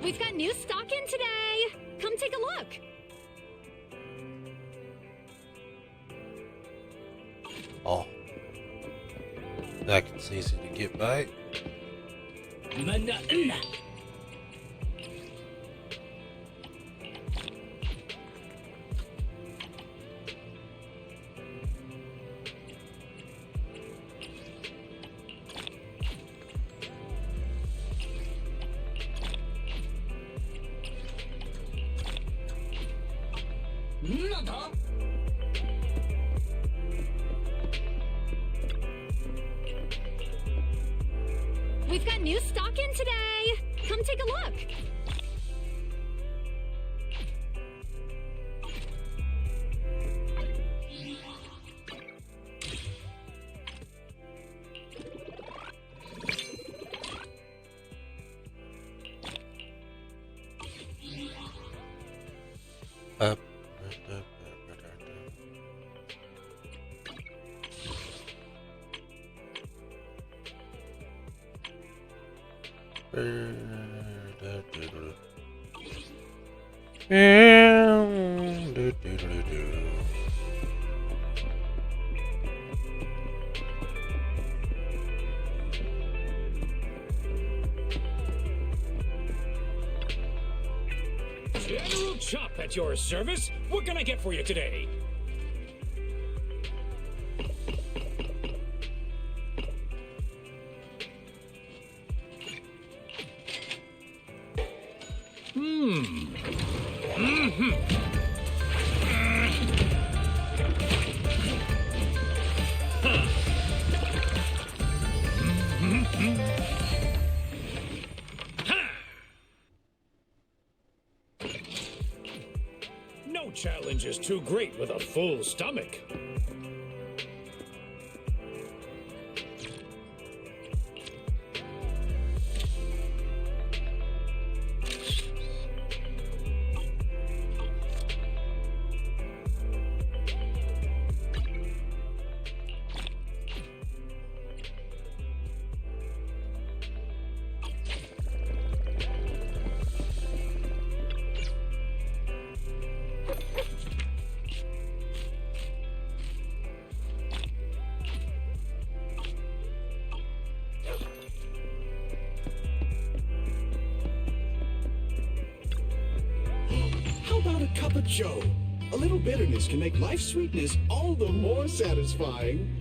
We've got new stock in today! Come take a look! Oh. That it's easy to get back. We've got new stock in today! Come take a look! General Chop at your service. What can I get for you today? No challenge is too great with a full stomach. How about a cup of joe? A little bitterness can make life's sweetness all the more satisfying.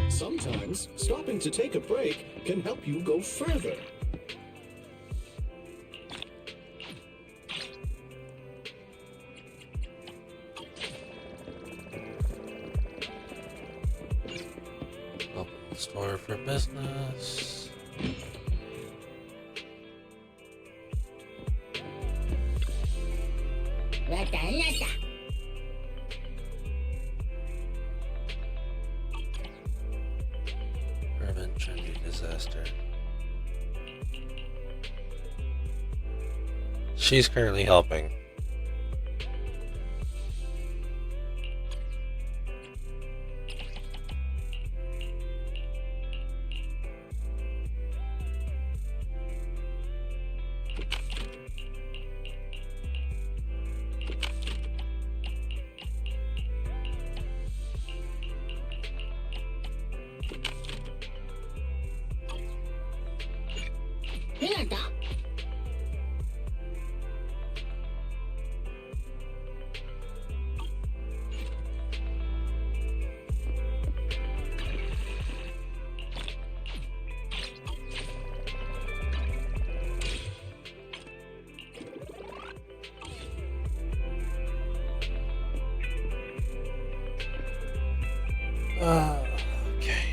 Sometimes stopping to take a break can help you go further. Open the store for business. Prevention disaster. She's currently helping. Okay.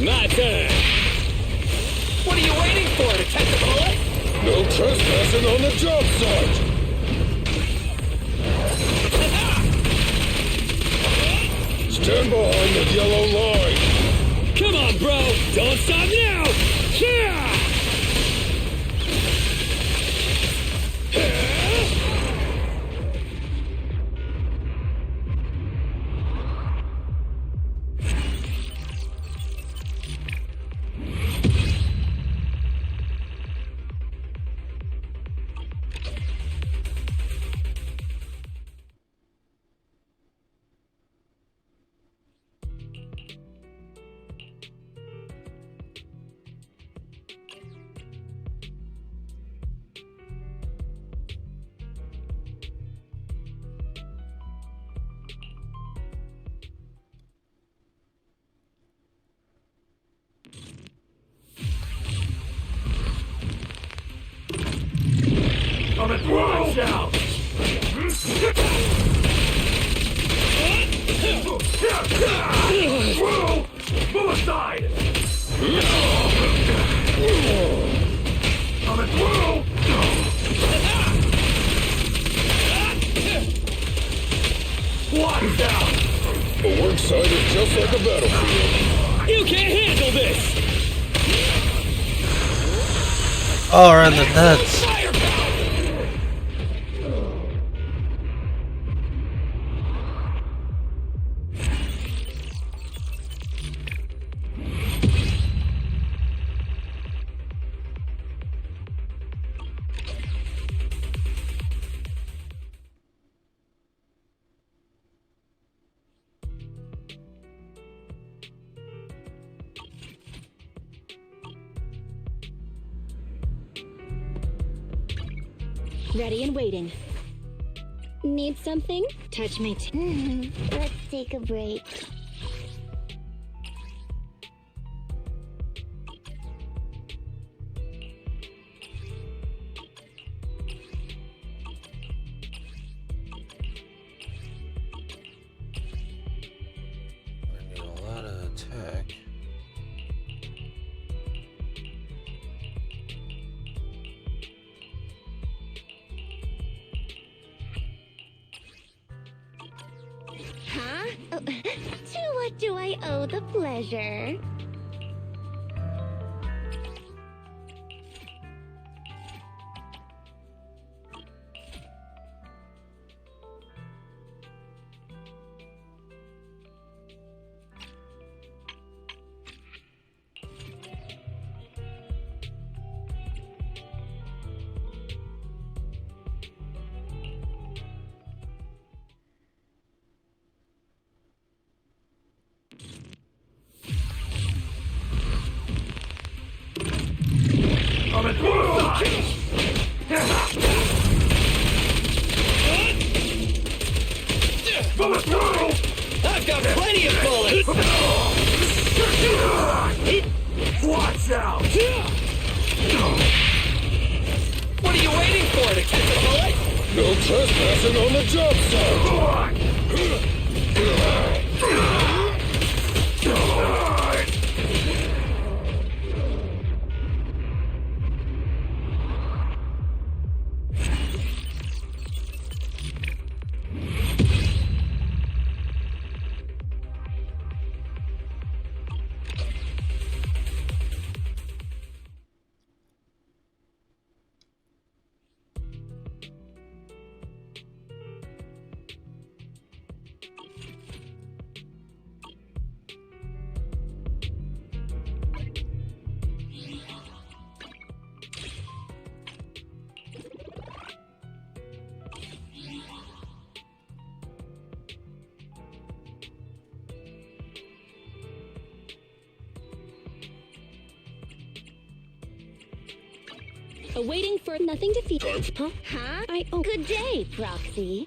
My turn. What are you waiting for? To catch a bullet? No trespassing on the job site! Stand behind the yellow line! Come on, bro! Don't stop now! Yeah! I'm at watch out! Move aside! I'm at watch out! The work site is just like a battlefield. You can't handle this! Oh, we're in the nuts. Ready and waiting. Need something? Touch me. Let's take a break. To what do I owe the pleasure? I've got plenty of bullets! Watch out! What are you waiting for, to catch a bullet? No trespassing on the job site! Waiting for nothing to feed. Huh? Good day, Proxy.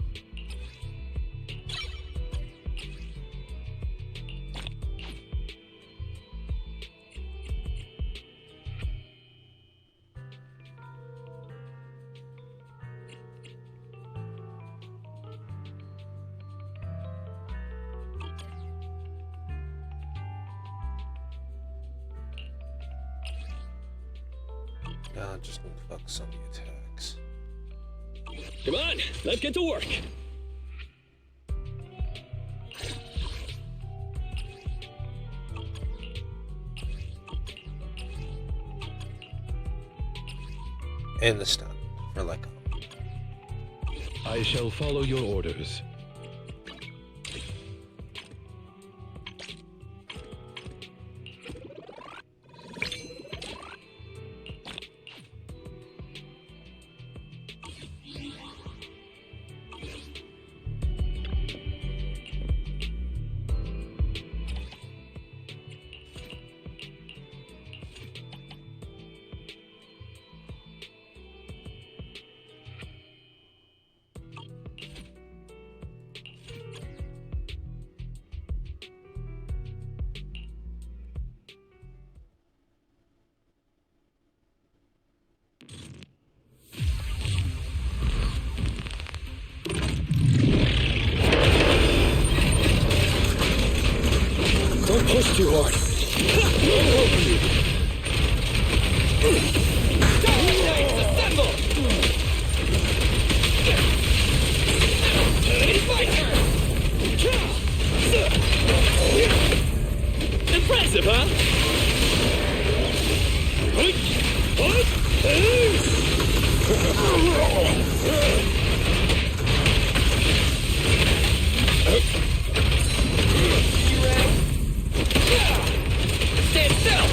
Now I just need to focus on the attacks. Come on, let's get to work. And the stun for like. I shall follow your orders. Don't push too hard. I'll help you. Knights, assemble! It's my turn! Impressive, huh? You ready? Stand still!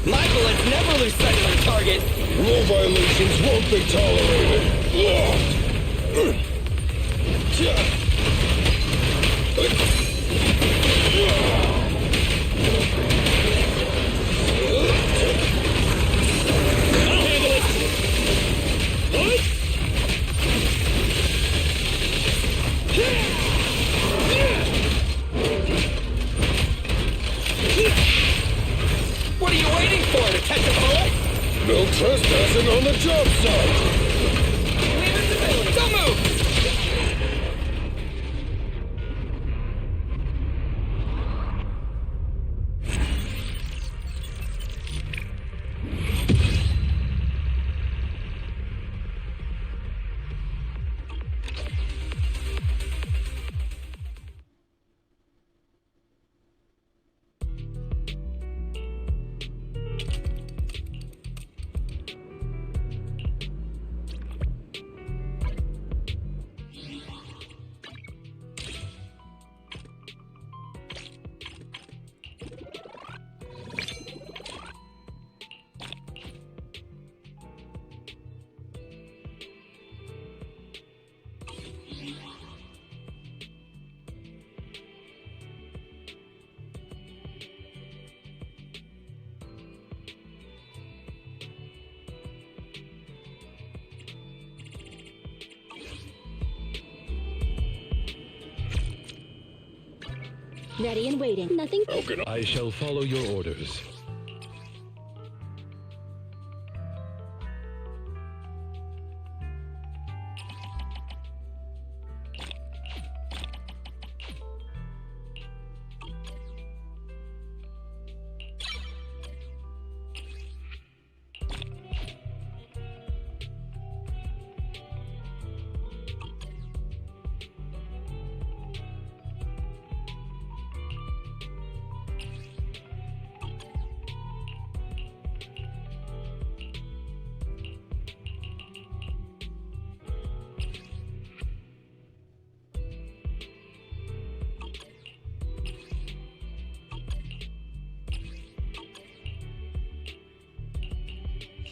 My bullets never lose sight of their target. Rule violations won't be tolerated. I'll handle it. What are you waiting for, to catch a bullet? No trespassing on the job site. Leave it to me. Don't move! Ready and waiting. Nothing. How can I shall follow your orders.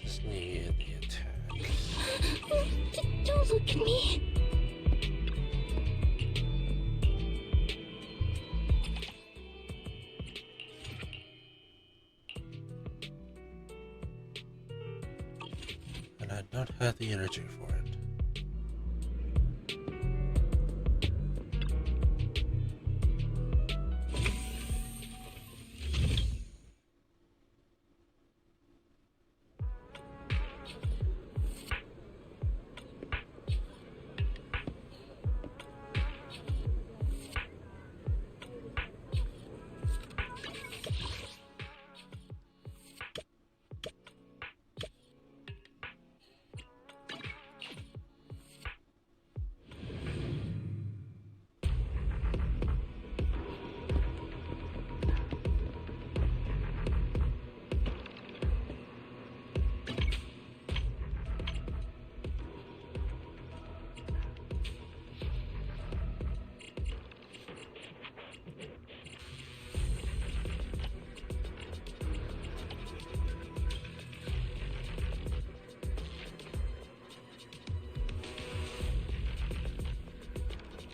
Just need the attack. Don't look at me. And I don't have the energy for it.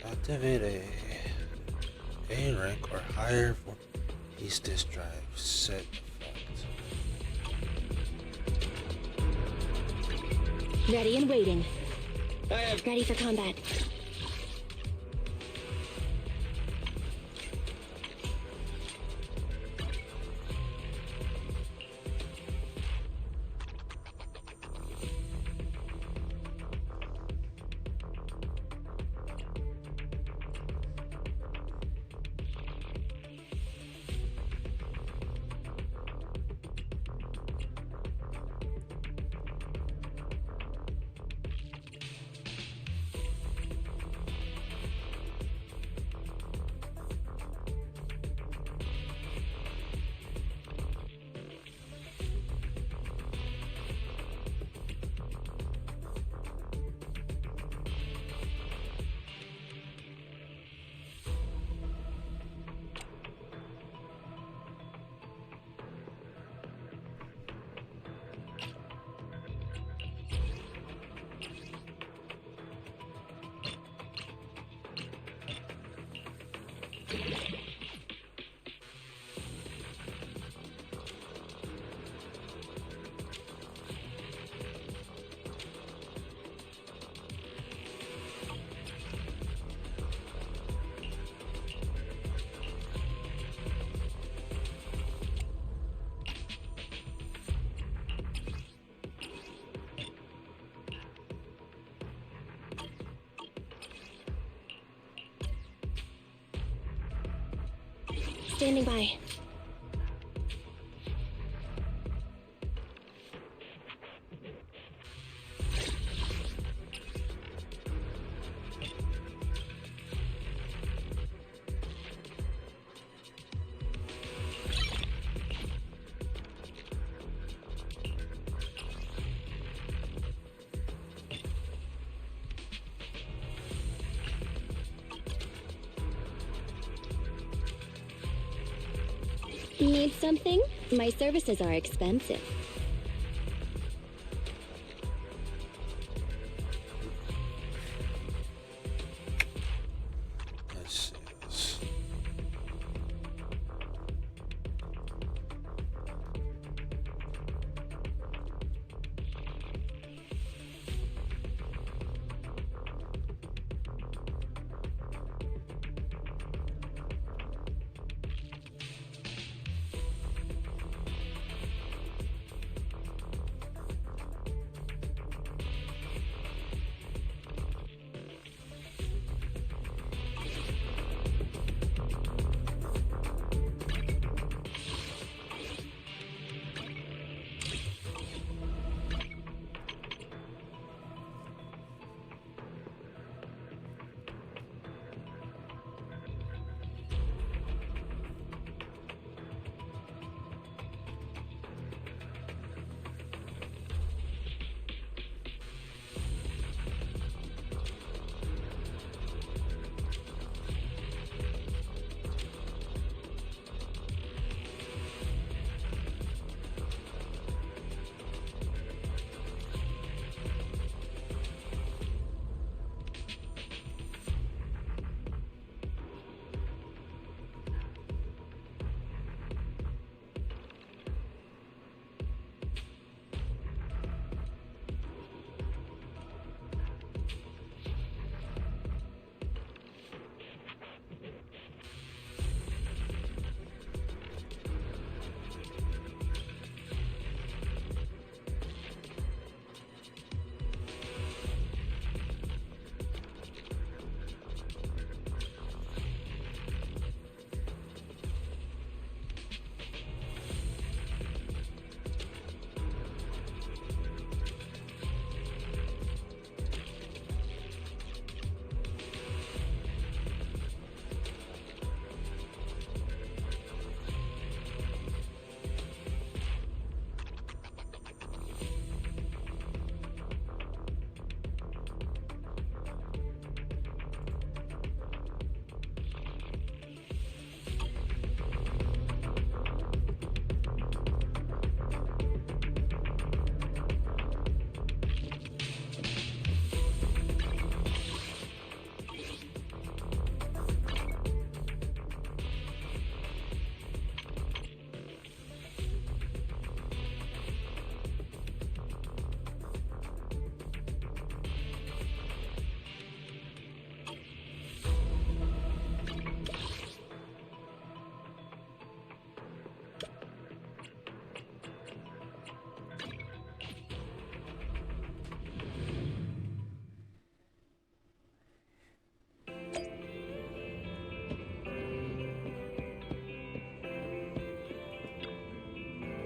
Activate a rank or higher for these disk drive set effect. Ready and waiting. I have Ready for combat. Standing by. Need something? My services are expensive. Let's see this.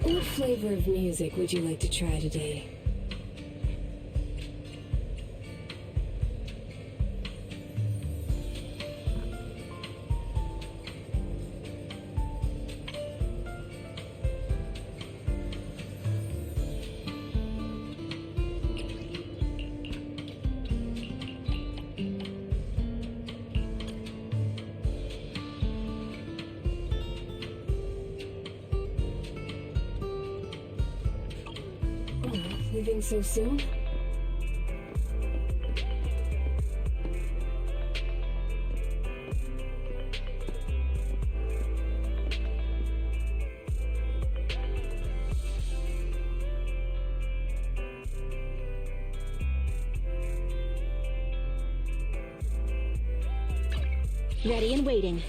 What flavor of music would you like to try today? Leaving so soon? Ready and waiting.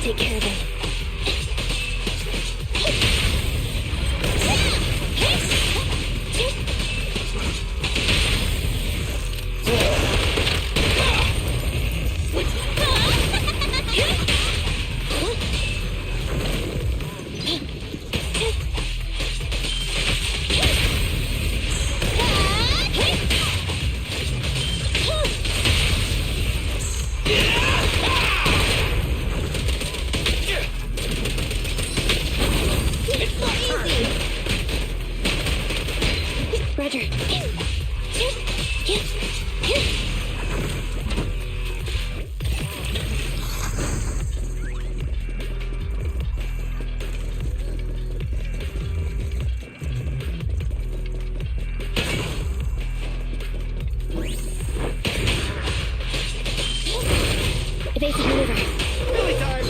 Take care of it. Yeah! Evasive maneuver. Billy time!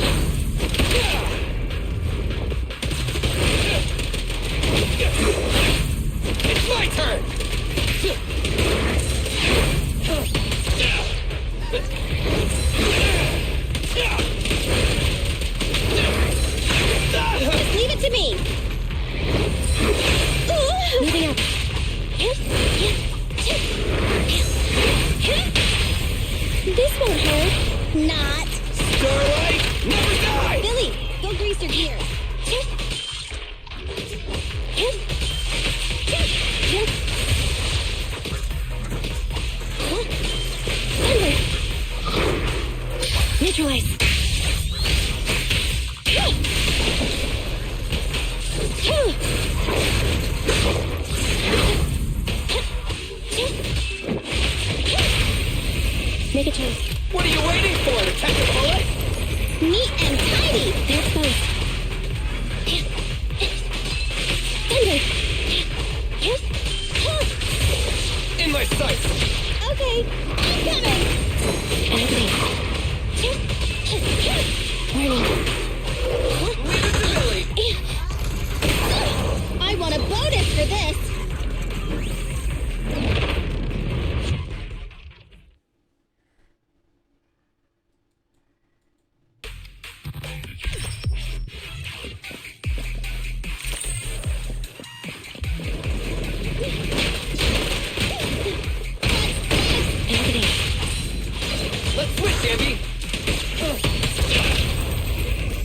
It's my turn! Just leave it to me. Moving up. This won't hurt. Not. Starlight, never die! Billy, go grease your gear. Neutralize. Make a choice. What are you waiting for, Detective Bullet? Neat and tidy. They're exposed. Thunder. In my sights! Okay, I'm coming. Activate. Warning. Leave it to Billy! I want a bonus for this. Let's switch, Amby!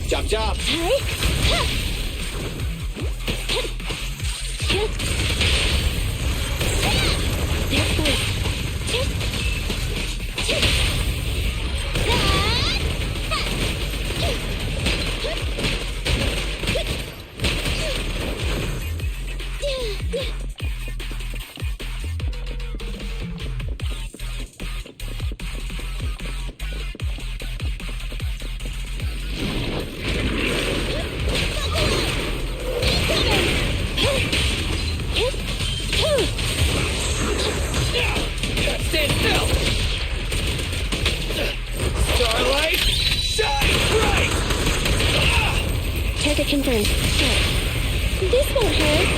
Chop chop. Stand still! Starlight, shine bright! Target confirmed. This won't hurt.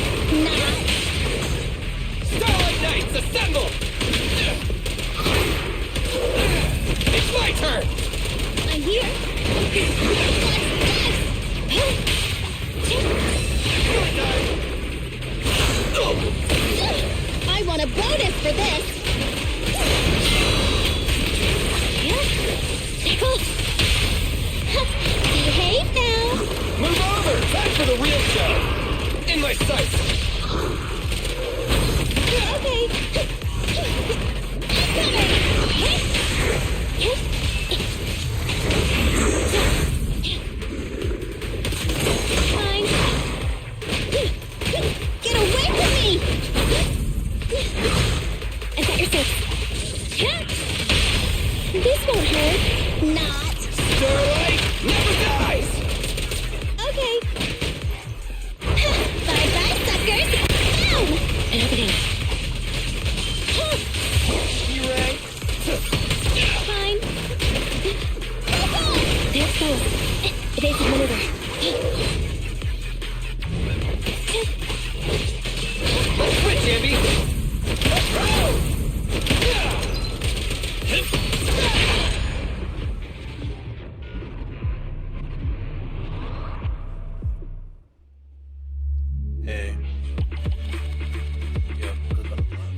Not. Starlight Knights, assemble! It's my turn! I'm here. I want a bonus for this. Tickle. Behave now. Move over! Time for the real show! In my sights! Okay. I'm coming. Fine. Get away from me! I've got your six. This won't hurt. Not. Starlight never dies! Okay. Bye-bye, suckers. Down! Opening. You rang? Fine. They're exposed. Evasive maneuver. Let's switch, Amby! Hey. Yep, click on the plan.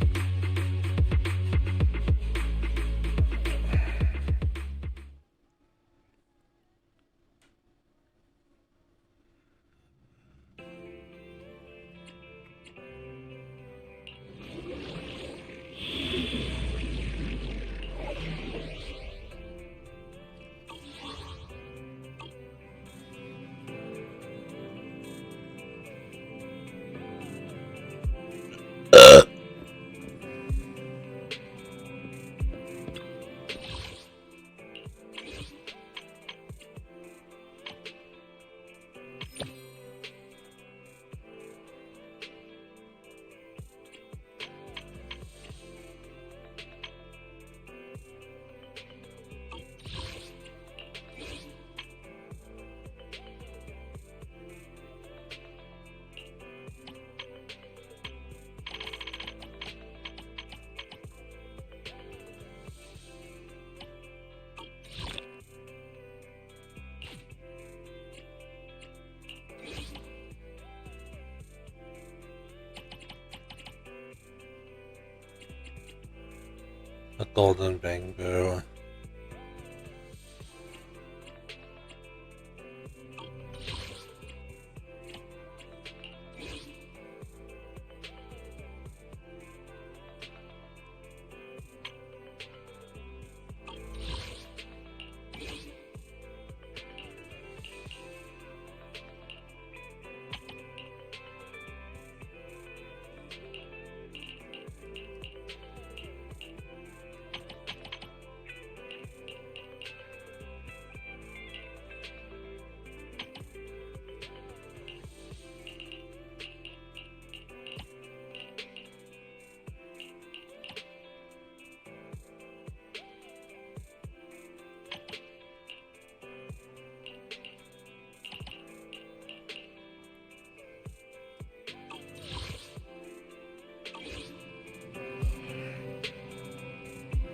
Golden Bamboo.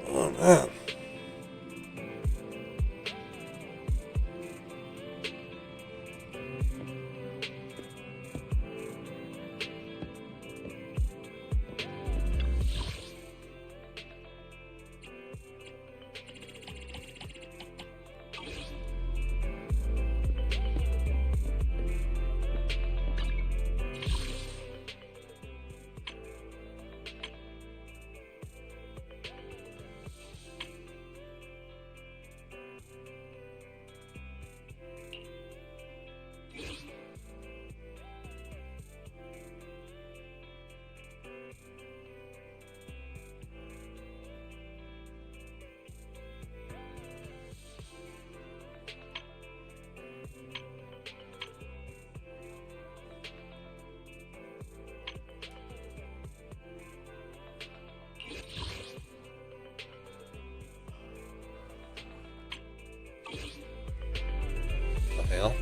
Oh man. The hell?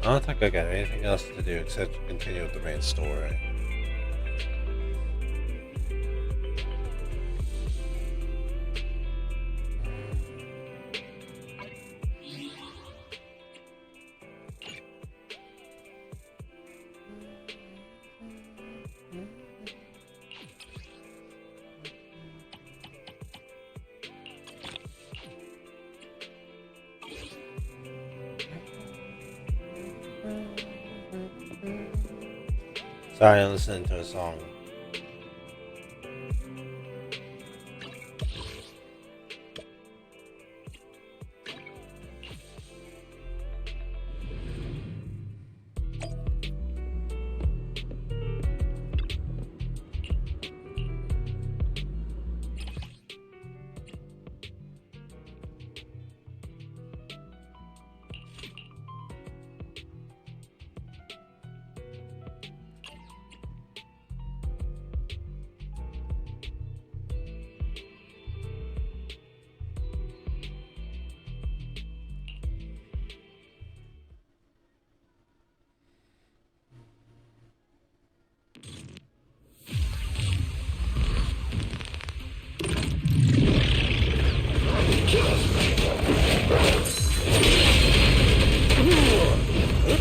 I don't think I got anything else to do except to continue with the main story. Sorry, I'm listening to a song.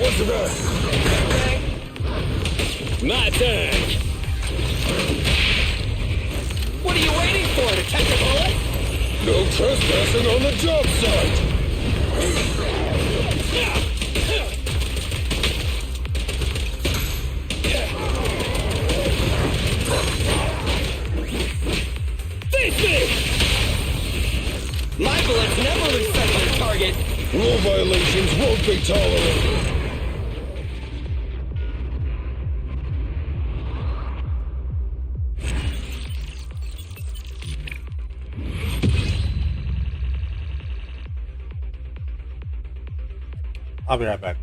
What's that? My turn. What are you waiting for, Detective Bullet? No trespassing on the job site! Face me! My bullets never lose sight of their target. Rule violations won't be tolerated. I'll be right back.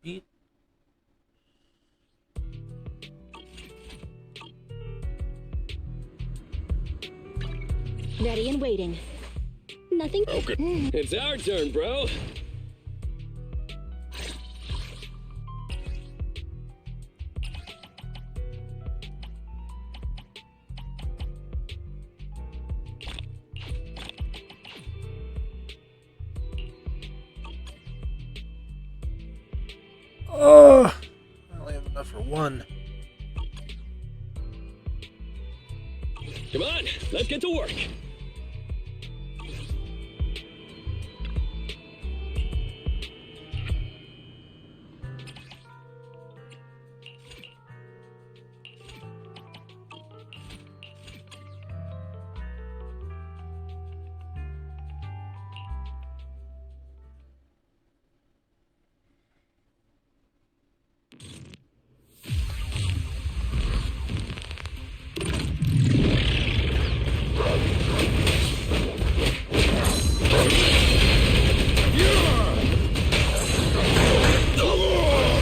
Eat. Ready and waiting. Nothing. Okay. It's our turn, bro. Oh, I only have enough for one. Come on, let's get to work.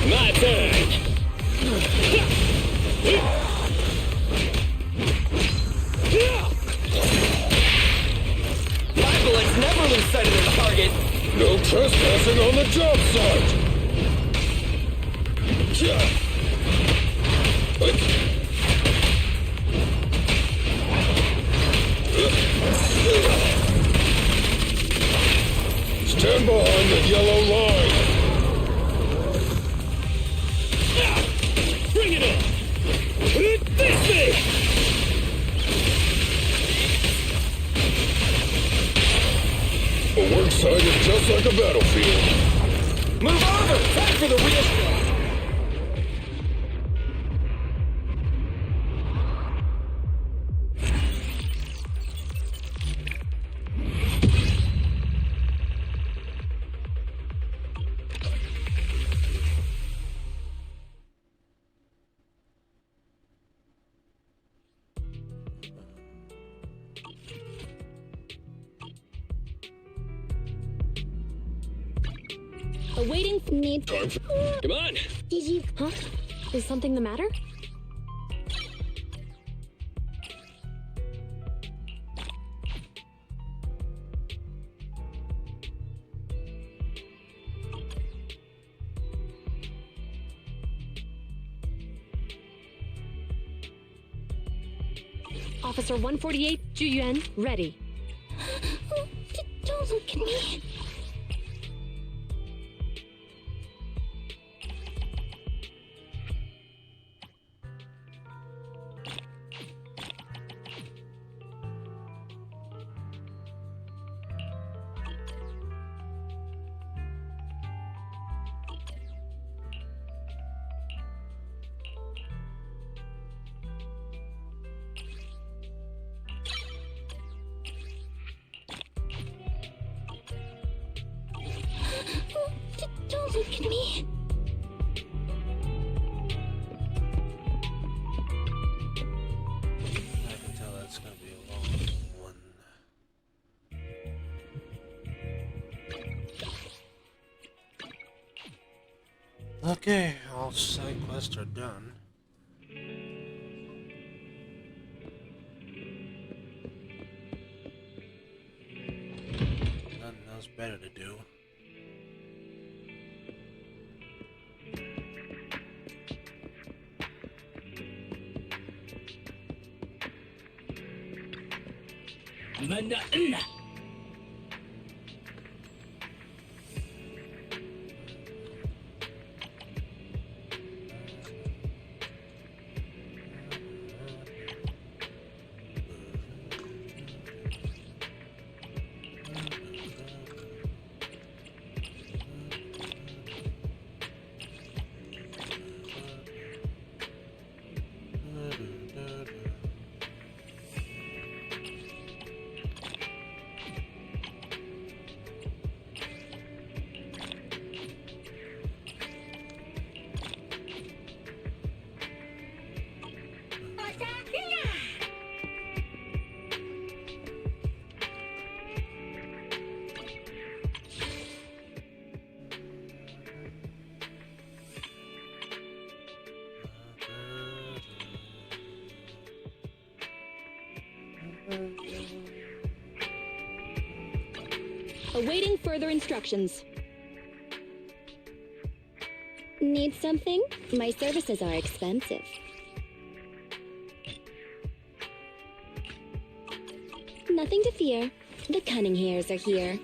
My turn. My bullets never lose sight of their target. No trespassing on the job site. Stand behind the yellow line. Bring it on. Face me. A work site is just like a battlefield. Move over. Time for the real stuff. Awaiting need. Time for... Come on. Did you? Huh? Is something the matter? Officer 148, Juyuan, ready. Don't look at me. Don't look at me. I can tell that's gonna be a long one. Okay, all side quests are done. Nothing else better to do. Awaiting further instructions. Need something? My services are expensive. Nothing to fear. The cunning hairs are here.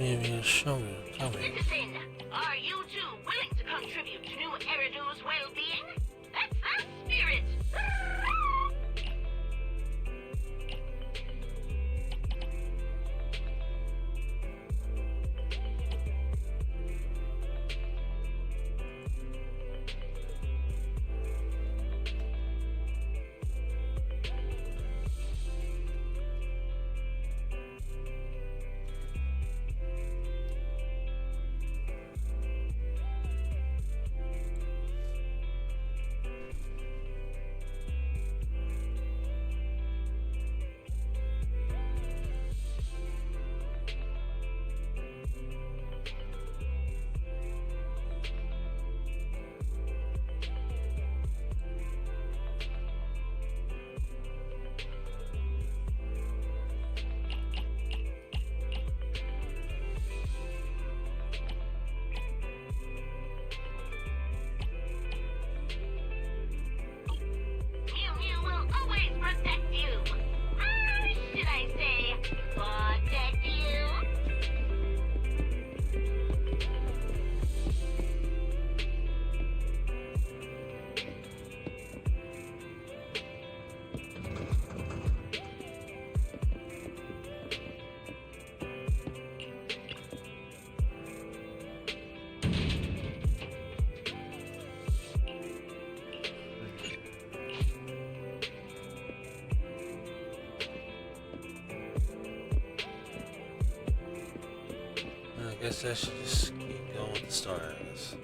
Maybe show me. Tell me. Citizen, are you two willing to contribute to new Eridu's well-being? That's the spirit! I guess I should just keep going with the stars.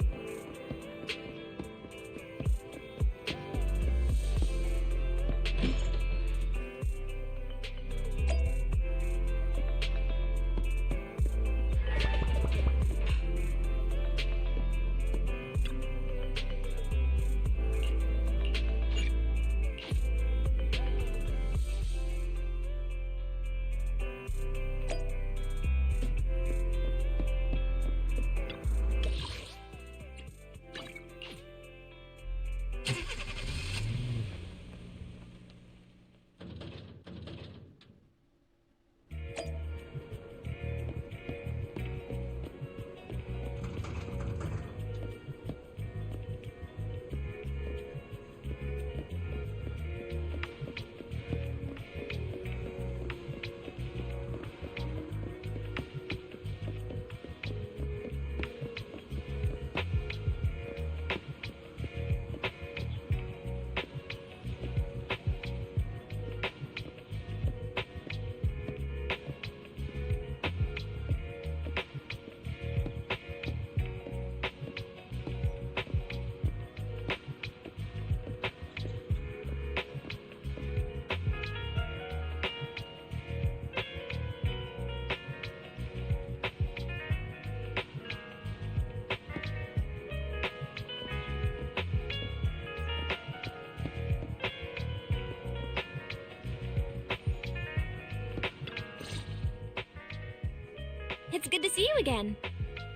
It's good to see you again.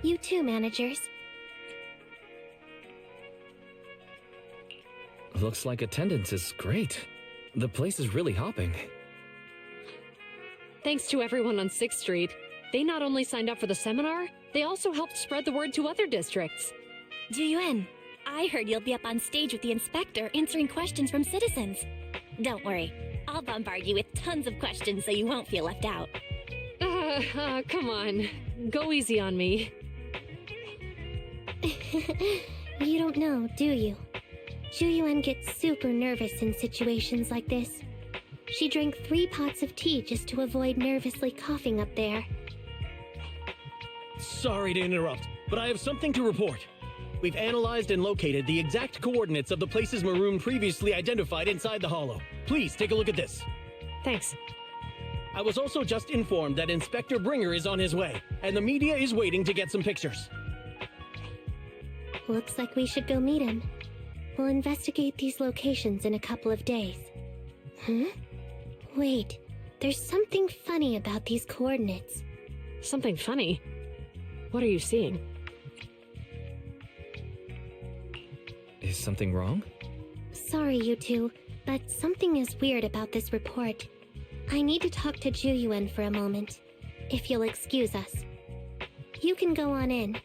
You too, managers. Looks like attendance is great. The place is really hopping. Thanks to everyone on 6th Street. They not only signed up for the seminar, they also helped spread the word to other districts. Juyuan, I heard you'll be up on stage with the inspector answering questions from citizens. Don't worry, I'll bombard you with tons of questions so you won't feel left out. Come on. Go easy on me. You don't know, do you? Juyuan gets super nervous in situations like this. She drank 3 pots of tea just to avoid nervously coughing up there. Sorry to interrupt, but I have something to report. We've analyzed and located the exact coordinates of the places Maroon previously identified inside the hollow. Please take a look at this. Thanks. I was also just informed that Inspector Bringer is on his way, and the media is waiting to get some pictures. Looks like we should go meet him. We'll investigate these locations in a couple of days. Huh? Wait, there's something funny about these coordinates. Something funny? What are you seeing? Is something wrong? Sorry, you two, but something is weird about this report. I need to talk to Juyuan for a moment, if you'll excuse us. You can go on in.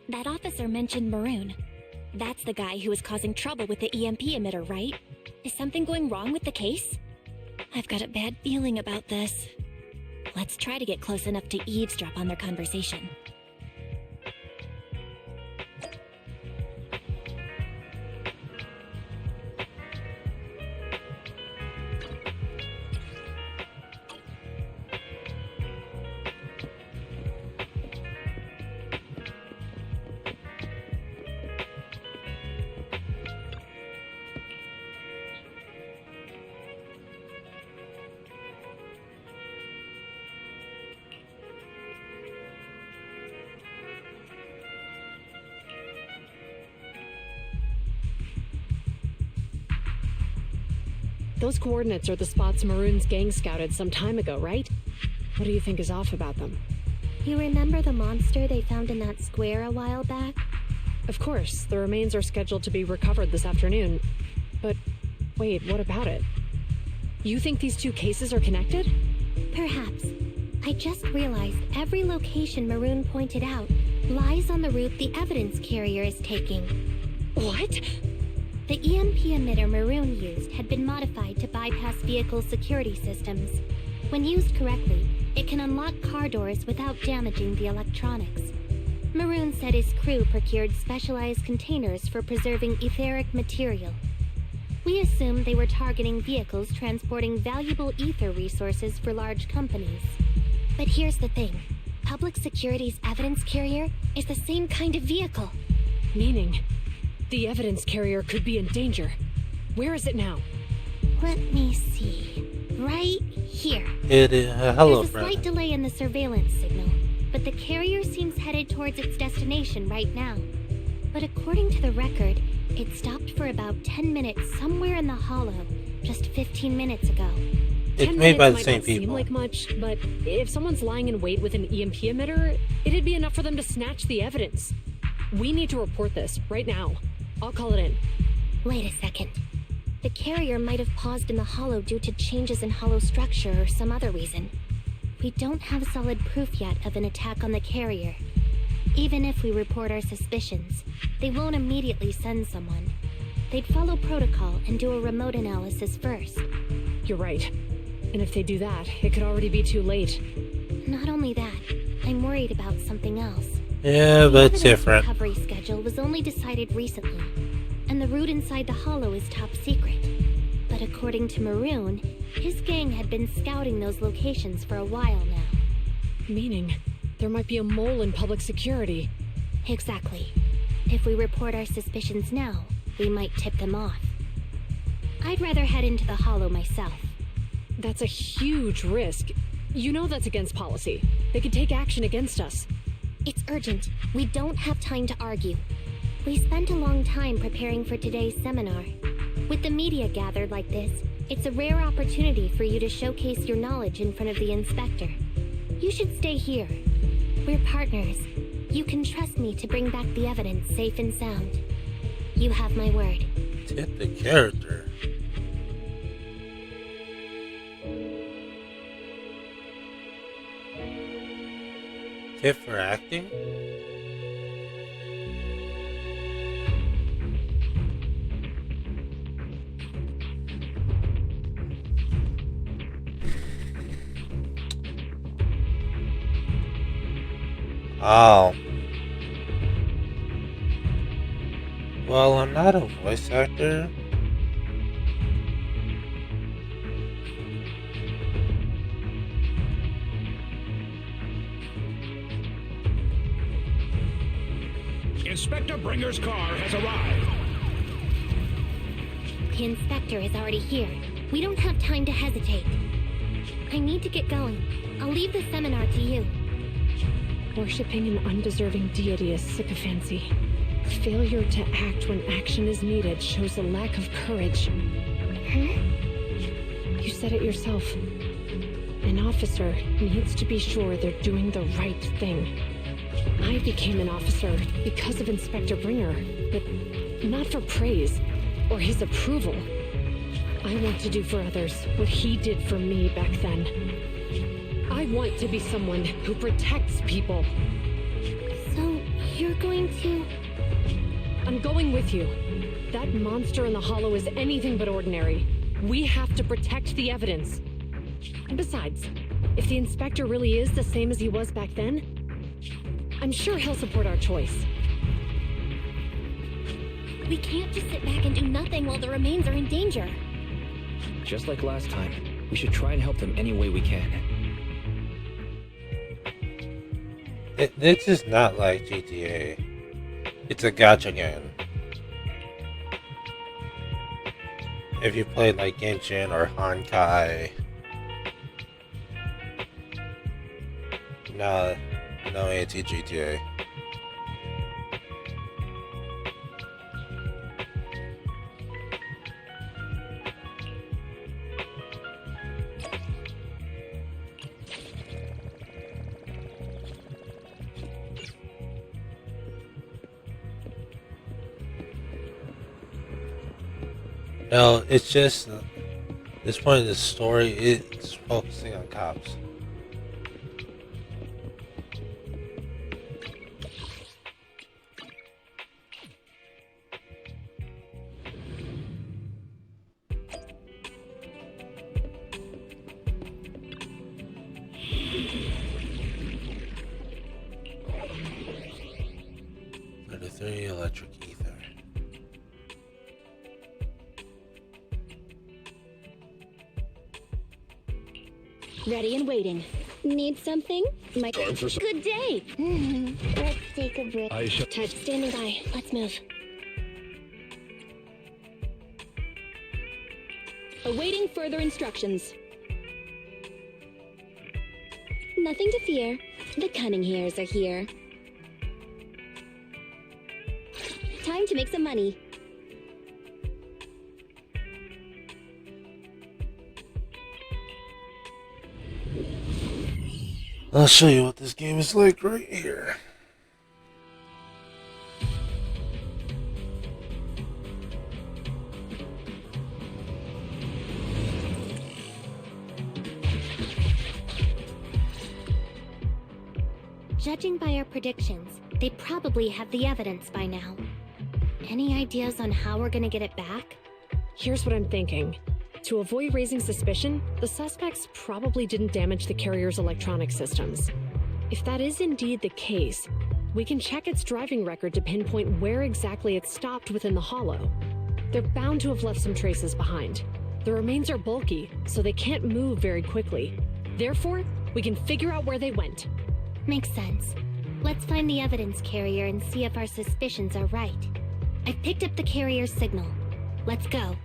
That officer mentioned Maroon. That's the guy who was causing trouble with the EMP emitter, right? Is something going wrong with the case? I've got a bad feeling about this. Let's try to get close enough to eavesdrop on their conversation. Those coordinates are the spots Maroon's gang scouted some time ago, right? What do you think is off about them? You remember the monster they found in that square a while back? Of course, the remains are scheduled to be recovered this afternoon. But wait, what about it? You think these two cases are connected? Perhaps. I just realized every location Maroon pointed out lies on the route the evidence carrier is taking. What? The EMP emitter Maroon used had been modified to bypass vehicle security systems. When used correctly, it can unlock car doors without damaging the electronics. Maroon said his crew procured specialized containers for preserving etheric material. We assumed they were targeting vehicles transporting valuable ether resources for large companies. But here's the thing. Public Security's evidence carrier is the same kind of vehicle. Meaning, the evidence carrier could be in danger. Where is it now? Let me see. Right here. It is. Hello, There's a slight delay in the surveillance signal, but the carrier seems headed towards its destination right now. But according to the record, it stopped for about 10 minutes somewhere in the hollow, just 15 minutes ago. It's made by the might same not seem people. like much, but if someone's lying in wait with an EMP emitter, it'd be enough for them to snatch the evidence. We need to report this right now. I'll call it in. Wait a second. The carrier might have paused in the hollow due to changes in hollow structure or some other reason. We don't have solid proof yet of an attack on the carrier. Even if we report our suspicions, they won't immediately send someone. They'd follow protocol and do a remote analysis first. You're right. And if they do that, it could already be too late. Not only that, I'm worried about something else. Yeah, but it's The different. recovery schedule was only decided recently, and the route inside the hollow is top secret. But according to Maroon, his gang had been scouting those locations for a while now. Meaning, there might be a mole in public security. Exactly. If we report our suspicions now, we might tip them off. I'd rather head into the hollow myself. That's a huge risk. You know that's against policy. They could take action against us. It's urgent. We don't have time to argue. We spent a long time preparing for today's seminar. With the media gathered like this, it's a rare opportunity for you to showcase your knowledge in front of the inspector. You should stay here. We're partners. You can trust me to bring back the evidence safe and sound. You have my word. Tip the character. Tip for acting? Oh. Well, I'm not a voice actor. Inspector Bringer's car has arrived. The inspector is already here. We don't have time to hesitate. I need to get going. I'll leave the seminar to you. Worshipping an undeserving deity is sycophancy. Failure to act when action is needed shows a lack of courage. Huh? You said it yourself. An officer needs to be sure they're doing the right thing. I became an officer because of Inspector Bringer, but not for praise or his approval. I want to do for others what he did for me back then. I want to be someone who protects people. So, you're going to... I'm going with you. That monster in the hollow is anything but ordinary. We have to protect the evidence. And besides, if the inspector really is the same as he was back then, I'm sure he'll support our choice. We can't just sit back and do nothing while the remains are in danger. Just like last time, we should try and help them any way we can. This is not like GTA. It's a gacha game. If you played like Genshin or Honkai, no anti-GTA. No, it's just this point in the story, it's focusing on cops. The electric ether. Ready and waiting. Need something? My Time for some- good day. Let's take a break. I shall. Ted, standing by. Let's move. Awaiting further instructions. Nothing to fear. The cunning hairs are here. Time to make some money. I'll show you what this game is like right here. Judging by our predictions, they probably have the evidence by now. Any ideas on how we're gonna get it back? Here's what I'm thinking. To avoid raising suspicion, the suspects probably didn't damage the carrier's electronic systems. If that is indeed the case, we can check its driving record to pinpoint where exactly it stopped within the hollow. They're bound to have left some traces behind. The remains are bulky, so they can't move very quickly. Therefore, we can figure out where they went. Makes sense. Let's find the evidence carrier and see if our suspicions are right. I've picked up the carrier's signal. Let's go.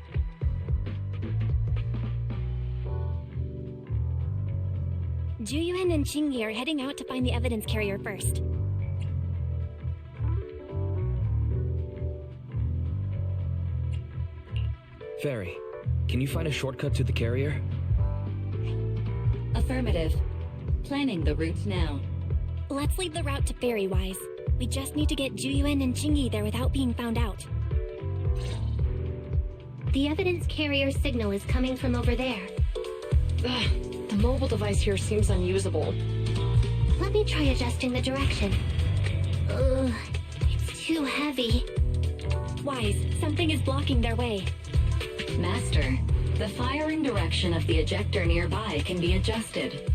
Juyuan and Chingy are heading out to find the evidence carrier first. Fairy, can you find a shortcut to the carrier? Affirmative. Planning the route now. Let's leave the route to Fairy-wise. We just need to get Juyuan and Chingy there without being found out. The evidence carrier signal is coming from over there. Ugh, the mobile device here seems unusable. Let me try adjusting the direction. Ugh, it's too heavy. Wise, something is blocking their way. Master, the firing direction of the ejector nearby can be adjusted.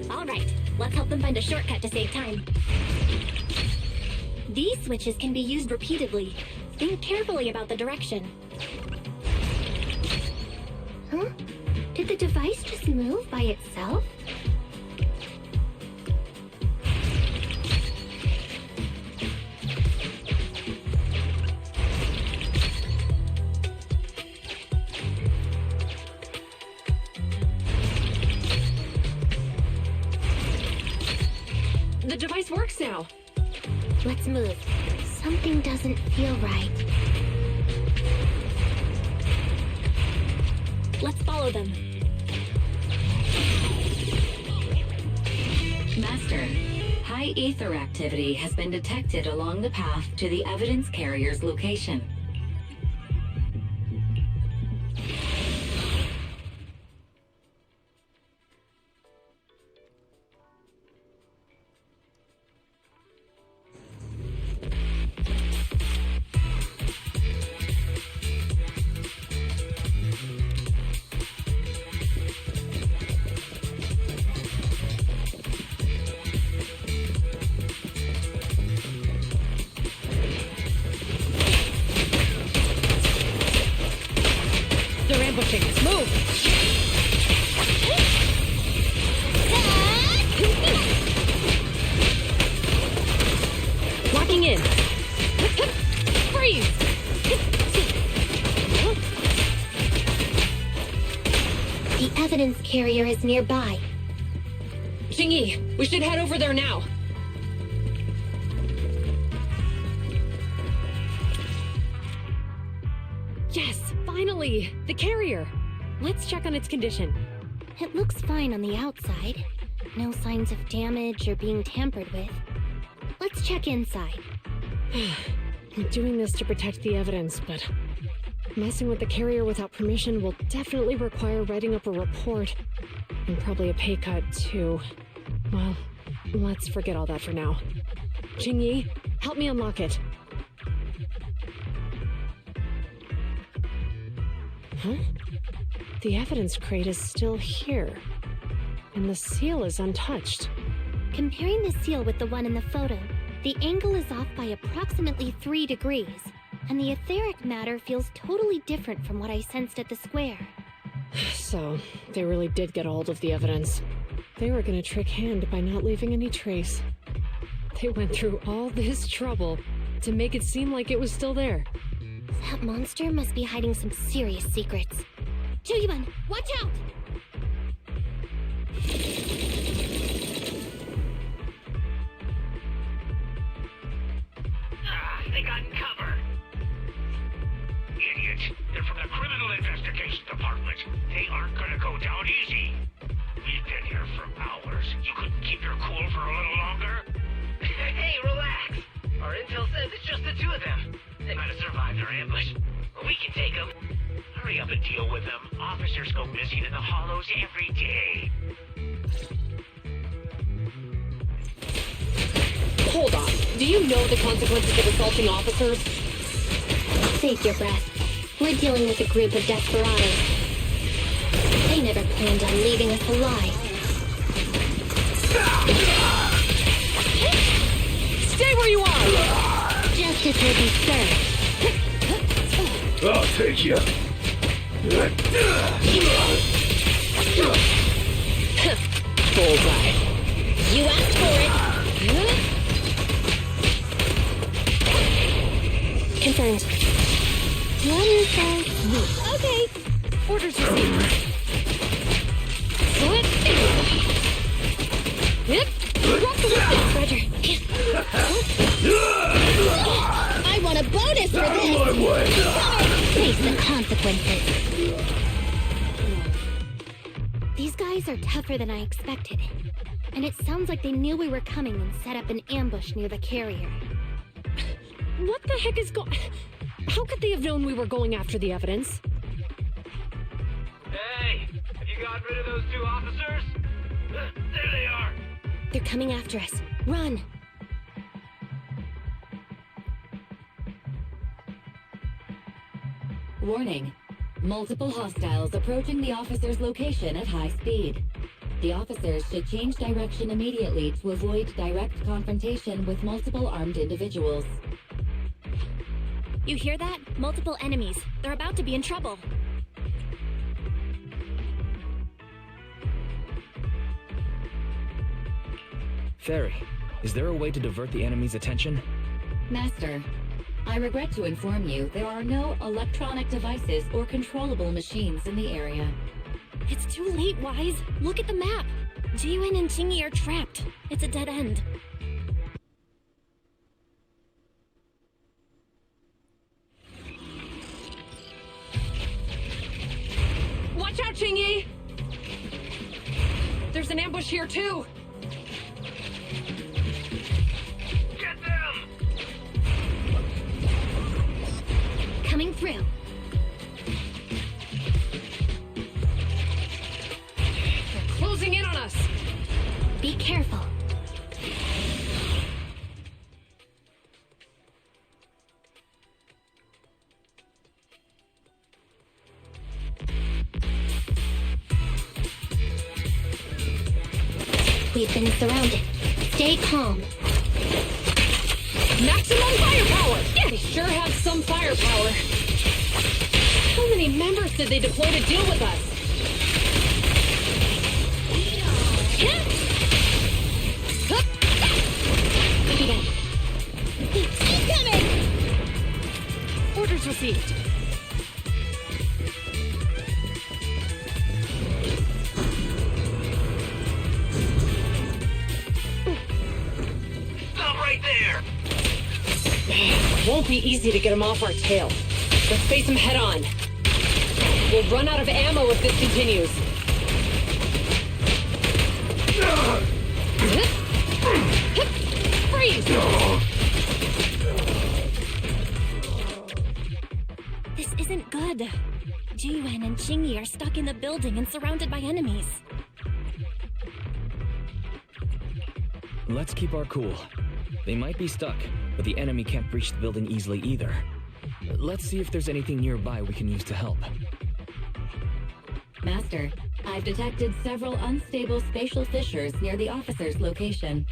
All right, let's help them find a shortcut to save time. These switches can be used repeatedly. Think carefully about the direction. Huh? Did the device just move by itself? The device works now. Let's move. Something doesn't feel right. Let's follow them. Master, high ether activity has been detected along the path to the evidence carrier's location. Move! Locking in. Freeze! The evidence carrier is nearby. Jingyi, we should head over there now. Yes, finally! The carrier! Let's check on its condition. It looks fine on the outside. No signs of damage or being tampered with. Let's check inside. I'm doing this to protect the evidence, but messing with the carrier without permission will definitely require writing up a report. And probably a pay cut, too. Well, let's forget all that for now. Jingyi, help me unlock it. Huh? The evidence crate is still here. And the seal is untouched. Comparing the seal with the one in the photo, the angle is off by approximately 3 degrees, and the etheric matter feels totally different from what I sensed at the square. So, they really did get a hold of the evidence. They were gonna trick Hand by not leaving any trace. They went through all this trouble to make it seem like it was still there. That monster must be hiding some serious secrets. Juyuan, watch out! They got cover. Idiots. They're from the Criminal Investigation Department. They aren't gonna go down easy. We've been here for hours. You couldn't keep your cool for a little longer? Hey, relax. Our intel says it's just the two of them. They might have survived our ambush. But we can take them. Hurry up and deal with them. Officers go missing in the hollows every day. Hold on. Do you know the consequences of assaulting officers? Save your breath. We're dealing with a group of desperados. They never planned on leaving us alive. Stay where you are! Justice will be served. I'll take you. Bullseye. You asked for it. Confirmed. One fell swoop. Okay. Orders received. Yep. Drop the weapon. Roger. I want a bonus for this. Out of my way. Face the consequences. These guys are tougher than I expected. And it sounds like they knew we were coming and set up an ambush near the carrier. What the heck is going... How could they have known we were going after the evidence? Hey, have you gotten rid of those two officers? There they are. They're coming after us. Run! Warning. Multiple hostiles approaching the officer's location at high speed. The officers should change direction immediately to avoid direct confrontation with multiple armed individuals. You hear that? Multiple enemies. They're about to be in trouble. Fairy, is there a way to divert the enemy's attention? Master, I regret to inform you there are no electronic devices or controllable machines in the area. It's too late, Wise. Look at the map. Jiwin and Chingy are trapped. It's a dead end. Watch out, Chingy! There's an ambush here, too! Get them! Coming through. They're closing in on us! Be careful. We've been surrounded. Stay calm. Maximum firepower! Yeah, they sure have some firepower. How many members did they deploy to deal with us? He's coming! Orders received. Stop right there! Won't be easy to get him off our tail. Let's face him head on. We'll run out of ammo if this continues. Freeze! This isn't good. Jiyuan and Qingyi are stuck in the building and surrounded by enemies. Let's keep our cool. They might be stuck, but the enemy can't breach the building easily either. Let's see if there's anything nearby we can use to help. Master, I've detected several unstable spatial fissures near the officer's location.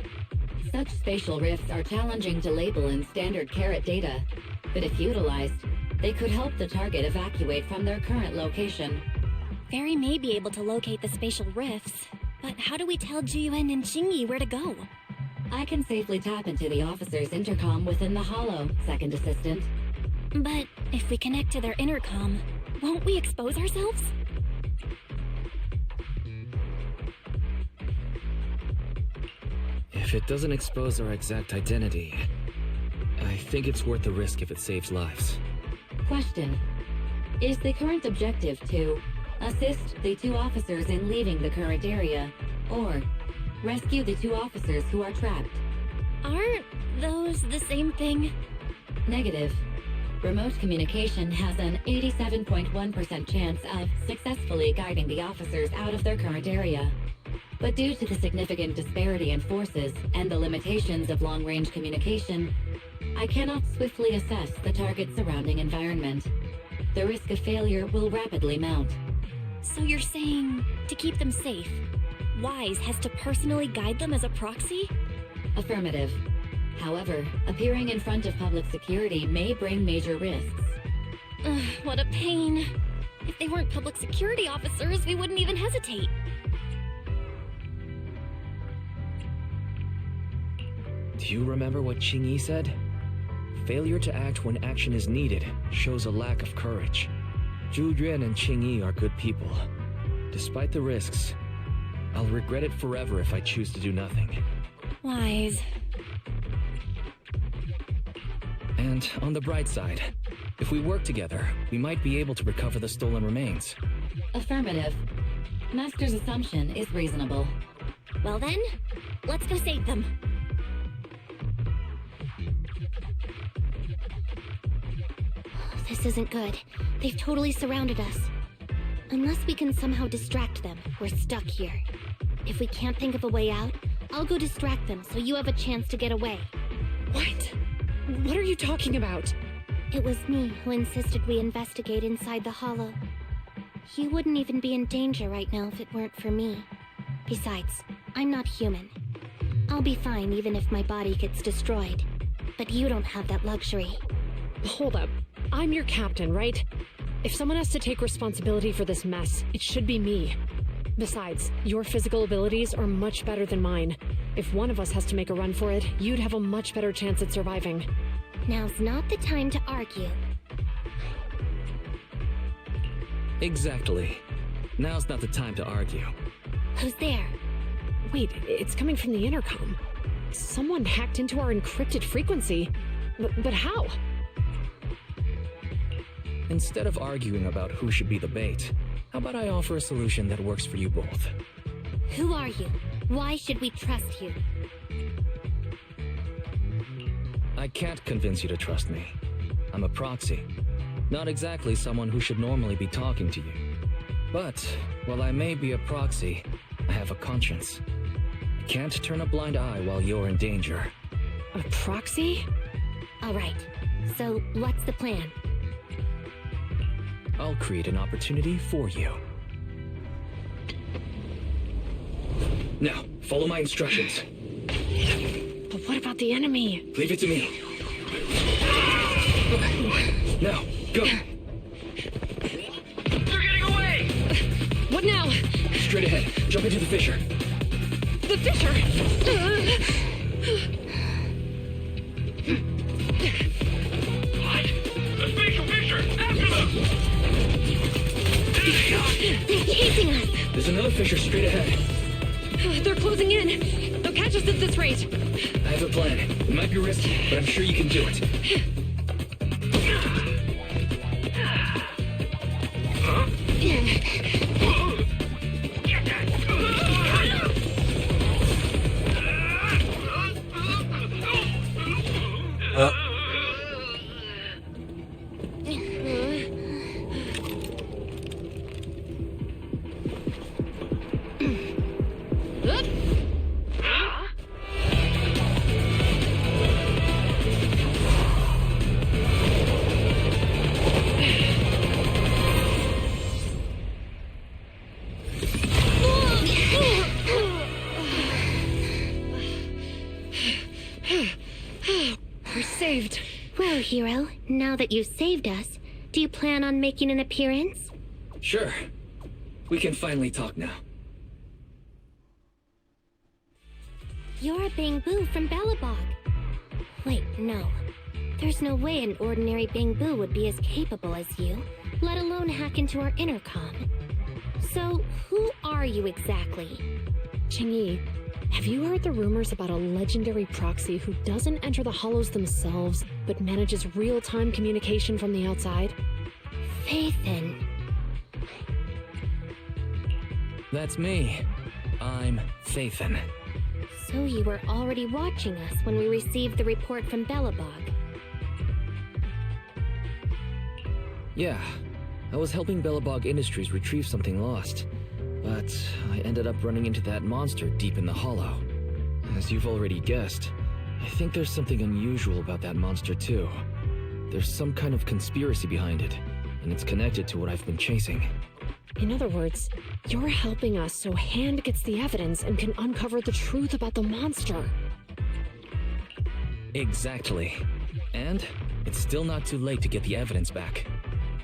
Such spatial rifts are challenging to label in standard carrot data, but if utilized, they could help the target evacuate from their current location. Fairy may be able to locate the spatial rifts, but how do we tell Jiyuan and Qingyi where to go? I can safely tap into the officer's intercom within the hollow, Second Assistant. But if we connect to their intercom, won't we expose ourselves? If it doesn't expose our exact identity, I think it's worth the risk if it saves lives. Question. Is the current objective to assist the two officers in leaving the current area, or rescue the two officers who are trapped? Aren't those the same thing? Negative. Remote communication has an 87.1% chance of successfully guiding the officers out of their current area. But due to the significant disparity in forces and the limitations of long-range communication, I cannot swiftly assess the target's surrounding environment. The risk of failure will rapidly mount. So you're saying, to keep them safe, Wise has to personally guide them as a proxy? Affirmative. However, appearing in front of public security may bring major risks. Ugh, what a pain. If they weren't public security officers, we wouldn't even hesitate. Do you remember what Qingyi said? Failure to act when action is needed shows a lack of courage. Zhu Yuan and Qingyi are good people. Despite the risks, I'll regret it forever if I choose to do nothing. Wise. And on the bright side, if we work together, we might be able to recover the stolen remains. Affirmative. Master's assumption is reasonable. Well then, let's go save them. This isn't good. They've totally surrounded us. Unless we can somehow distract them, we're stuck here. If we can't think of a way out, I'll go distract them so you have a chance to get away. What? What are you talking about? It was me who insisted we investigate inside the hollow. You wouldn't even be in danger right now if it weren't for me. Besides, I'm not human. I'll be fine even if my body gets destroyed. But you don't have that luxury. Hold up. I'm your captain, right? If someone has to take responsibility for this mess, it should be me. Besides, your physical abilities are much better than mine. If one of us has to make a run for it, you'd have a much better chance at surviving. Now's not the time to argue. Exactly. Now's not the time to argue. Who's there? Wait, it's coming from the intercom. Someone hacked into our encrypted frequency. But how? Instead of arguing about who should be the bait, how about I offer a solution that works for you both? Who are you? Why should we trust you? I can't convince you to trust me. I'm a proxy. Not exactly someone who should normally be talking to you. But, while I may be a proxy, I have a conscience. I can't turn a blind eye while you're in danger. A proxy? All right. So, what's the plan? I'll create an opportunity for you. Now, follow my instructions. But what about the enemy? Leave it to me. Now, go! straight ahead. Jump into the fissure. The fissure! What? The spatial fissure! After them! There they are! They're chasing us! There's another fissure straight ahead. They're closing in. They'll catch us at this rate. I have a plan. It might be risky, but I'm sure you can do it. Huh? Get that! We're saved. Well, hero, now that you've saved us, do you plan on making an appearance? Sure. We can finally talk now. You're Bangbu from Bellabog. Wait, no. There's no way an ordinary Bangbu would be as capable as you, let alone hack into our intercom. So, who are you exactly? Qingyi, have you heard the rumors about a legendary proxy who doesn't enter the hollows themselves, but manages real-time communication from the outside? Phaethon. That's me. I'm Phaethon. So you were already watching us when we received the report from Bellabog. Yeah. I was helping Bellabog Industries retrieve something lost. But I ended up running into that monster deep in the hollow. As you've already guessed, I think there's something unusual about that monster too. There's some kind of conspiracy behind it, and it's connected to what I've been chasing. In other words, you're helping us so Hand gets the evidence and can uncover the truth about the monster. Exactly. And it's still not too late to get the evidence back.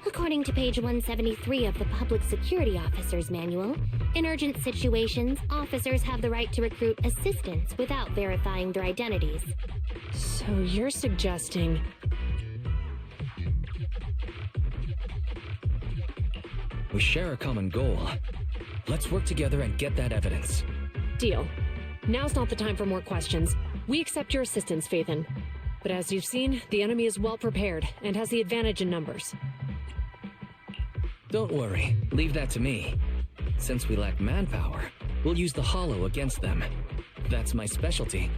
According to page 173 of the Public Security Officer's Manual, in urgent situations, officers have the right to recruit assistants without verifying their identities. So you're suggesting... We share a common goal. Let's work together and get that evidence. Deal. Now's not the time for more questions. We accept your assistance, Phaethon. But as you've seen, the enemy is well prepared and has the advantage in numbers. Don't worry, leave that to me. Since we lack manpower, we'll use the hollow against them. That's my specialty.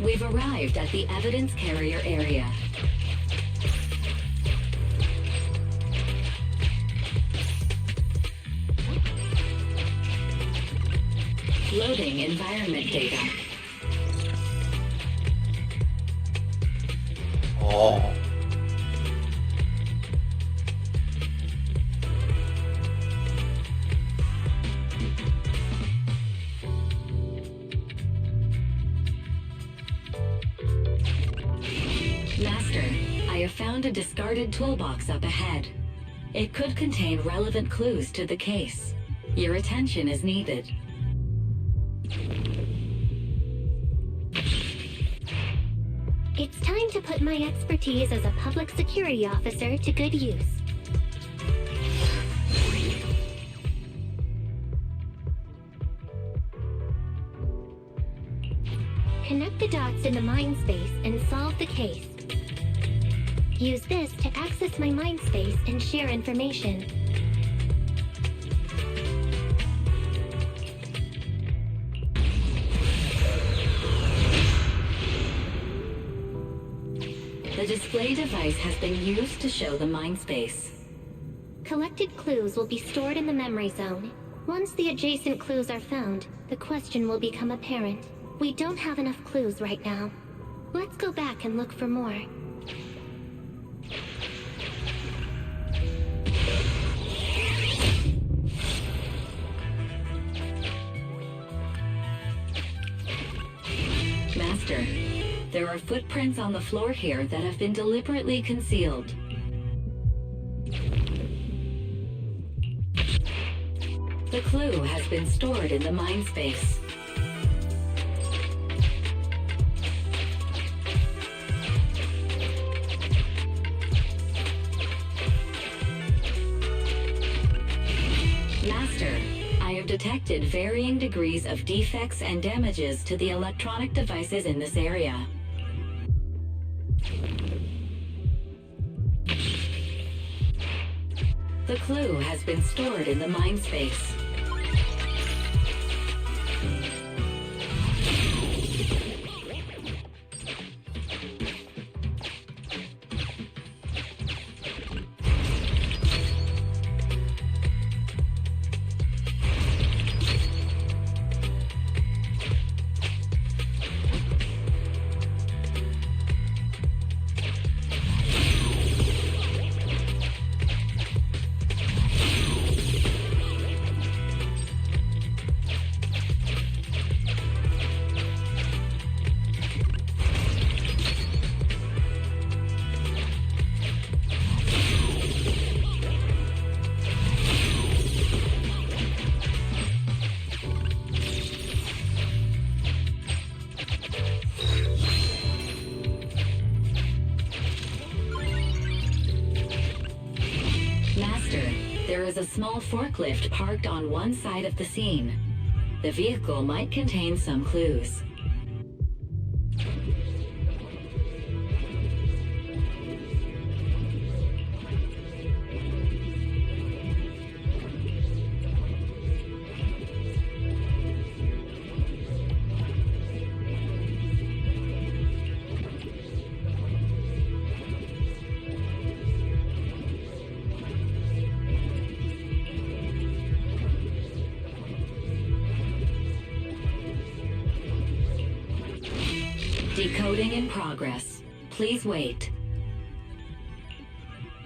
We've arrived at the evidence carrier area. Loading environment data. Oh. Master, I have found a discarded toolbox up ahead. It could contain relevant clues to the case. Your attention is needed. It's time to put my expertise as a public security officer to good use. Connect the dots in the mind space and solve the case. Use this to access my mind space and share information. The display device has been used to show the mind space. Collected clues will be stored in the memory zone. Once the adjacent clues are found, the question will become apparent. We don't have enough clues right now. Let's go back and look for more. footprints on the floor here that have been deliberately concealed. The clue has been stored in the mind space. Master, I have detected varying degrees of defects and damages to the electronic devices in this area. The clue has been stored in the mind space. There is a small forklift parked on one side of the scene. The vehicle might contain some clues. Decoding in progress. Please wait.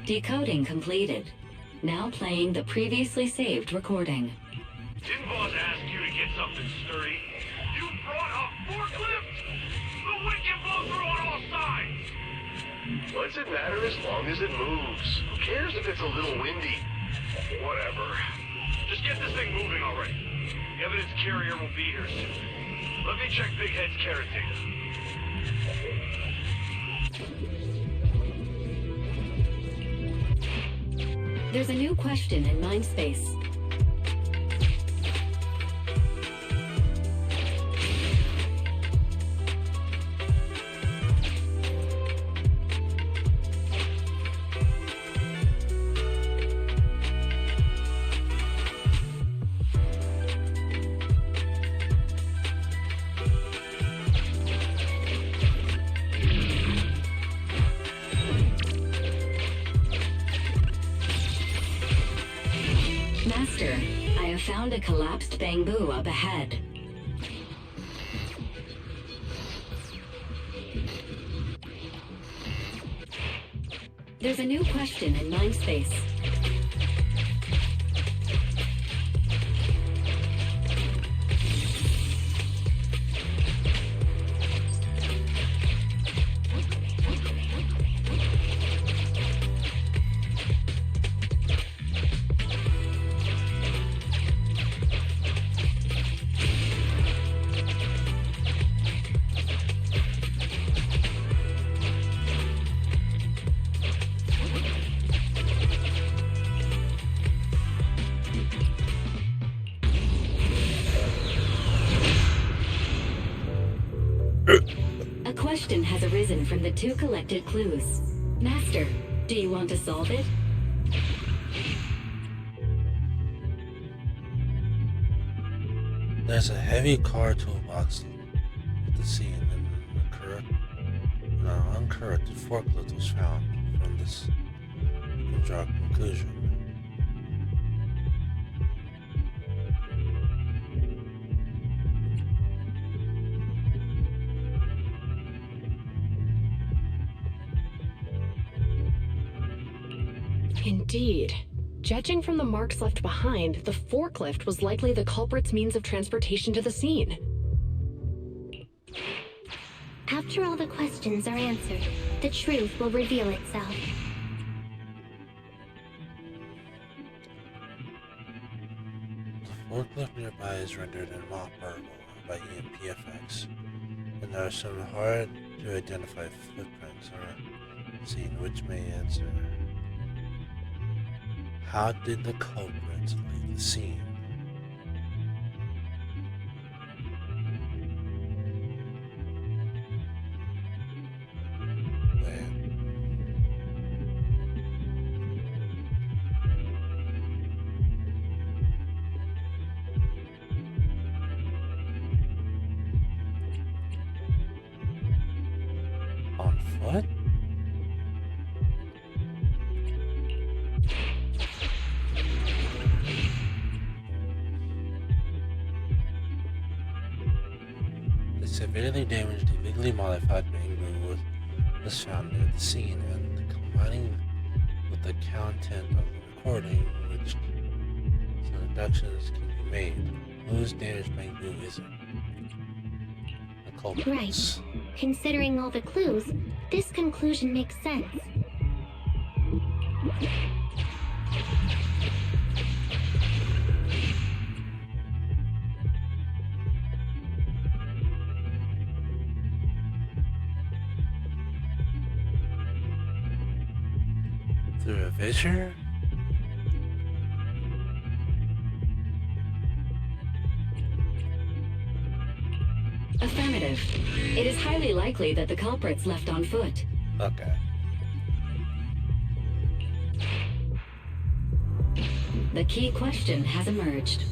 Decoding completed. Now playing the previously saved recording. Didn't boss ask you to get something sturdy? You brought a forklift? The wind can blow through on all sides! What's it matter as long as it moves? Who cares if it's a little windy? Whatever. Just get this thing moving already. The evidence carrier will be here soon. Let me check Big Head's carrot data. There's a new question in Mindspace. Master, I have found a collapsed bamboo up ahead. There's a new question in Mindspace. A question has arisen from the two collected clues. Master, do you want to solve it? There's a heavy car toolbox at the scene, and an uncorrected forklift was found. From this, you can draw a conclusion. Indeed. Judging from the marks left behind, the forklift was likely the culprit's means of transportation to the scene. After all the questions are answered, the truth will reveal itself. The forklift nearby is rendered inoperable by EMP effects, and there are some hard to identify footprints on scene which may answer. How did the culprits leave the scene? On foot? The severely damaged, illegally modified Bangu was found near the scene, and combining with the content of the recording, which some deductions can be made. Whose damaged Bangu is it? The culprits. Right. Considering all the clues, this conclusion makes sense. Through a fissure? Affirmative. It is highly likely that the culprits left on foot. Okay. The key question has emerged.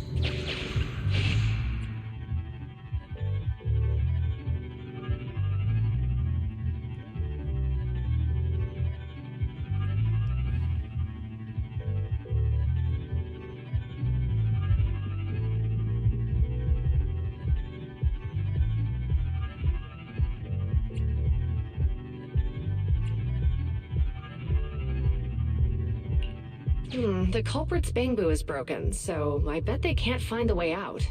The culprit's Bangbu is broken, so I bet they can't find the way out.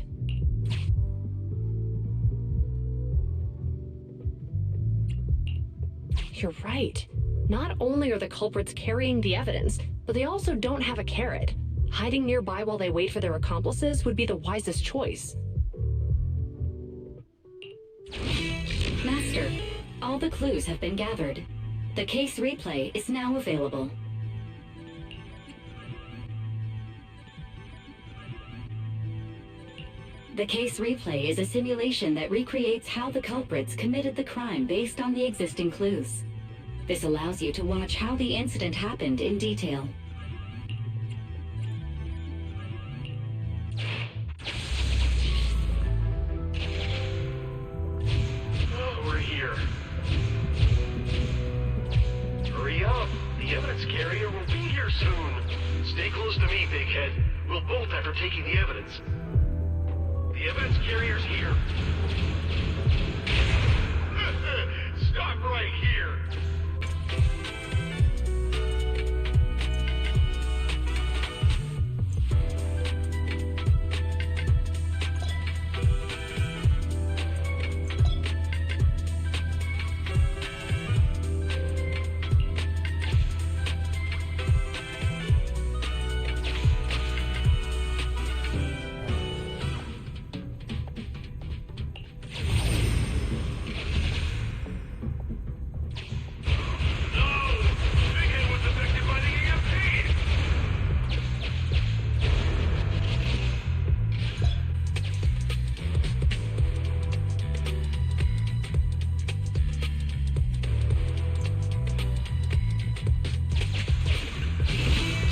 You're right. Not only are the culprits carrying the evidence, but they also don't have a carrot. Hiding nearby while they wait for their accomplices would be the wisest choice. Master, all the clues have been gathered. The case replay is now available. The case replay is a simulation that recreates how the culprits committed the crime based on the existing clues. This allows you to watch how the incident happened in detail. Oh, we're here. Hurry up! The evidence carrier will be here soon. Stay close to me, big head. We'll bolt after taking the evidence. The evidence carrier's here. Stop right here.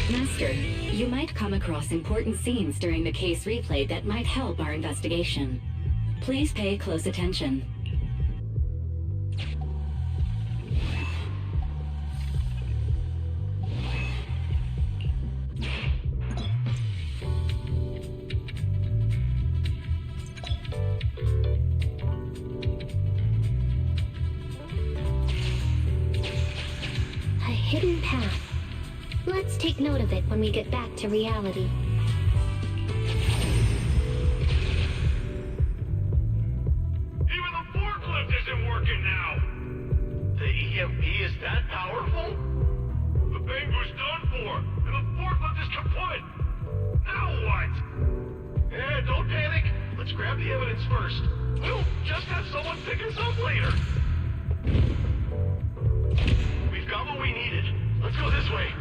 Master, you might come across important scenes during the case replay that might help our investigation. Please pay close attention. A hidden path. Let's take note of it when we get back to reality. Even the forklift isn't working now! grab the evidence first. We'll just have someone pick us up later. We've got what we needed. Let's go this way.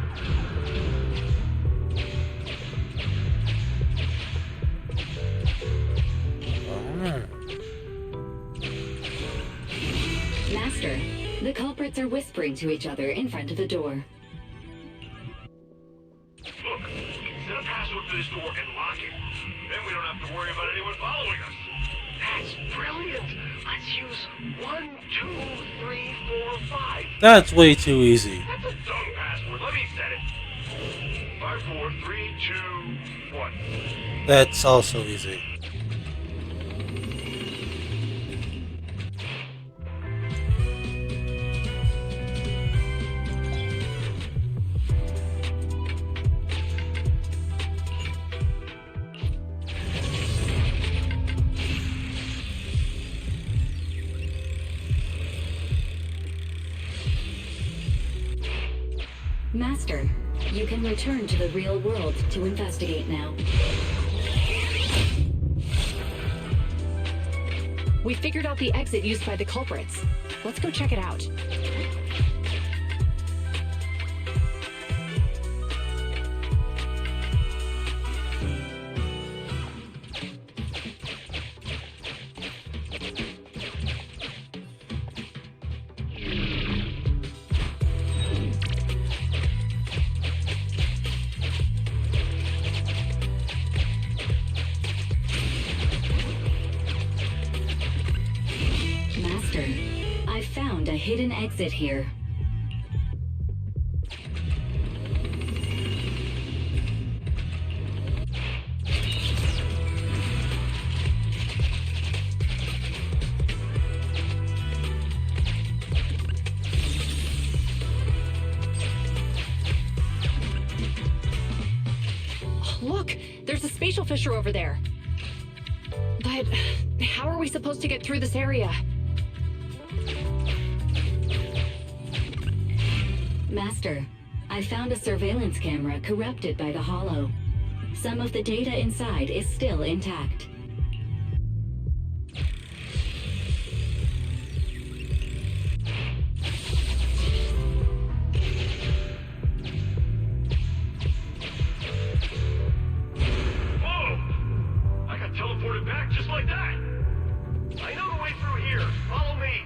Master, the culprits are whispering to each other in front of the door. Look, set a password for this door and lock it. Then we don't have to worry about anyone following us. That's brilliant. Let's use 1, 2, 3, 4, 5. That's way too easy. That's a dumb password. Let me set it. 5, 4, 3, 2, 1. That's also easy. Master, you can return to the real world to investigate now. We figured out the exit used by the culprits. Let's go check it out. Master, I found a hidden exit here. Look, there's a spatial fissure over there. But how are we supposed to get through this area? Master, I found a surveillance camera corrupted by the Hollow. Some of the data inside is still intact. Whoa! I got teleported back just like that. I know the way through here. Follow me.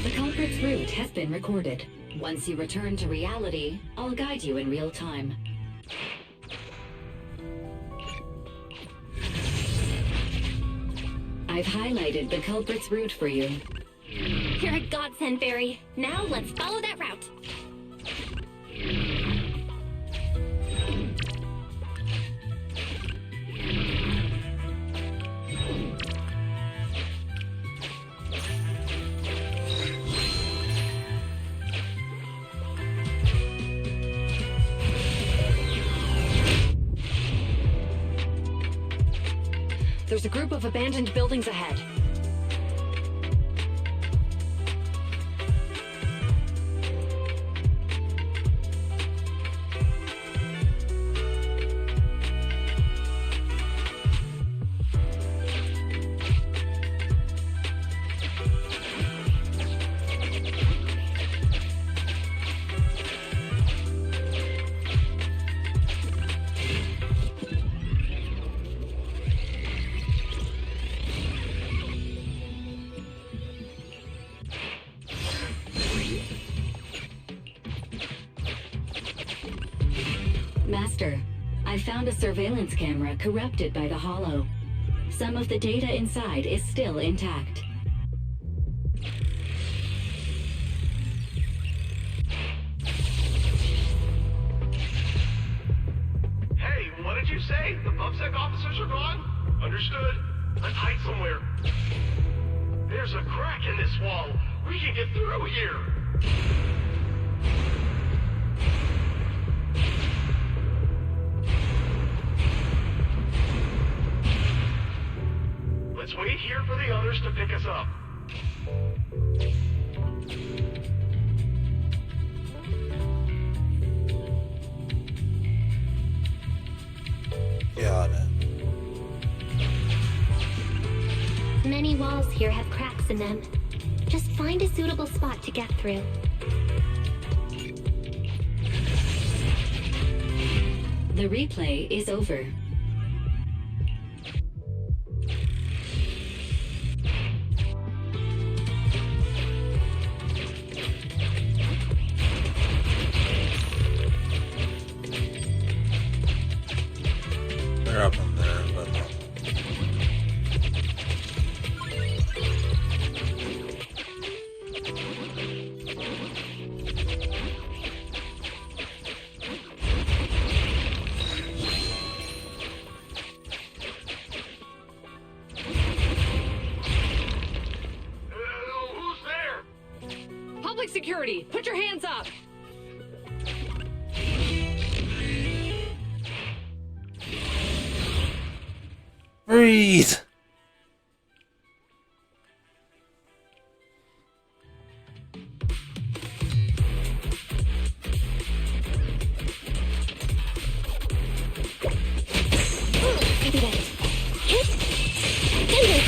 The culprit's route has been recorded. Once you return to reality, I'll guide you in real time. I've highlighted the culprit's route for you. You're a godsend, Barry. Now let's follow that route. There's a group of abandoned buildings ahead. Master, I found a surveillance camera corrupted by the Hollow. Some of the data inside is still intact. Hey, what did you say? The PubSec officers are gone? Understood. Let's hide somewhere. There's a crack in this wall. We can get through here. Let's wait here for the others to pick us up. Many walls here have cracks in them. Just find a suitable spot to get through. The replay is over. They're up in there, but Who's there? Public security, put your hands up! breathe. Copy that. Hit. Thunder.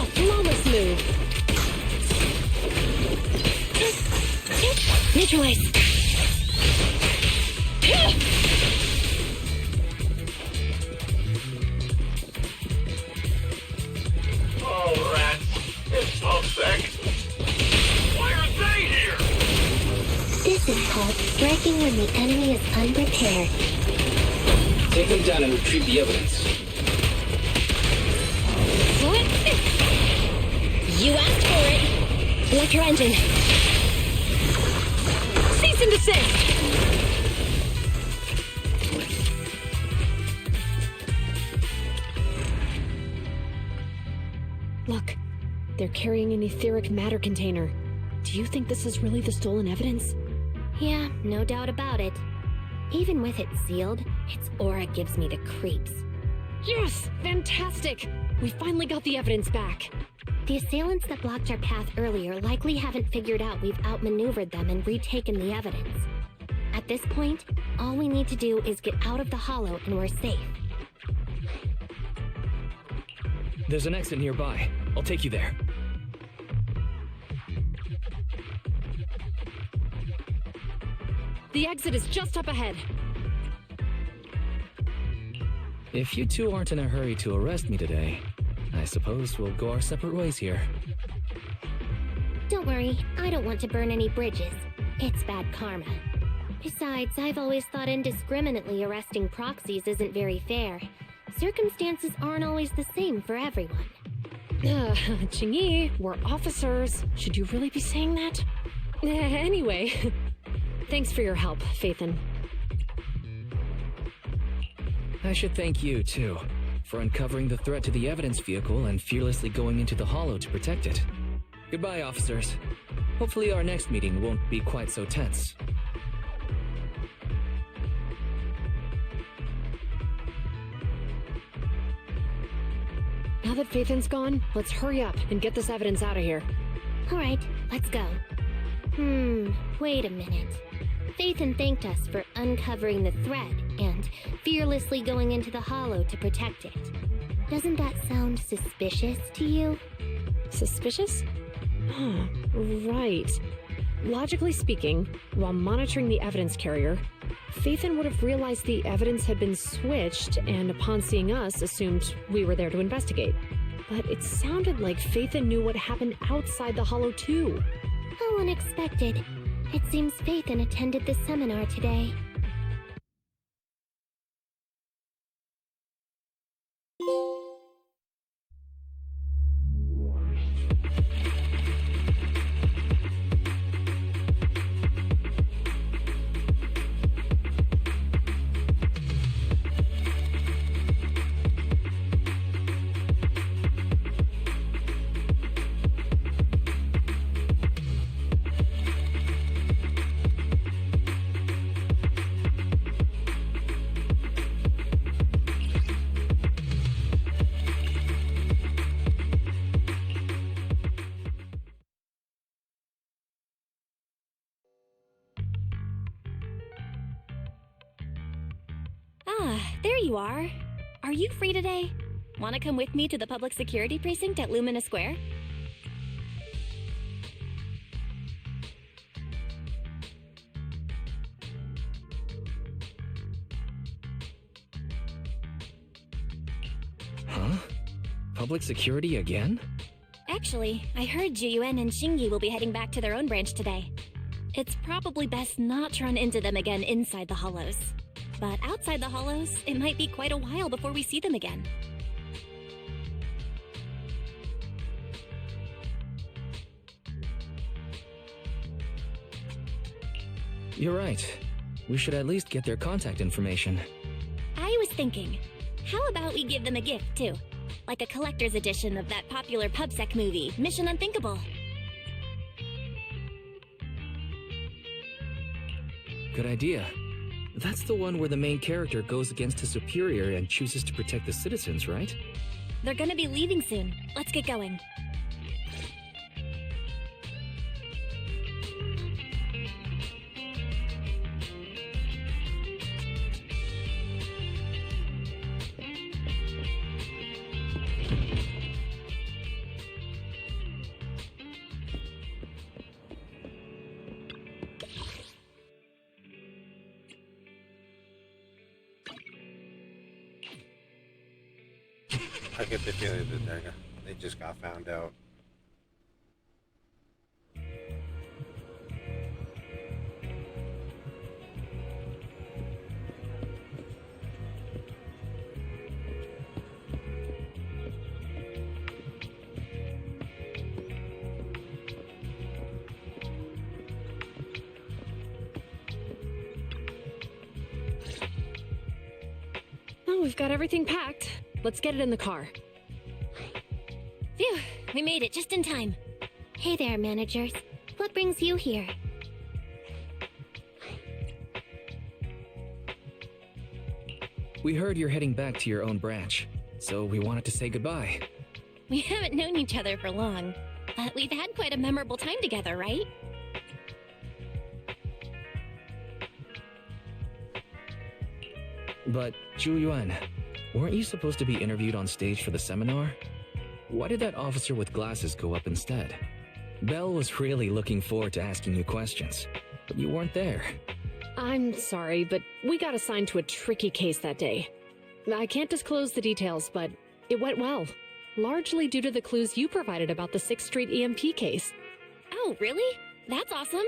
A flawless move. Neutralize. Oh, rats. It's so sick. Why are they here? This is called striking when the enemy is unprepared. Take them down and retrieve the evidence. What? You asked for it. Like your engine. Cease and desist! Look, they're carrying an etheric matter container. Do you think this is really the stolen evidence? Yeah, no doubt about it. Even with it sealed, its aura gives me the creeps. Yes! Fantastic! We finally got the evidence back. The assailants that blocked our path earlier likely haven't figured out we've outmaneuvered them and retaken the evidence. At this point, all we need to do is get out of the hollow and we're safe. There's an exit nearby. I'll take you there. The exit is just up ahead. If you two aren't in a hurry to arrest me today, I suppose we'll go our separate ways here. Don't worry, I don't want to burn any bridges. It's bad karma. Besides, I've always thought indiscriminately arresting proxies isn't very fair. Circumstances aren't always the same for everyone. Chingy, we're officers. Should you really be saying that? Anyway, thanks for your help, Phaethon. I should thank you, too, for uncovering the threat to the evidence vehicle and fearlessly going into the hollow to protect it. Goodbye, officers. Hopefully our next meeting won't be quite so tense. Now that Phaethon's gone, let's hurry up and get this evidence out of here. Alright, let's go. Wait a minute. Phaethon thanked us for uncovering the thread and fearlessly going into the hollow to protect it. Doesn't that sound suspicious to you? Suspicious? Right. Logically speaking, while monitoring the evidence carrier, Phaethon would have realized the evidence had been switched and upon seeing us assumed we were there to investigate. But it sounded like Phaethon knew what happened outside the hollow too. How unexpected. It seems Phaethon attended the seminar today. There you are. Are you free today? Want to come with me to the public security precinct at Lumina Square? Huh? Public security again? Actually, I heard Juyuan and Shingi will be heading back to their own branch today. It's probably best not to run into them again inside the hollows. But outside the hollows, it might be quite a while before we see them again. You're right. We should at least get their contact information. I was thinking, how about we give them a gift, too? Like a collector's edition of that popular PubSec movie, Mission Unthinkable. Good idea. That's the one where the main character goes against his superior and chooses to protect the citizens, right? They're gonna be leaving soon. Let's get going. I get the feeling that they just got found out. Oh, we've got everything packed. Let's get it in the car. Phew, we made it just in time. Hey there, managers. What brings you here? We heard you're heading back to your own branch, so we wanted to say goodbye. We haven't known each other for long, but we've had quite a memorable time together, right? But, Juyuan, weren't you supposed to be interviewed on stage for the seminar? Why did that officer with glasses go up instead? Belle was really looking forward to asking you questions, but you weren't there. I'm sorry, but we got assigned to a tricky case that day. I can't disclose the details, but it went well. Largely due to the clues you provided about the 6th Street EMP case. Oh, really? That's awesome.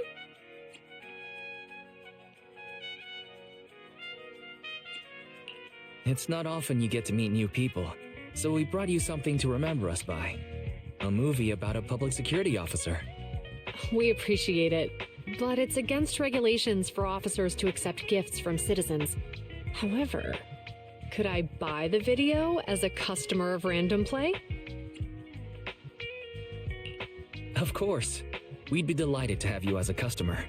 It's not often you get to meet new people, so we brought you something to remember us by. A movie about a public security officer. We appreciate it, but it's against regulations for officers to accept gifts from citizens. However, could I buy the video as a customer of Random Play? Of course. We'd be delighted to have you as a customer.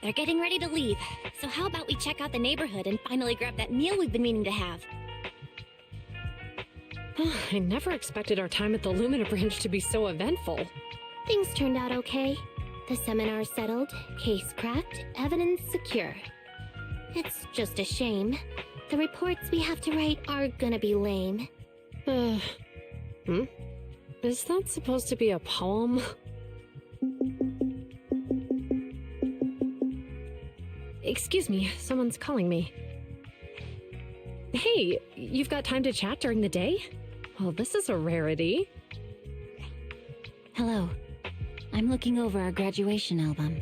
They're getting ready to leave, so how about we check out the neighborhood and finally grab that meal we've been meaning to have? I never expected our time at the Lumina branch to be so eventful. Things turned out okay. The seminar settled, case cracked, evidence secure. It's just a shame. The reports we have to write are gonna be lame. Is that supposed to be a poem? Excuse me, someone's calling me. Hey, you've got time to chat during the day? Well, this is a rarity. Hello. I'm looking over our graduation album.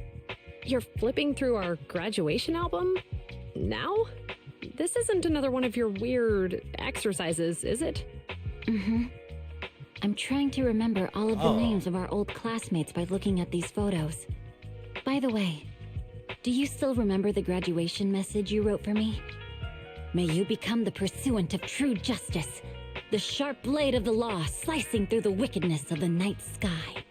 You're flipping through our graduation album? Now? This isn't another one of your weird exercises, is it? Mm-hmm. I'm trying to remember all of the names of our old classmates by looking at these photos. By the way, do you still remember the graduation message you wrote for me? May you become the pursuant of true justice, the sharp blade of the law slicing through the wickedness of the night sky.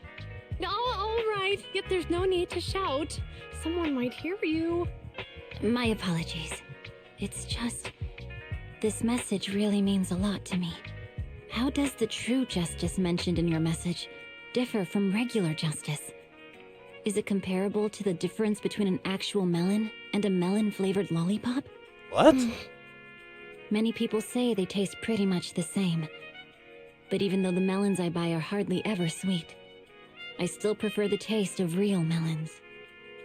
Oh, all right. Yet there's no need to shout. Someone might hear you. My apologies. It's just... this message really means a lot to me. How does the true justice mentioned in your message differ from regular justice? Is it comparable to the difference between an actual melon and a melon-flavored lollipop? What? Many people say they taste pretty much the same. But even though the melons I buy are hardly ever sweet, I still prefer the taste of real melons.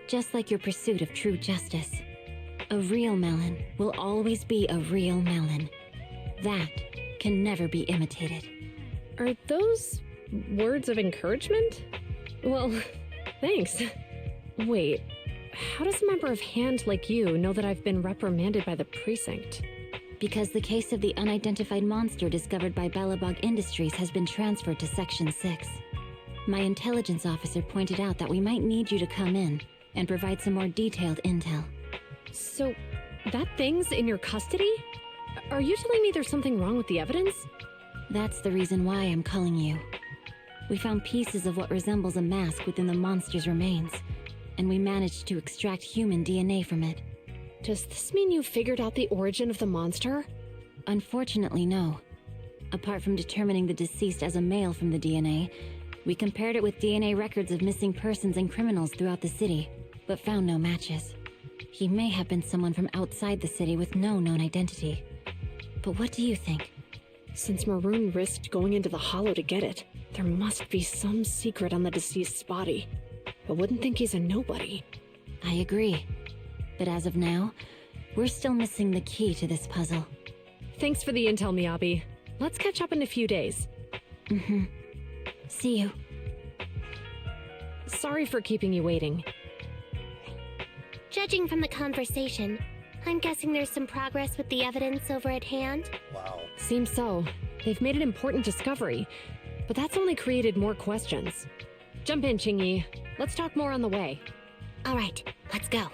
Just like your pursuit of true justice. A real melon will always be a real melon. That can never be imitated. Are those words of encouragement? Well, thanks. Wait, how does a member of Hand like you know that I've been reprimanded by the precinct? Because the case of the unidentified monster discovered by Bellabog Industries has been transferred to Section 6. My intelligence officer pointed out that we might need you to come in and provide some more detailed intel. So, that thing's in your custody? Are you telling me there's something wrong with the evidence? That's the reason why I'm calling you. We found pieces of what resembles a mask within the monster's remains, and we managed to extract human DNA from it. Does this mean you figured out the origin of the monster? Unfortunately, no. Apart from determining the deceased as a male from the DNA, we compared it with DNA records of missing persons and criminals throughout the city, but found no matches. He may have been someone from outside the city with no known identity. But what do you think? Since Maroon risked going into the Hollow to get it, there must be some secret on the deceased's body. I wouldn't think he's a nobody. I agree. But as of now, we're still missing the key to this puzzle. Thanks for the intel, Miyabi. Let's catch up in a few days. Mm-hmm. See you. Sorry for keeping you waiting. Judging from the conversation, I'm guessing there's some progress with the evidence over at Hand? Wow. Seems so. They've made an important discovery, but that's only created more questions. Jump in, Chingy. Let's talk more on the way. All right, let's go.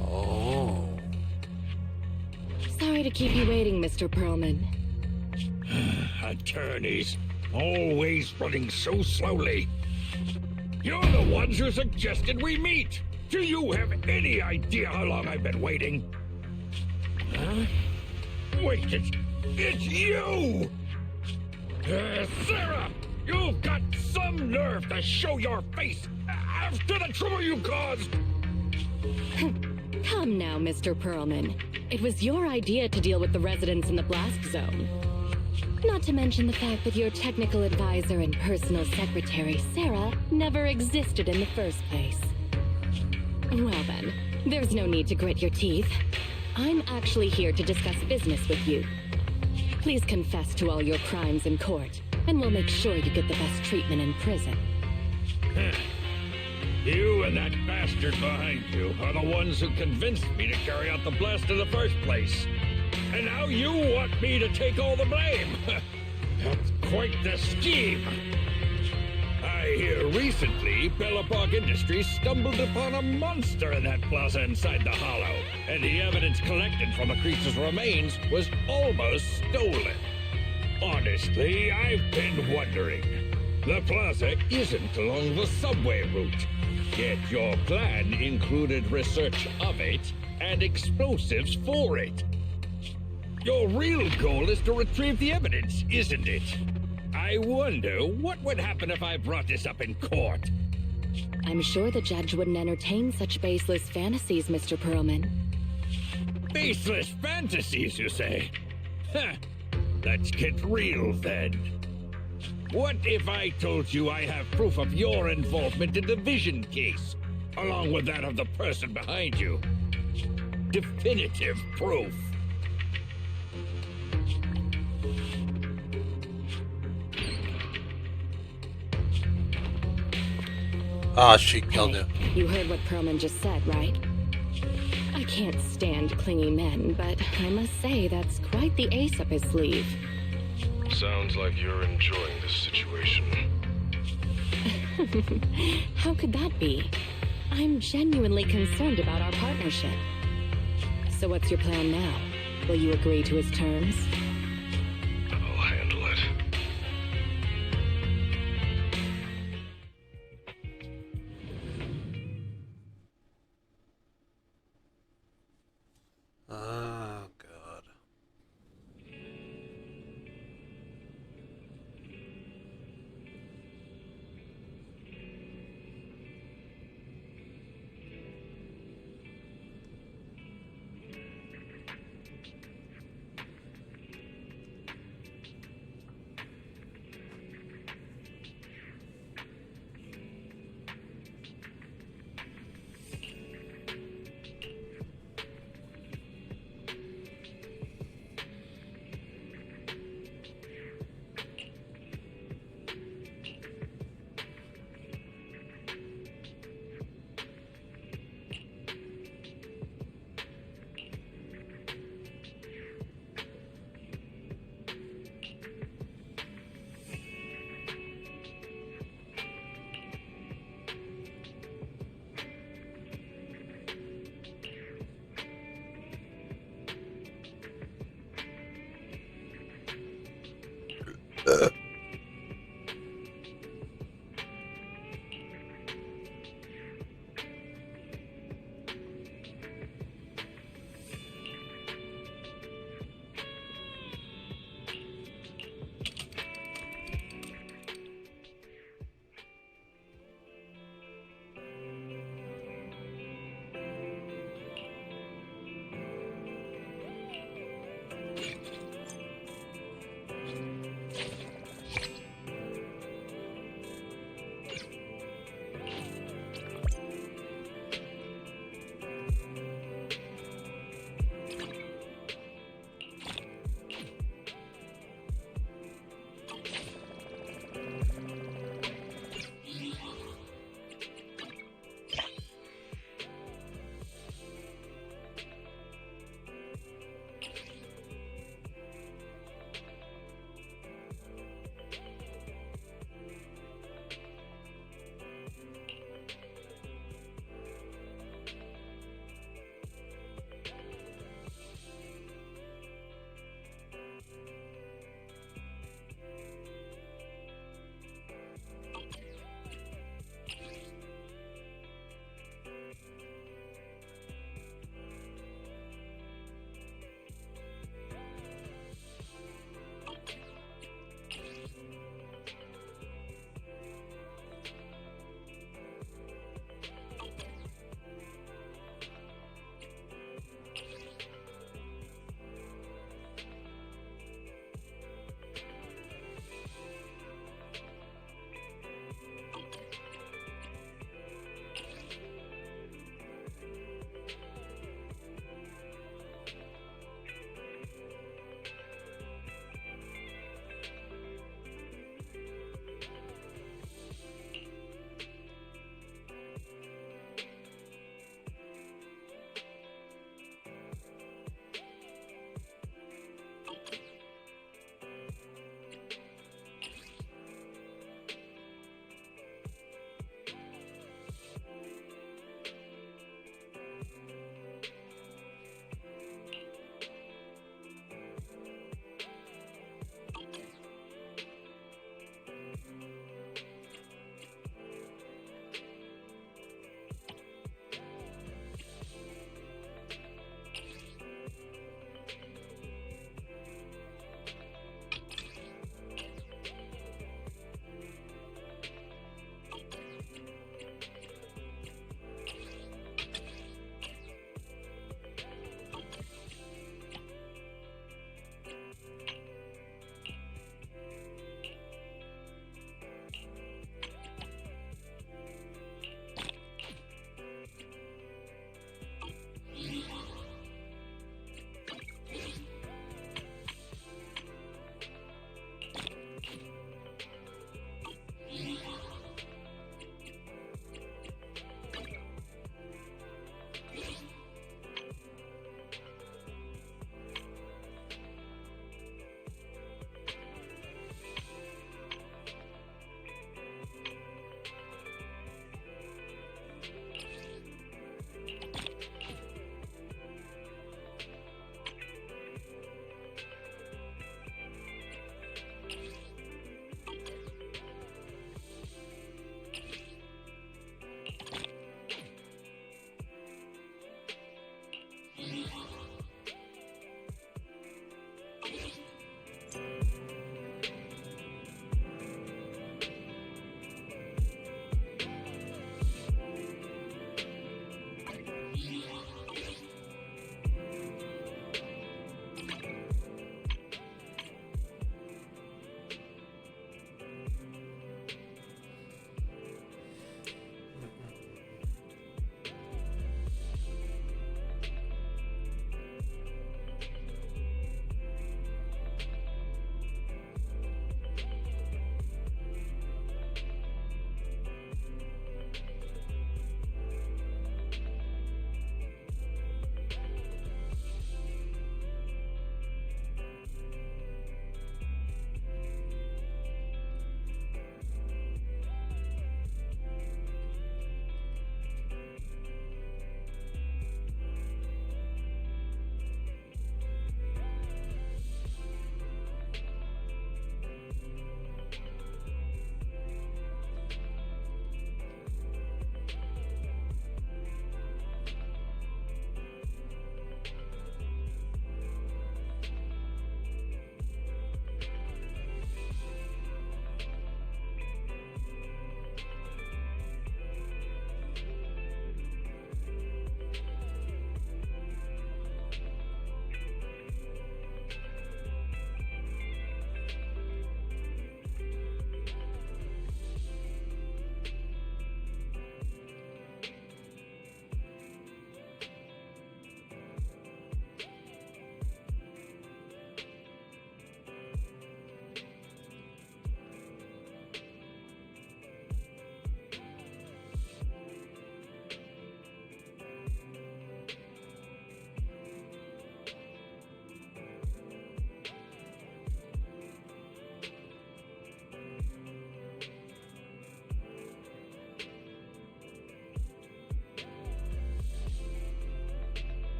Oh. Sorry to keep you waiting, Mr. Perlman. Attorneys, always running so slowly. You're the ones who suggested we meet. Do you have any idea how long I've been waiting? Huh? Wait, it's you! Sarah! You've got some nerve to show your face after the trouble you caused! Come now, Mr. Perlman. It was your idea to deal with the residents in the blast zone. Not to mention the fact that your technical advisor and personal secretary, Sarah, never existed in the first place. Well then, there's no need to grit your teeth. I'm actually here to discuss business with you. Please confess to all your crimes in court, and we'll make sure you get the best treatment in prison. You and that bastard behind you are the ones who convinced me to carry out the blast in the first place. And now you want me to take all the blame. That's quite the scheme. I hear recently Bellabog Industries stumbled upon a monster in that plaza inside the Hollow, and the evidence collected from the creature's remains was almost stolen. Honestly, I've been wondering. The plaza isn't along the subway route, yet your plan included research of it and explosives for it. Your real goal is to retrieve the evidence, isn't it? I wonder what would happen if I brought this up in court. I'm sure the judge wouldn't entertain such baseless fantasies, Mr. Perlman. Baseless fantasies, you say? Huh. Let's get real, then. What if I told you I have proof of your involvement in the Vision case, along with that of the person behind you? Definitive proof. Ah, she killed him. You heard what Perlman just said, right? I can't stand clingy men, but I must say that's quite the ace up his sleeve. Sounds like you're enjoying this situation. How could that be? I'm genuinely concerned about our partnership. So what's your plan now? Will you agree to his terms? I'll handle it. Oh, God.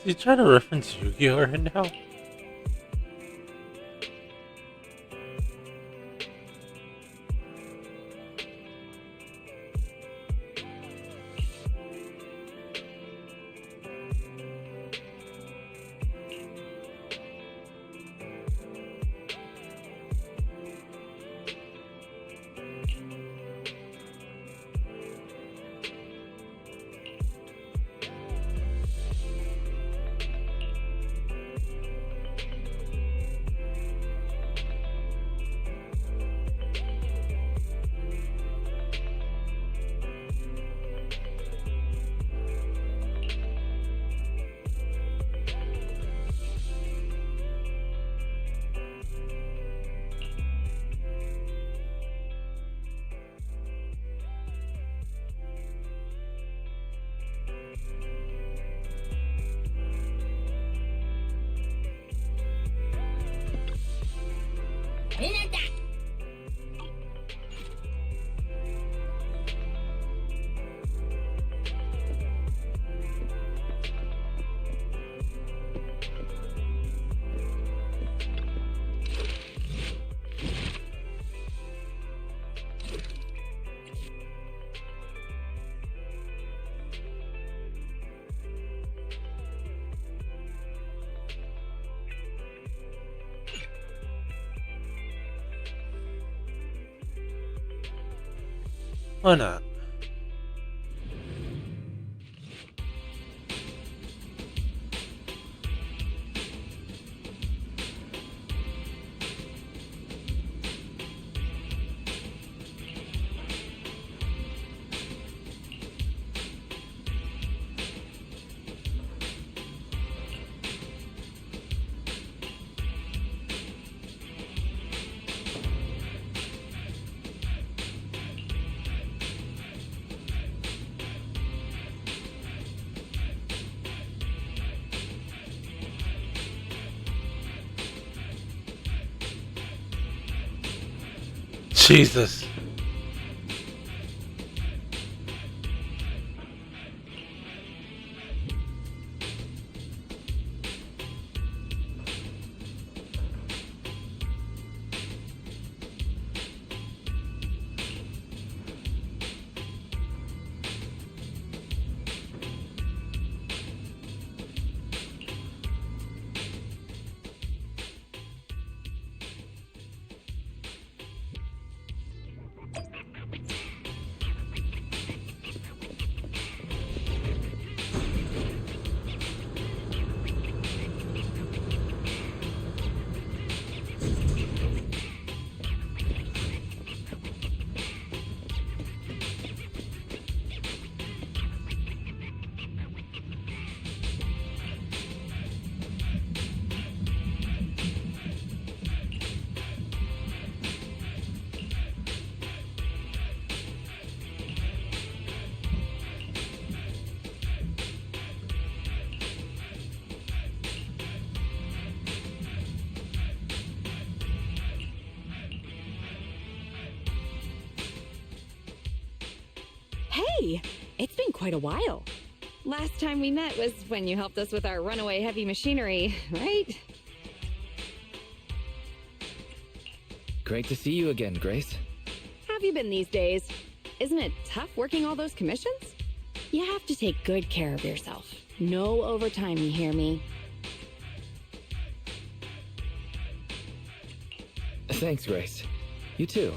you trying to reference Yu-Gi-Oh right now? Why not? Jesus. Hey, it's been quite a while. Last time we met was when you helped us with our runaway heavy machinery, right? Great to see you again, Grace. How have you been these days? Isn't it tough working all those commissions? You have to take good care of yourself. No overtime, you hear me? Thanks, Grace. You too.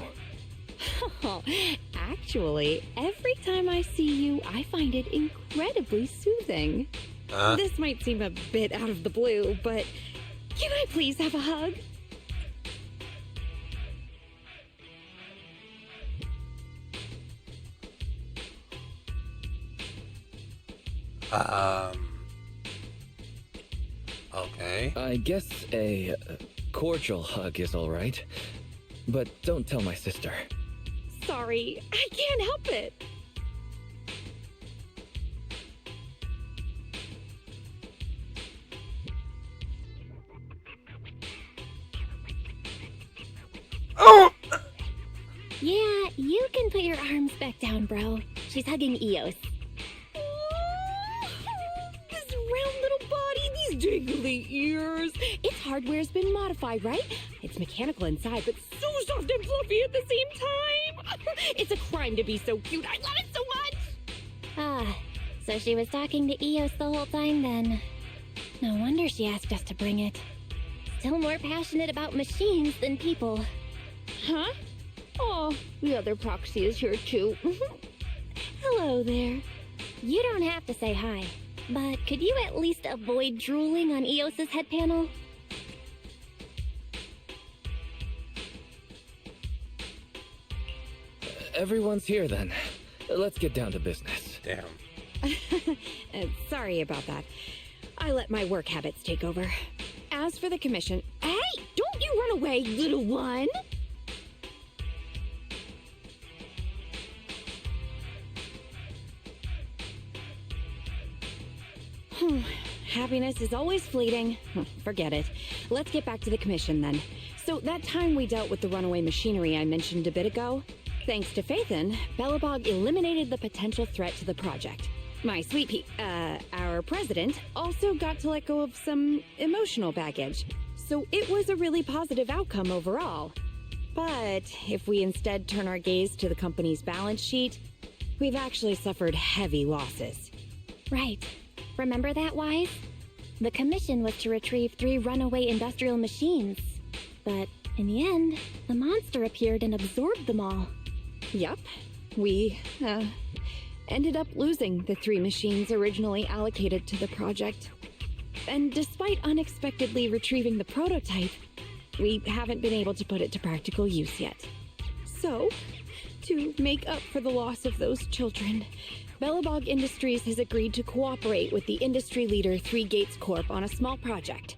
Actually, every time I see you, I find it incredibly soothing. This might seem a bit out of the blue, but can I please have a hug? Okay. I guess a cordial hug is all right. But don't tell my sister. Sorry, I can't help it. Oh! Yeah, you can put your arms back down, bro. She's hugging Eos. This round little body Diggly ears. Its hardware's been modified, right? It's mechanical inside, but so soft and fluffy at the same time. It's a crime to be so cute. I love it so much. Ah, so she was talking to Eos the whole time then. No wonder she asked us to bring it. Still more passionate about machines than people. Huh? Oh, the other proxy is here too. Hello there. You don't have to say hi, but could you at least avoid drooling on Eos's head panel? Everyone's here then. Let's get down to business. Damn. Sorry about that. I let my work habits take over. As for the commission... Hey! Don't you run away, little one! Happiness is always fleeting. Forget it. Let's get back to the commission then. So that time we dealt with the runaway machinery I mentioned a bit ago, thanks to Phaethon, Belobog eliminated the potential threat to the project. My sweet our president also got to let go of some emotional baggage. So it was a really positive outcome overall. But if we instead turn our gaze to the company's balance sheet, we've actually suffered heavy losses. Right. Remember that, Wise? The commission was to retrieve 3 runaway industrial machines. But in the end, the monster appeared and absorbed them all. Yup. We, ended up losing the 3 machines originally allocated to the project. And despite unexpectedly retrieving the prototype, we haven't been able to put it to practical use yet. So, to make up for the loss of those children, Belobog Industries has agreed to cooperate with the industry leader 3 Gates Corp on a small project.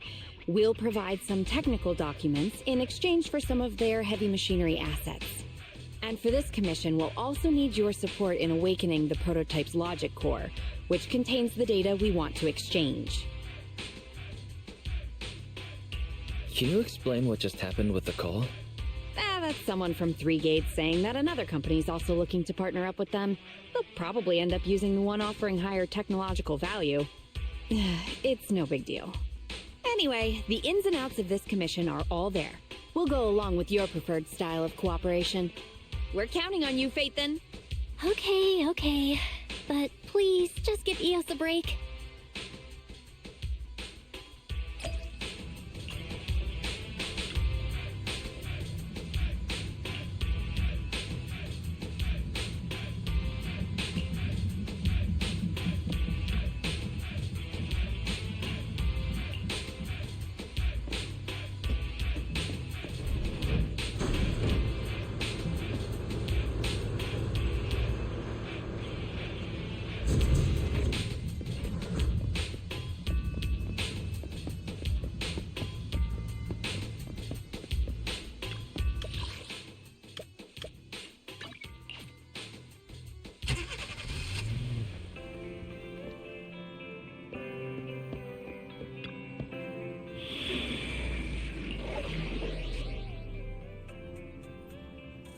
We'll provide some technical documents in exchange for some of their heavy machinery assets. And for this commission, we'll also need your support in awakening the prototype's logic core, which contains the data we want to exchange. Can you explain what just happened with the call? That's someone from 3 Gates saying that another company's also looking to partner up with them. They'll probably end up using the one offering higher technological value. It's no big deal. Anyway, the ins and outs of this commission are all there. We'll go along with your preferred style of cooperation. We're counting on you, Phaethon. Okay. But please, just give Eos a break.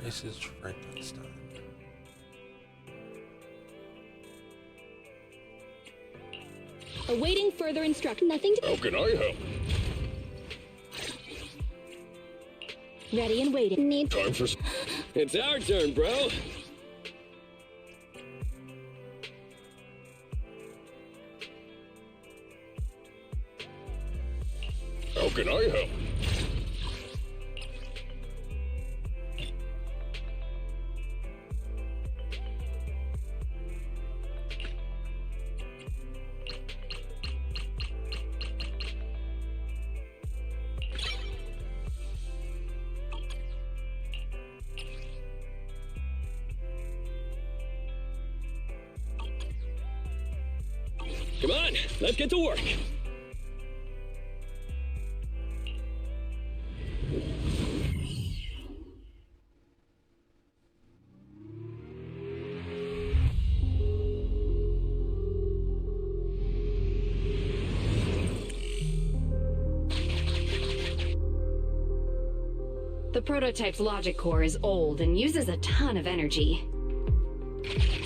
Mrs. Frankenstein. Awaiting further instruction. Nothing to... How can I help? Ready and waiting. Need... Time for... It's our turn, bro. How can I help? Come on, let's get to work. The prototype's logic core is old and uses a ton of energy.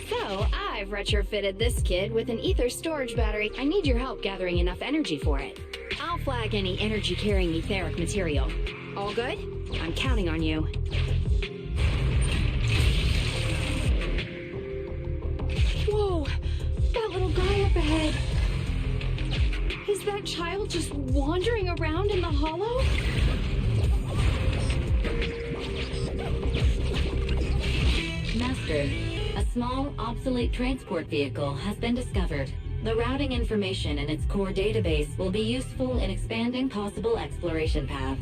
So I I've retrofitted this kid with an ether storage battery. I need your help gathering enough energy for it. I'll flag any energy-carrying etheric material. All good? I'm counting on you. Whoa! That little guy up ahead! Is that child just wandering around in the hollow? Master, a small, obsolete transport vehicle has been discovered. The routing information in its core database will be useful in expanding possible exploration paths.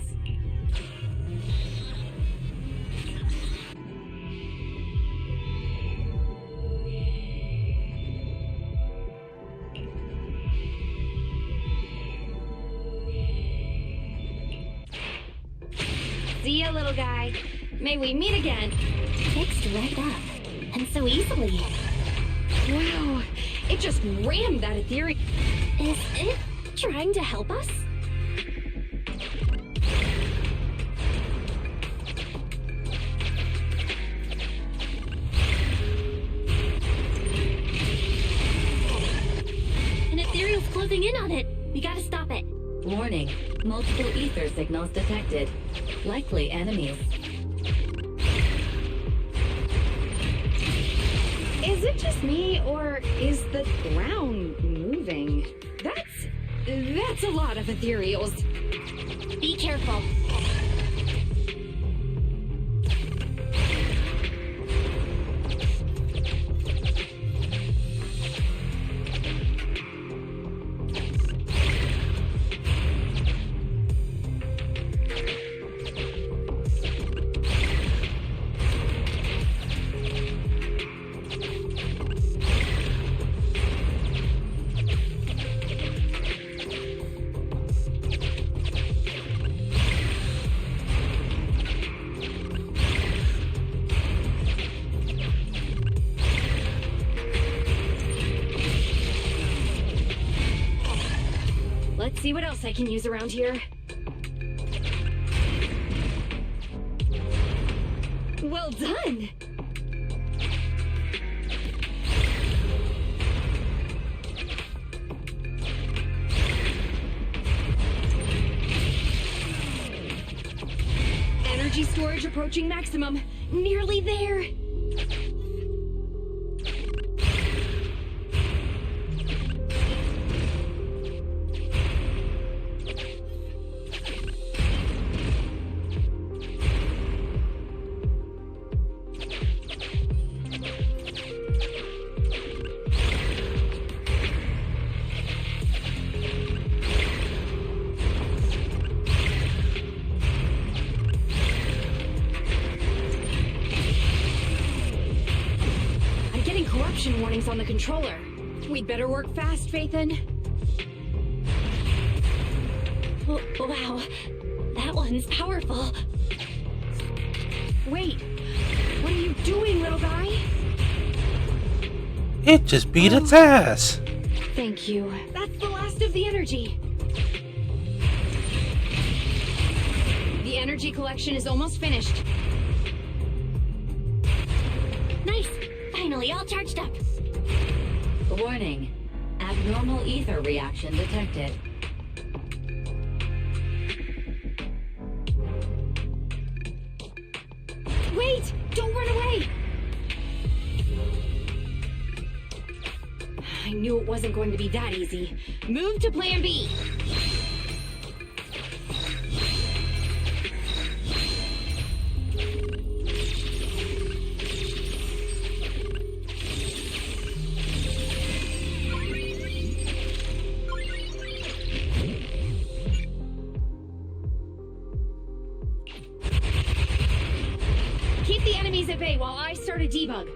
See ya, little guy. May we meet again. Fixed right up. And so easily. Wow, it just rammed that ethereal. Is it trying to help us? An ethereal's closing in on it. We gotta stop it. Warning, multiple ether signals detected. Likely enemies. Is it just me, or is the ground moving? That's a lot of ethereals. Be careful. Let's see what else I can use around here. Well done! Energy storage approaching maximum. Nearly there. Corruption warnings on the controller. We'd better work fast, Phaethon. Wow, that one's powerful. Wait, what are you doing, little guy? It just beat its ass. Thank you. That's the last of the energy. The energy collection is almost finished. Nice. Finally, all charged up. Warning, abnormal ether reaction detected. Wait! Don't run away! I knew it wasn't going to be that easy. Move to plan B. Keep the enemies at bay while I start a debug.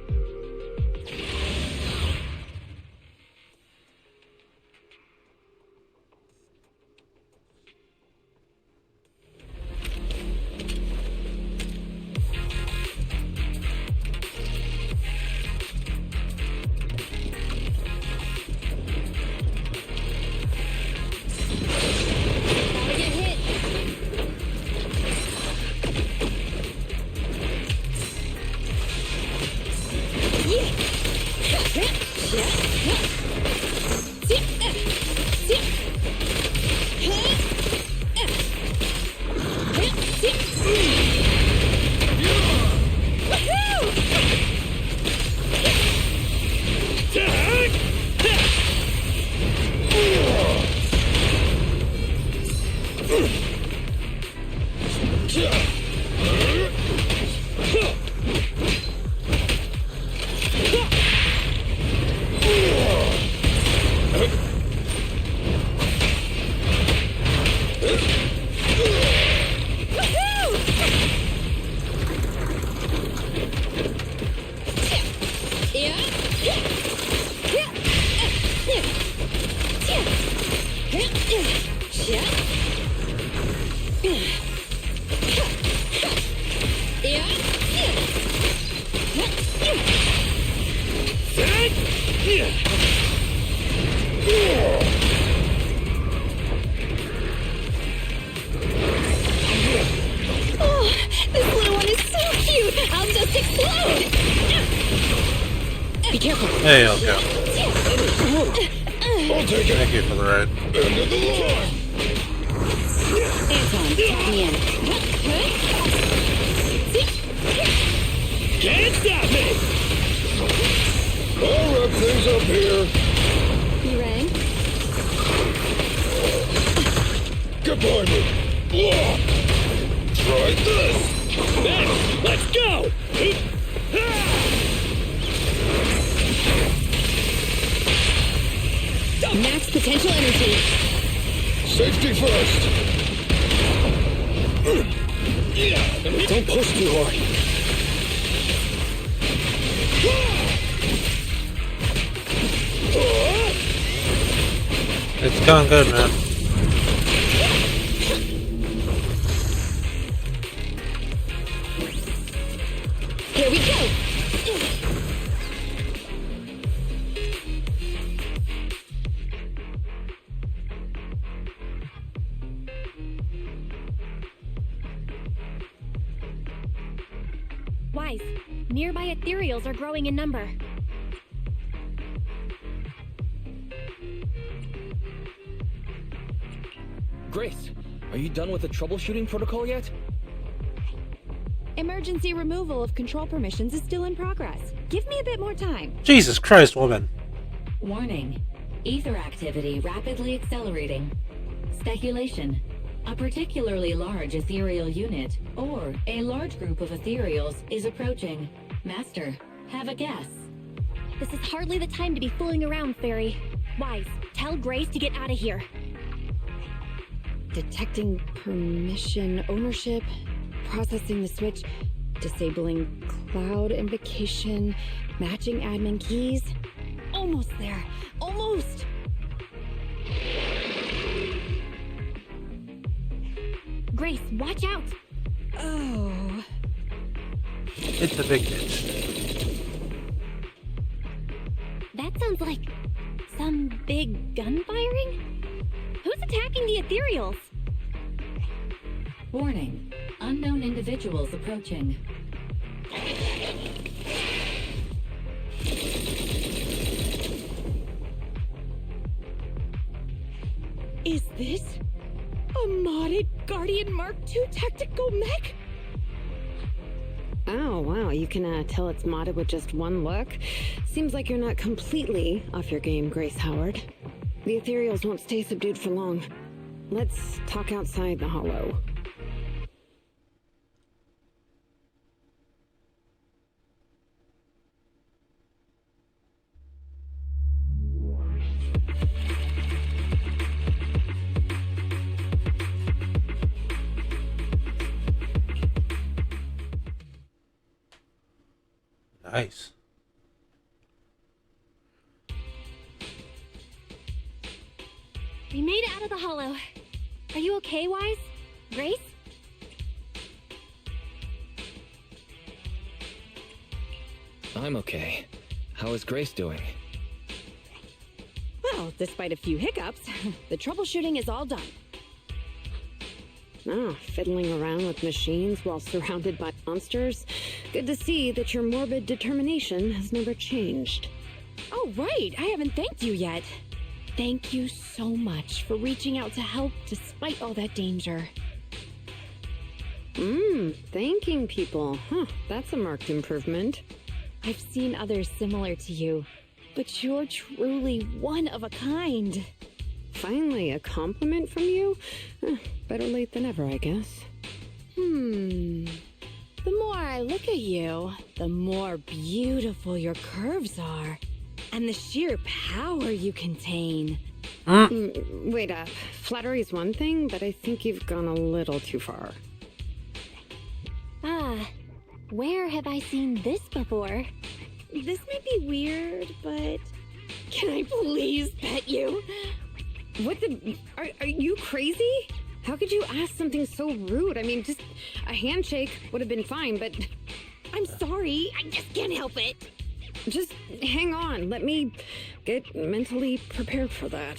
Oh, this little one is so cute! I'll just explode! Be careful. There you go. I'll take it. Thank you for the ride. End of the line. Anton, tap me in. Can't stop me! I'll wrap things up here. You rang? Get behind me. Blah. Try this. Then, let's go! Max potential energy. Safety first. Don't push too hard. It's going good, man. Here we go! Wise, nearby ethereals are growing in number. Grace, are you done with the troubleshooting protocol yet? Emergency removal of control permissions is still in progress. Give me a bit more time. Jesus Christ, woman. Warning. Ether activity rapidly accelerating. Speculation. A particularly large ethereal unit, or a large group of ethereals, is approaching. Master, have a guess. This is hardly the time to be fooling around, Fairy. Wise, tell Grace to get out of here. Detecting permission ownership, processing the switch, disabling cloud invocation, matching admin keys. Almost there. Almost! Grace, watch out! Oh. It's the big bitch. That sounds like some big gun firing? Who's attacking the ethereals? Warning. Unknown individuals approaching. Is this a modded Guardian Mark II tactical mech? Oh, wow, you can tell it's modded with just one look. Seems like you're not completely off your game, Grace Howard. The ethereals won't stay subdued for long. Let's talk outside the hollow. Nice. We made it out of the hollow. Are you okay, Wise? Grace? I'm okay. How is Grace doing? Well, despite a few hiccups, the troubleshooting is all done. Ah, fiddling around with machines while surrounded by monsters. Good to see that your morbid determination has never changed. Oh, right. I haven't thanked you yet. Thank you so much for reaching out to help despite all that danger. Thanking people. Huh, that's a marked improvement. I've seen others similar to you, but you're truly one of a kind. Finally, a compliment from you? Better late than ever, I guess. The more I look at you, the more beautiful your curves are, and the sheer power you contain. Wait, flattery's one thing, but I think you've gone a little too far. Ah, where have I seen this before? This may be weird, but can I please pet you? What the... Are you crazy? How could you ask something so rude? I mean, just a handshake would have been fine, but... I'm sorry. I just can't help it. Just hang on. Let me get mentally prepared for that.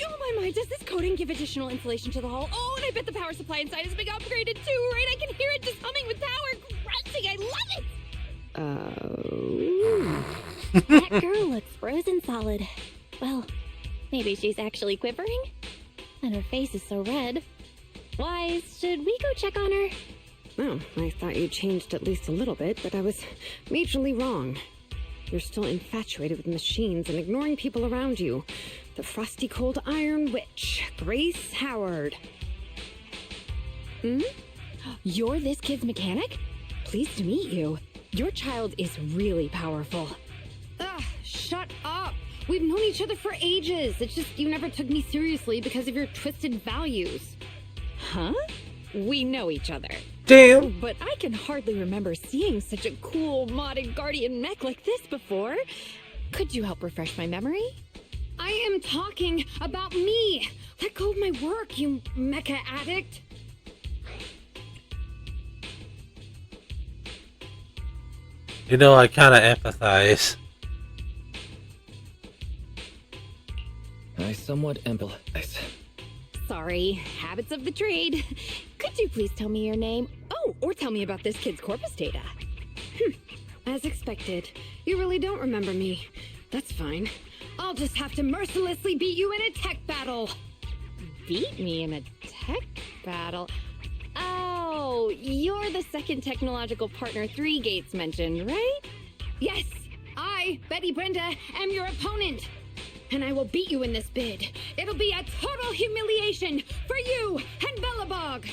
Oh my, does this coating give additional insulation to the hull? Oh, and I bet the power supply inside has been upgraded too, right? I can hear it just humming with power, grunting. I love it! That girl looks frozen solid. Well, maybe she's actually quivering? And her face is so red. Why, should we go check on her? Oh, I thought you changed at least a little bit, but I was majorly wrong. You're still infatuated with machines and ignoring people around you. The frosty cold iron witch, Grace Howard. Hmm? You're this kid's mechanic? Pleased to meet you. Your child is really powerful. Ugh, shut up! We've known each other for ages. It's just you never took me seriously because of your twisted values. Huh? We know each other. Damn! But I can hardly remember seeing such a cool, modded guardian mech like this before. Could you help refresh my memory? I am talking about me! Let go of my work, you mecha addict! You know, I kind of empathize. I somewhat empathize. Sorry, habits of the trade. Could you please tell me your name? Oh, or tell me about this kid's corpus data. As expected, you really don't remember me. That's fine. I'll just have to mercilessly beat you in a tech battle. Beat me in a tech battle? Oh, you're the second technological partner 3 Gates mentioned, right? Yes, I, Betty Brenda, am your opponent. And I will beat you in this bid. It'll be a total humiliation for you and Bellabog.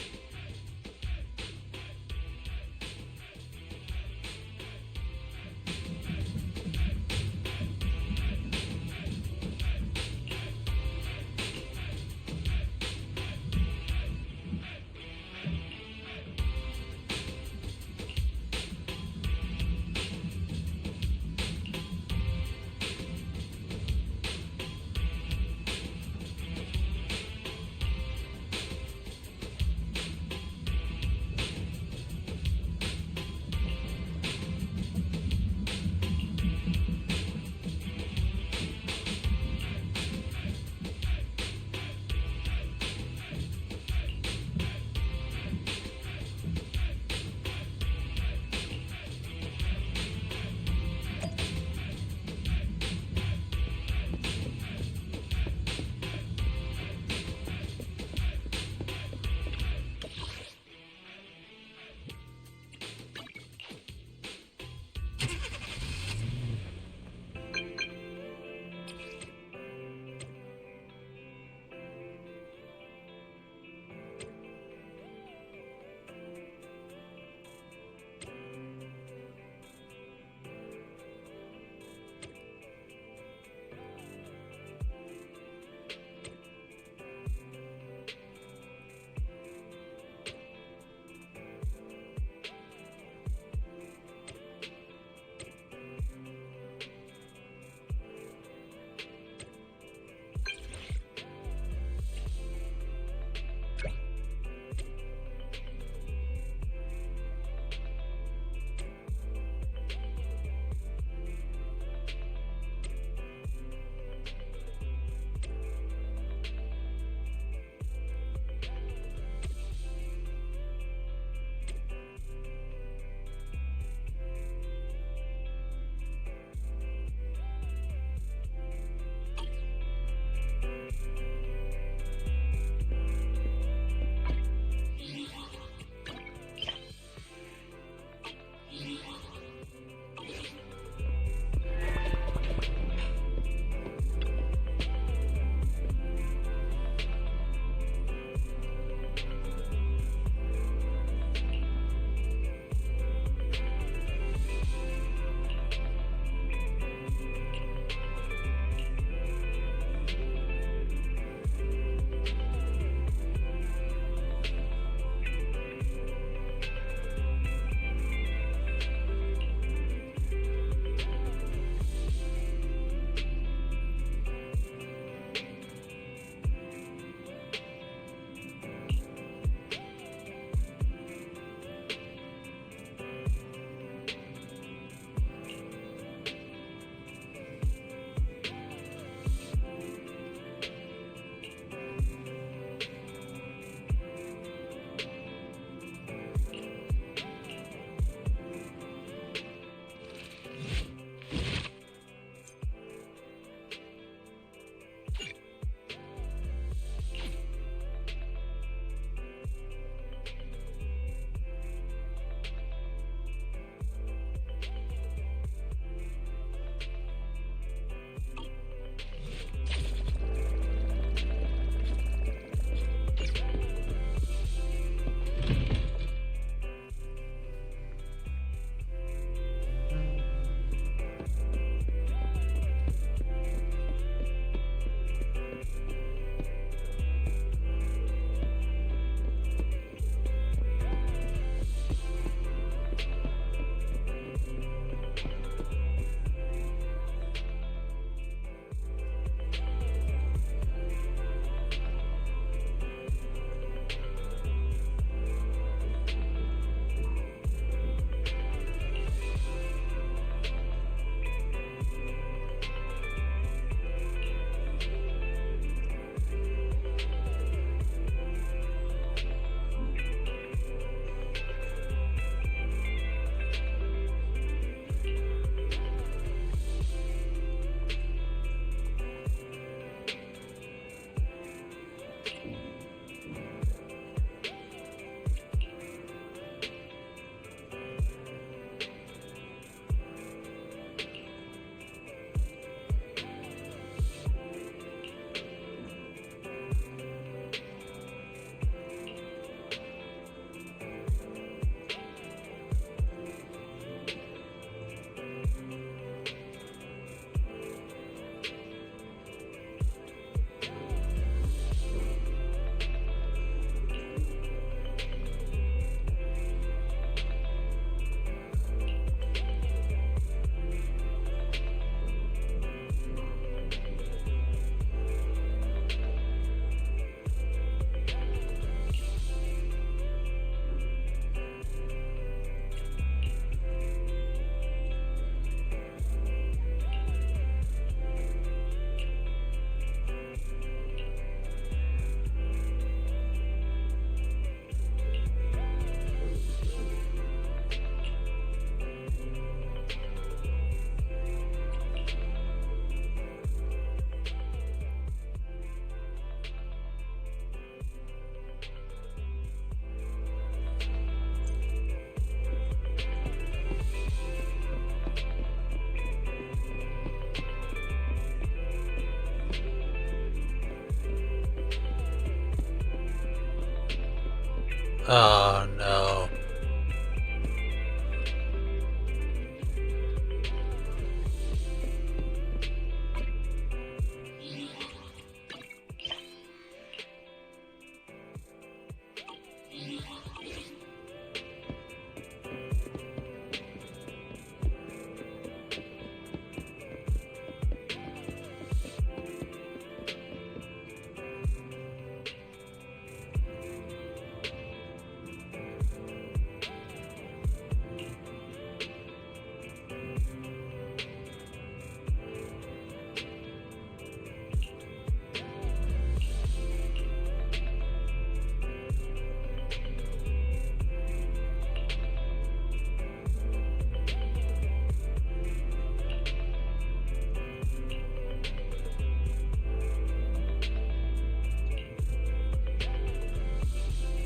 Oh no.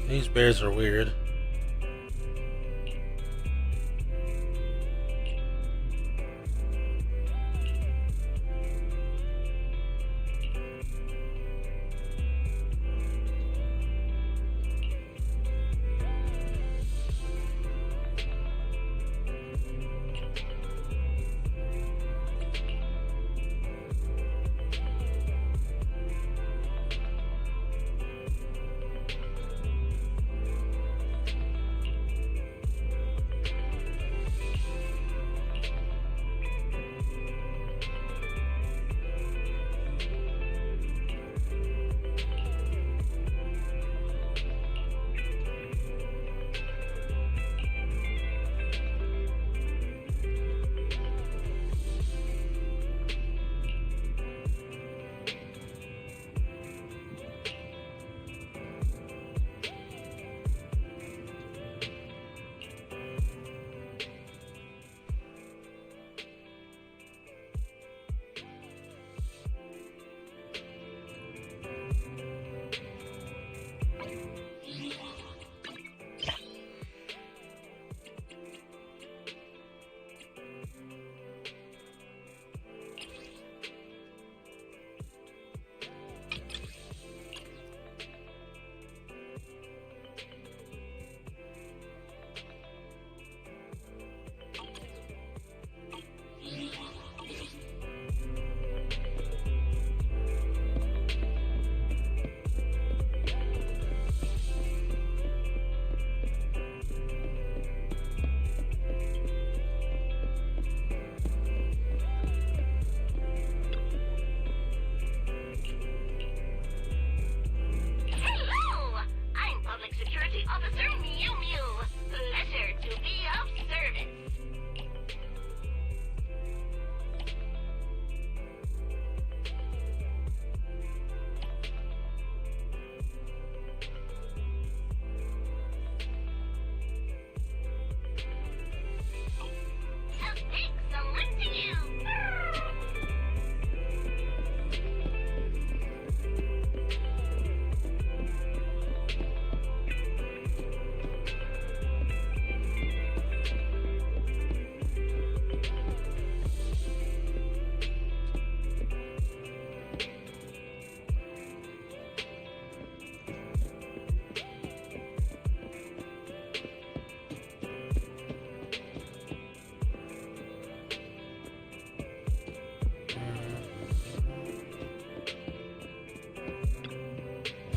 These bears are weird.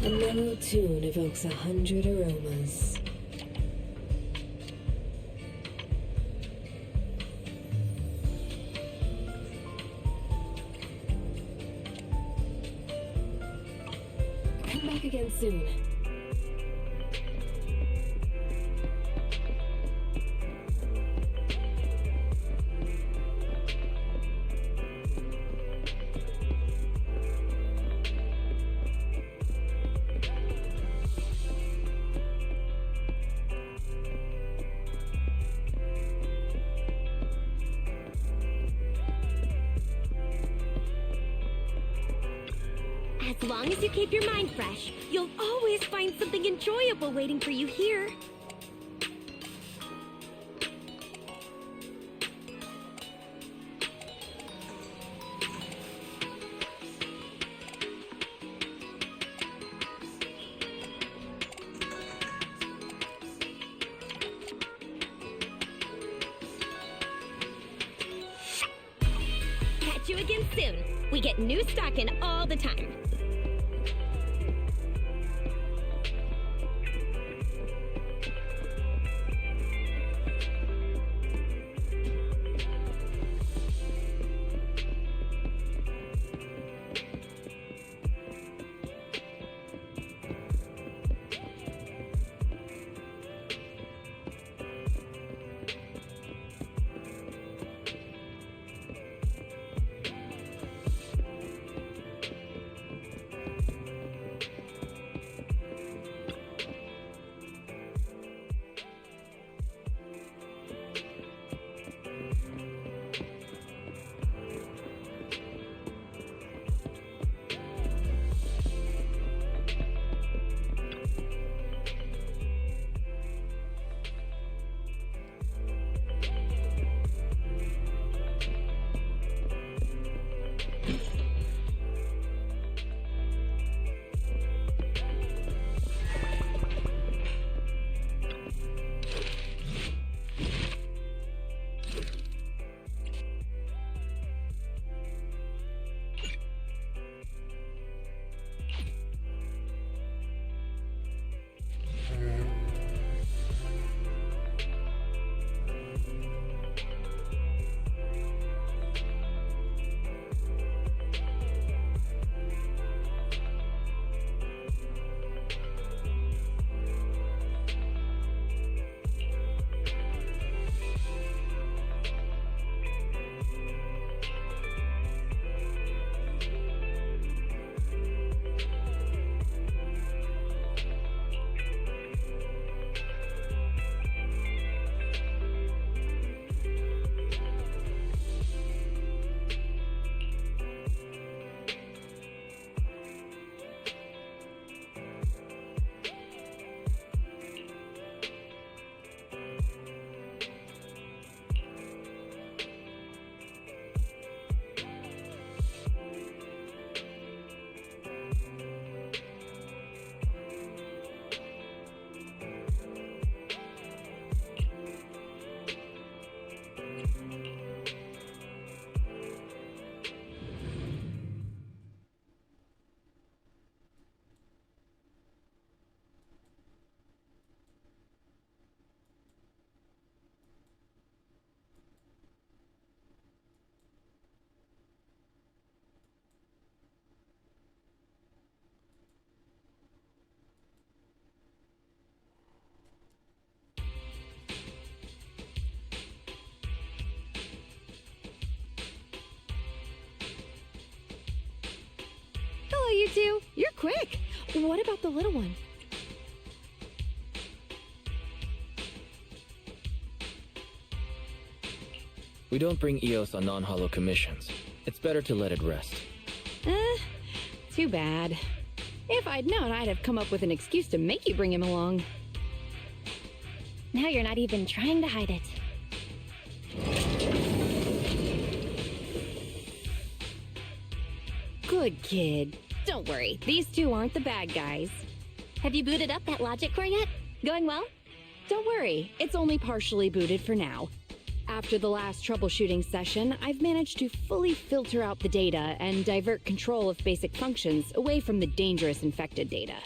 A mellow tune evokes 100 aromas. Come back again soon. As long as you keep your mind fresh, you'll always find something enjoyable waiting for you here. begins soon. We get new stock in all the time. Hello, you two. You're quick. What about the little one? We don't bring EOS on non-hollow commissions. It's better to let it rest. Too bad. If I'd known, I'd have come up with an excuse to make you bring him along. Now you're not even trying to hide it. Good kid. Don't worry, these two aren't the bad guys. Have you booted up that logic core yet? Going well? Don't worry, it's only partially booted for now. After the last troubleshooting session, I've managed to fully filter out the data and divert control of basic functions away from the dangerous infected data.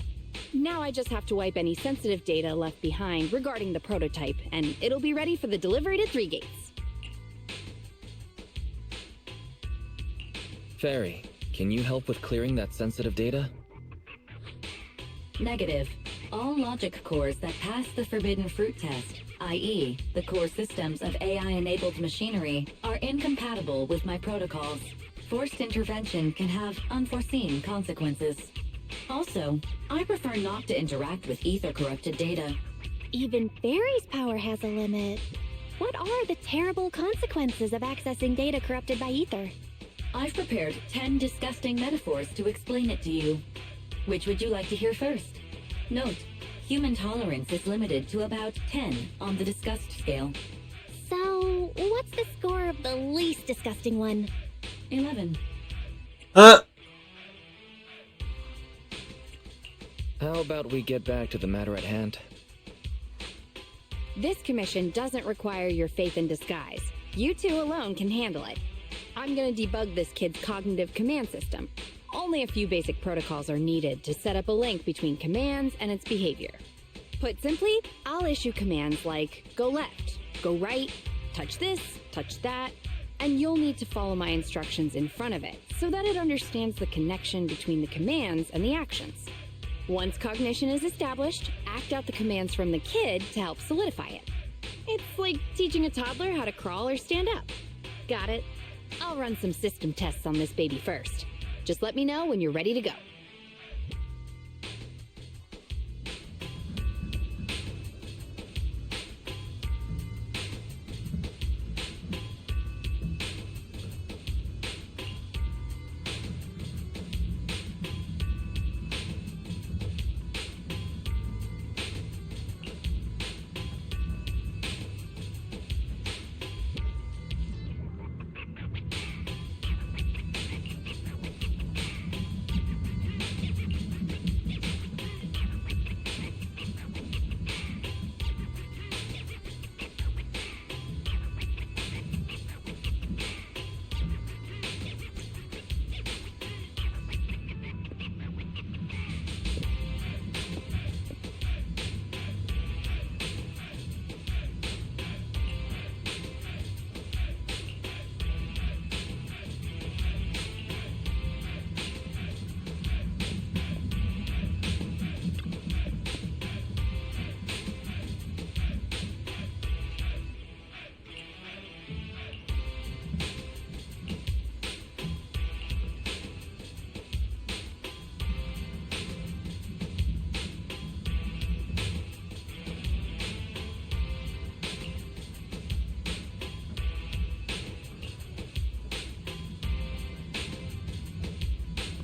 Now I just have to wipe any sensitive data left behind regarding the prototype, and it'll be ready for the delivery to 3 Gates. Fairy, can you help with clearing that sensitive data? Negative. All logic cores that pass the forbidden fruit test, i.e., the core systems of AI-enabled machinery, are incompatible with my protocols. Forced intervention can have unforeseen consequences. Also, I prefer not to interact with ether-corrupted data. Even Fairy's power has a limit. What are the terrible consequences of accessing data corrupted by ether? I've prepared 10 disgusting metaphors to explain it to you. Which would you like to hear first? Note, human tolerance is limited to about 10 on the disgust scale. So, what's the score of the least disgusting one? 11. How about we get back to the matter at hand? This commission doesn't require your faith in disguise. You two alone can handle it. I'm gonna debug this kid's cognitive command system. Only a few basic protocols are needed to set up a link between commands and its behavior. Put simply, I'll issue commands like go left, go right, touch this, touch that, and you'll need to follow my instructions in front of it so that it understands the connection between the commands and the actions. Once cognition is established, act out the commands from the kid to help solidify it. It's like teaching a toddler how to crawl or stand up. Got it? I'll run some system tests on this baby first. Just let me know when you're ready to go.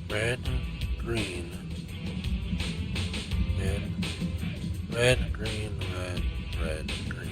Red, green. Red, green, red, green.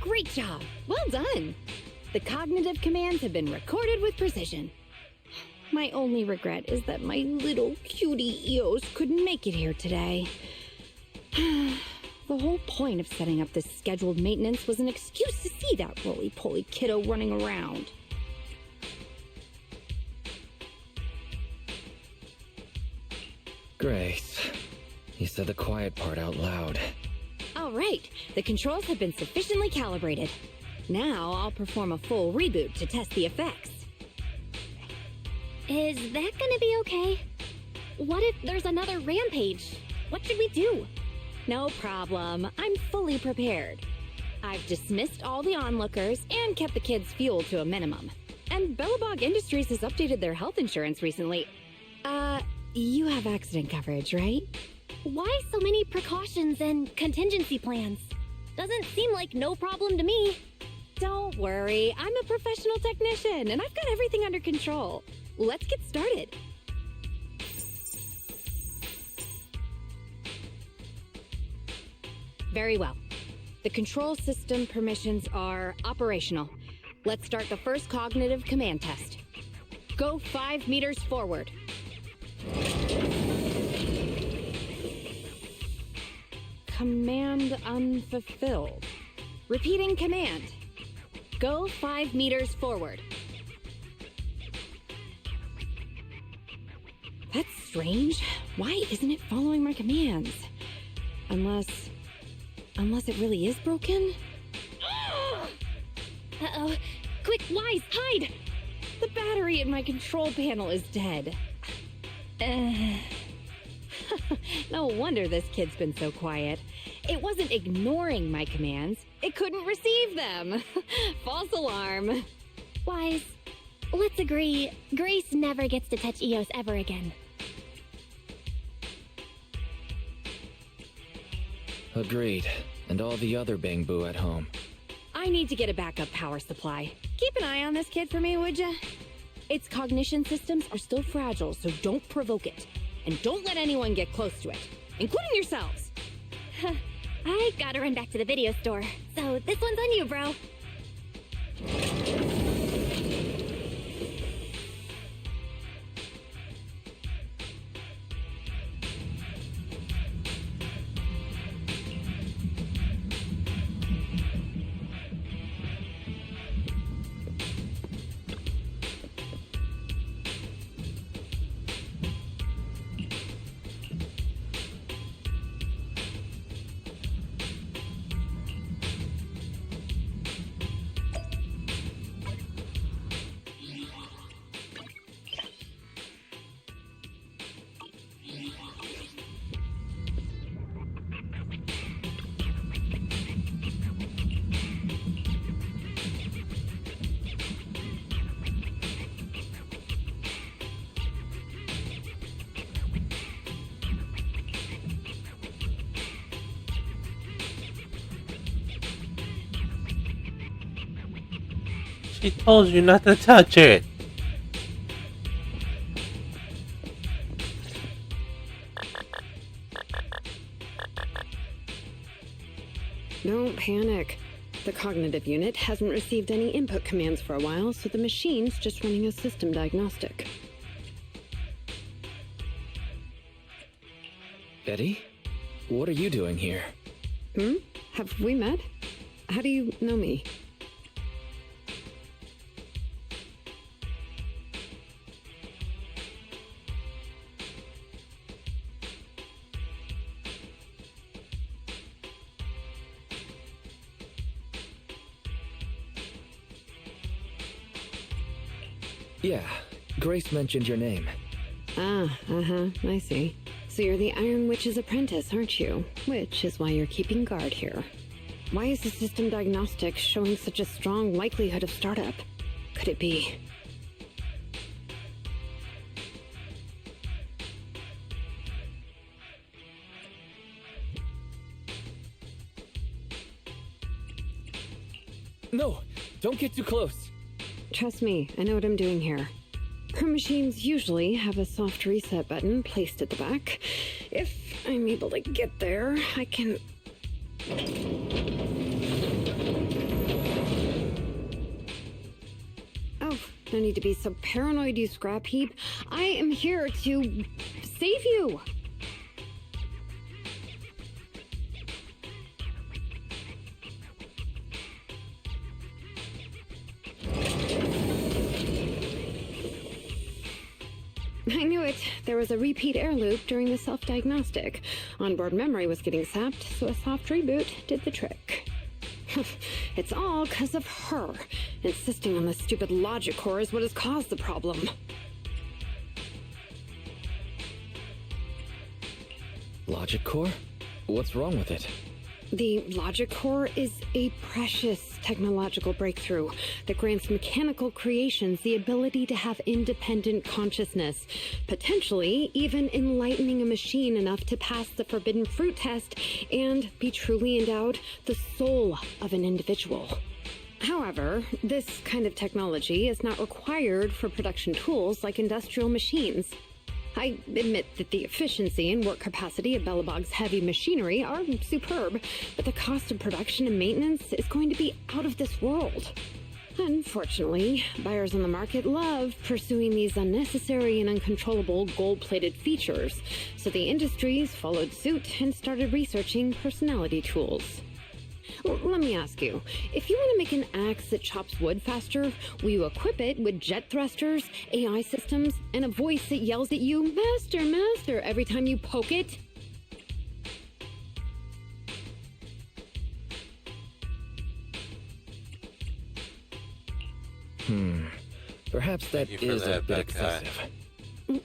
Great job! Well done! The cognitive commands have been recorded with precision. My only regret is that my little cutie Eos couldn't make it here today. The whole point of setting up this scheduled maintenance was an excuse to see that roly-poly kiddo running around. Grace, you said the quiet part out loud. All right, the controls have been sufficiently calibrated. Now I'll perform a full reboot to test the effects. Is that gonna be okay? What if there's another rampage? What should we do? No problem. I'm fully prepared. I've dismissed all the onlookers and kept the kids' fuel to a minimum. And Bellabog Industries has updated their health insurance recently. You have accident coverage, right? Why so many precautions and contingency plans? Doesn't seem like no problem to me. Don't worry, I'm a professional technician and I've got everything under control. Let's get started. Very well. The control system permissions are operational. Let's start the first cognitive command test. Go 5 meters forward. Command unfulfilled. Repeating command. Go 5 meters forward. That's strange. Why isn't it following my commands? Unless it really is broken? Uh-oh. Quick, Wise, hide! The battery in my control panel is dead. No wonder this kid's been so quiet. It wasn't ignoring my commands. It couldn't receive them. False alarm. Wise, let's agree, Grace never gets to touch Eos ever again. Agreed. And all the other Bangbu at home. I need to get a backup power supply. Keep an eye on this kid for me, would ya? Its cognition systems are still fragile, so don't provoke it. And don't let anyone get close to it, including yourselves. I gotta run back to the video store, so this one's on you, bro. She told you not to touch it. Don't panic. The cognitive unit hasn't received any input commands for a while, so the machine's just running a system diagnostic. Eddie? What are you doing here? Have we met? How do you know me? Yeah, Grace mentioned your name. I see. So you're the Iron Witch's apprentice, aren't you? Which is why you're keeping guard here. Why is the system diagnostic showing such a strong likelihood of startup? Could it be... No, don't get too close. Trust me, I know what I'm doing here. Her machines usually have a soft reset button placed at the back. If I'm able to get there, I can... Oh, no need to be so paranoid, you scrap heap. I am here to save you! I knew it. There was a repeat air loop during the self-diagnostic. Onboard memory was getting sapped, so a soft reboot did the trick. It's all because of her. Insisting on the stupid logic core is what has caused the problem. Logic core? What's wrong with it? The logic core is a precious technological breakthrough that grants mechanical creations the ability to have independent consciousness, potentially even enlightening a machine enough to pass the forbidden fruit test and be truly endowed the soul of an individual. However, this kind of technology is not required for production tools like industrial machines. I admit that the efficiency and work capacity of Belobog's heavy machinery are superb, but the cost of production and maintenance is going to be out of this world. Unfortunately, buyers on the market love pursuing these unnecessary and uncontrollable gold-plated features, so the industries followed suit and started researching personality tools. Let me ask you, if you want to make an axe that chops wood faster, will you equip it with jet thrusters, AI systems, and a voice that yells at you, "Master, Master," every time you poke it? Perhaps that is a bit excessive.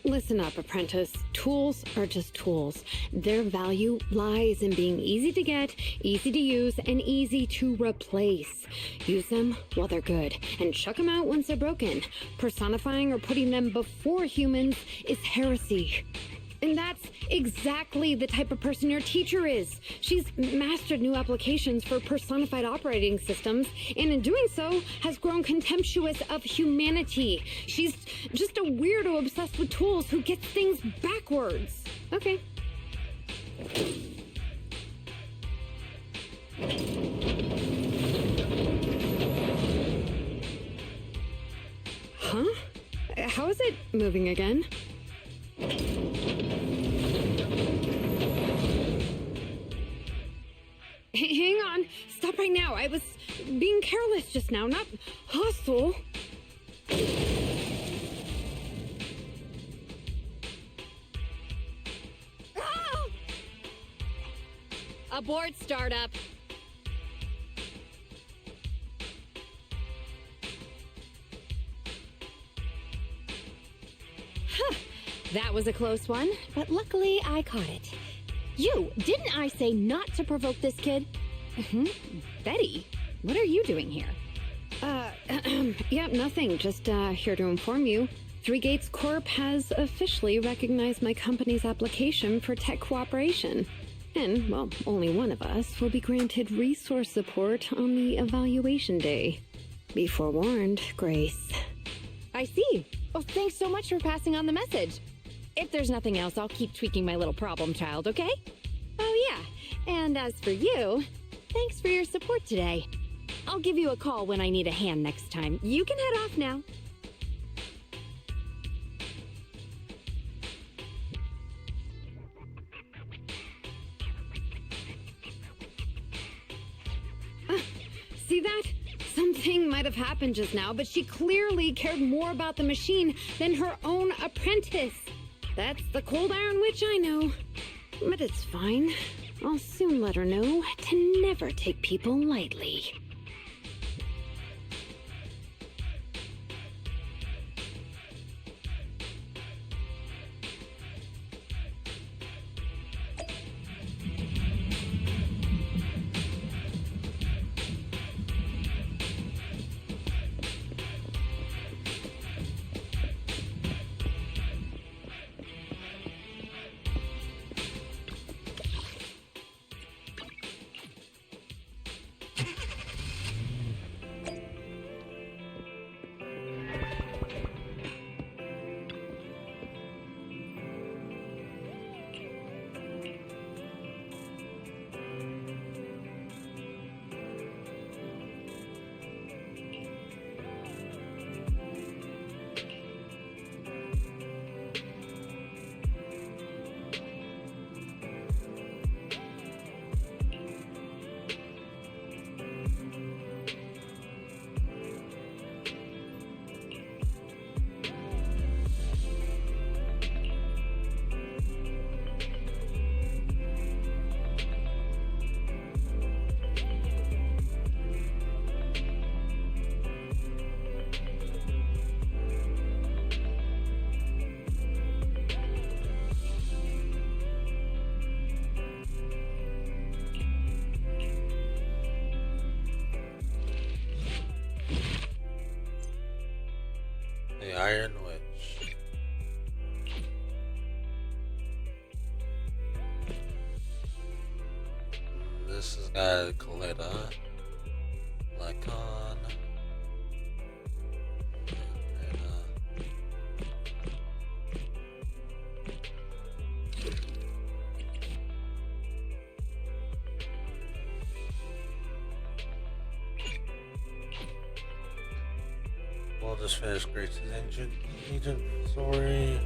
Listen up, apprentice. Tools are just tools. Their value lies in being easy to get, easy to use, and easy to replace. Use them while they're good, and chuck them out once they're broken. Personifying or putting them before humans is heresy. And that's exactly the type of person your teacher is. She's mastered new applications for personified operating systems, and in doing so, has grown contemptuous of humanity. She's just a weirdo obsessed with tools who gets things backwards. Okay. Huh? How is it moving again? Hang on. Stop right now. I was being careless just now, not hostile. Ah! Abort startup. Huh. That was a close one, but luckily I caught it. You, didn't I say not to provoke this kid? Betty, what are you doing here? Yeah, nothing. Just here to inform you. Three Gates Corp has officially recognized my company's application for tech cooperation. And, well, only one of us will be granted resource support on the evaluation day. Be forewarned, Grace. I see. Oh, thanks so much for passing on the message. If there's nothing else, I'll keep tweaking my little problem child, okay? Oh, yeah. And as for you, thanks for your support today. I'll give you a call when I need a hand next time. You can head off now. See that? Something might have happened just now, but she clearly cared more about the machine than her own apprentice. That's the cold iron witch I know. But it's fine. I'll soon let her know to never take people lightly. The Iron Witch. This has got Coletta, Lycon, we'll just finish Grace's agent story.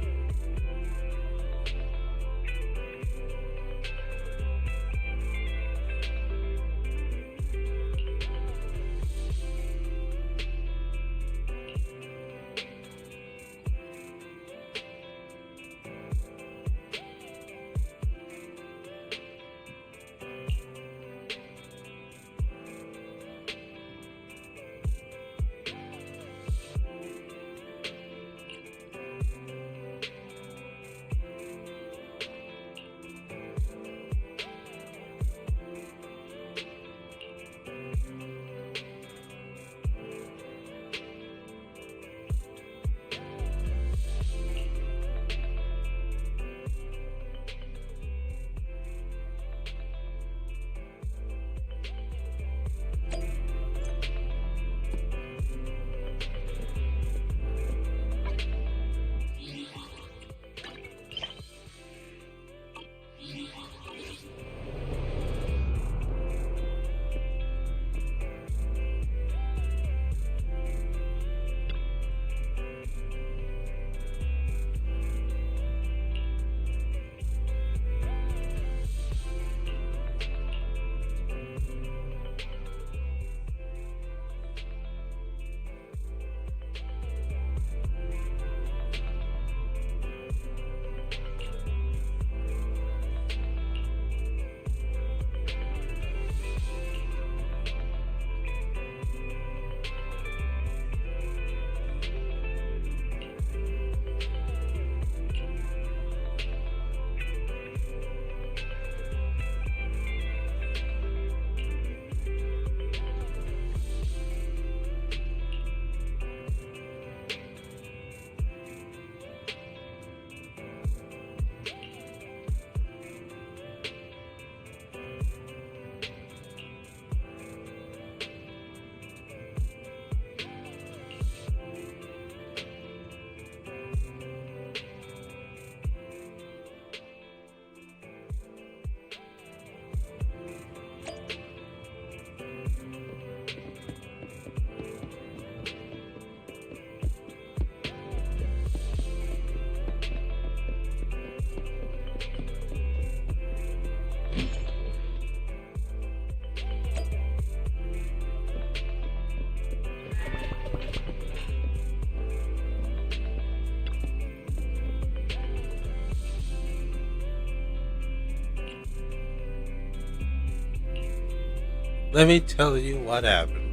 Let me tell you what happened.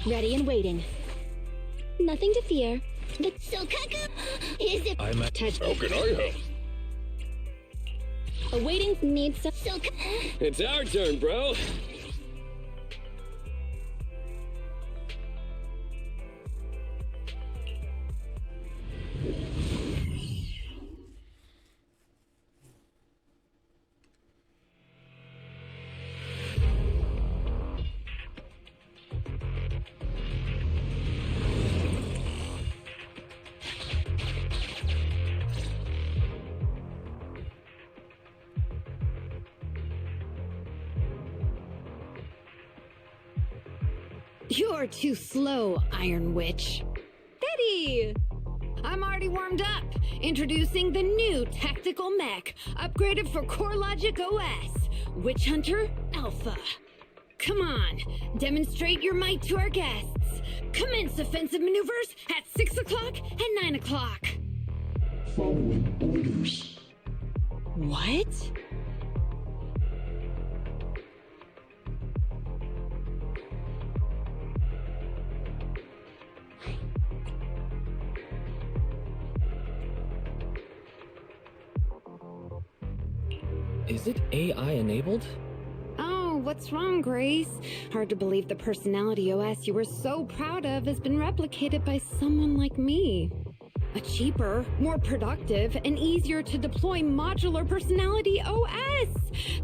Ready and waiting. Nothing to fear. But Sokaku is it? I'm at touch. How can I help? Awaiting needs some It's our turn, bro. You're too slow, Iron Witch. Steady! I'm already warmed up. Introducing the new tactical mech, upgraded for CoreLogic OS. Witch Hunter Alpha. Come on, demonstrate your might to our guests. Commence offensive maneuvers at 6 o'clock and 9 o'clock. Following orders. What? Is it AI enabled? Oh, what's wrong, Grace? Hard to believe the personality OS you were so proud of has been replicated by someone like me. A cheaper, more productive, and easier to deploy modular personality OS!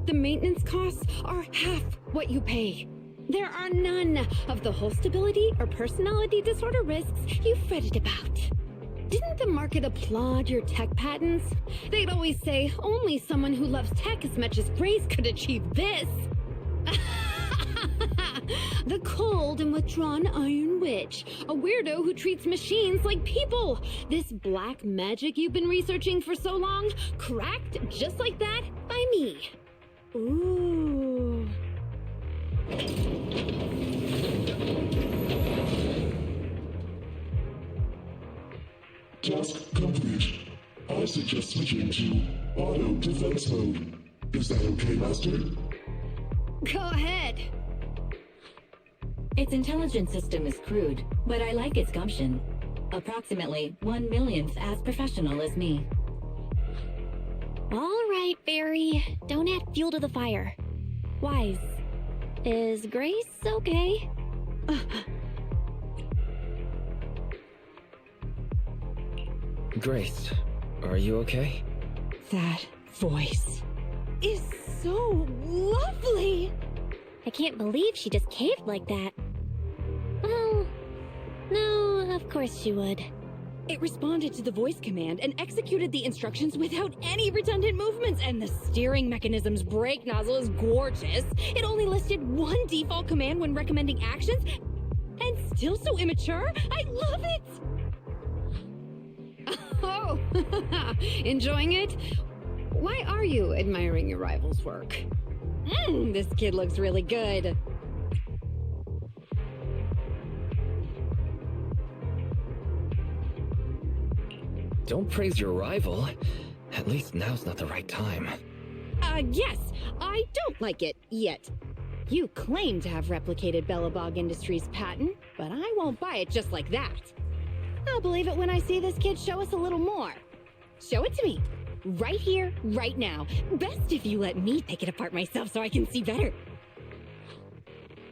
The maintenance costs are half what you pay. There are none of the whole stability or personality disorder risks you fretted about. Didn't the market applaud your tech patents? They'd always say only someone who loves tech as much as Grace could achieve this. The cold and withdrawn Iron Witch, a weirdo who treats machines like people. This black magic you've been researching for so long, cracked just like that by me. Ooh. Task complete. I suggest switching to auto defense mode. Is that okay, Master? Go ahead. Its intelligence system is crude, but I like its gumption. Approximately 1/1,000th as professional as me. All right, Barry. Don't add fuel to the fire. Wise. Is Grace okay? Grace, are you okay? That voice is so lovely. I can't believe she just caved like that. Oh, no, of course she would. It responded to the voice command and executed the instructions without any redundant movements, and the steering mechanism's brake nozzle is gorgeous. It only listed one default command when recommending actions, and still so immature? I love it! Oh, enjoying it? Why are you admiring your rival's work? This kid looks really good. Don't praise your rival. At least now's not the right time. Yes, I don't like it yet. You claim to have replicated Bellabog Industries' patent, but I won't buy it just like that. I'll believe it when I see this kid show us a little more. Show it to me. Right here, right now. Best if you let me pick it apart myself so I can see better.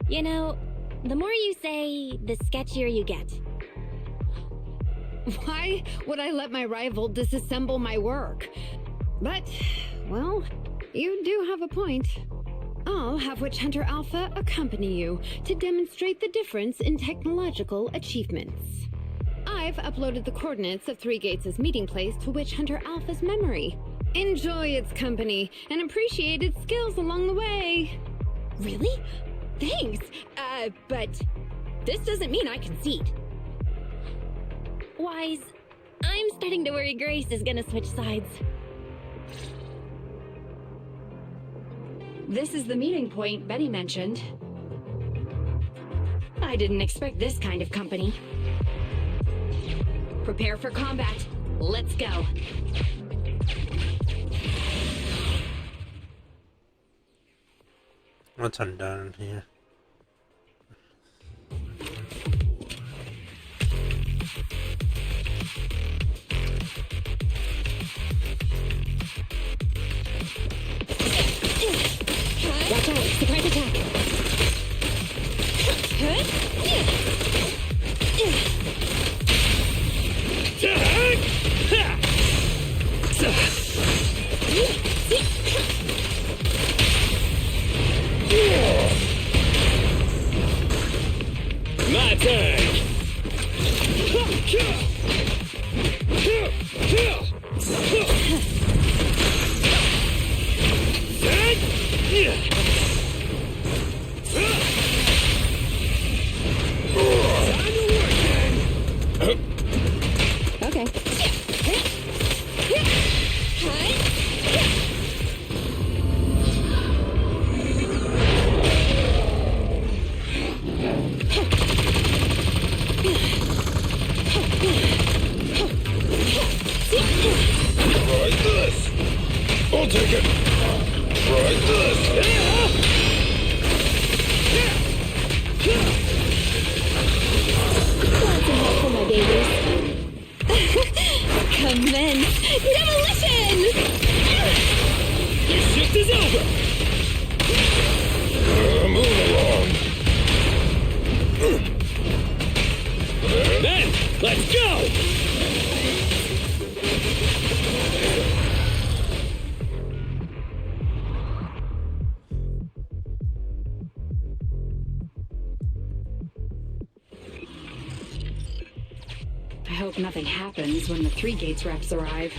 You know, the more you say, the sketchier you get. Why would I let my rival disassemble my work? But, well, you do have a point. I'll have Witch Hunter Alpha accompany you to demonstrate the difference in technological achievements. I've uploaded the coordinates of Three Gates' meeting place to Witch Hunter Alpha's memory. Enjoy its company and appreciate its skills along the way. Really? Thanks. But this doesn't mean I concede. Wise, I'm starting to worry Grace is gonna switch sides. This is the meeting point Betty mentioned. I didn't expect this kind of company. Prepare for combat. Let's go. What's undone here? Watch out! Surprise attack! My turn! Okay. Try this! I'll take it! Try this! Lots of help for my babies. Commence demolition! Your shift is over! Move along! Men, let's go! I hope nothing happens when the Three Gates reps arrive.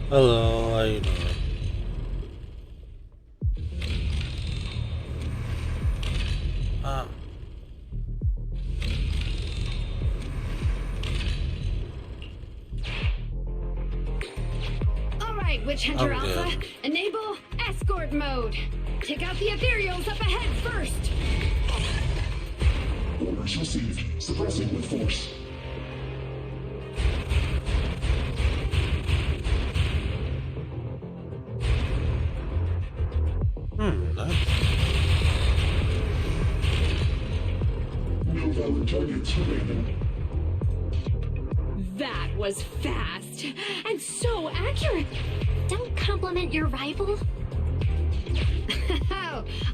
Hello, how you doing? Alright, Witch Hunter I'm Alpha, good. enable escort mode. Take out the ethereals up ahead first. Orders received. Suppressing with force. That's... No valid targets remaining. That was fast and so accurate. Don't compliment your rival.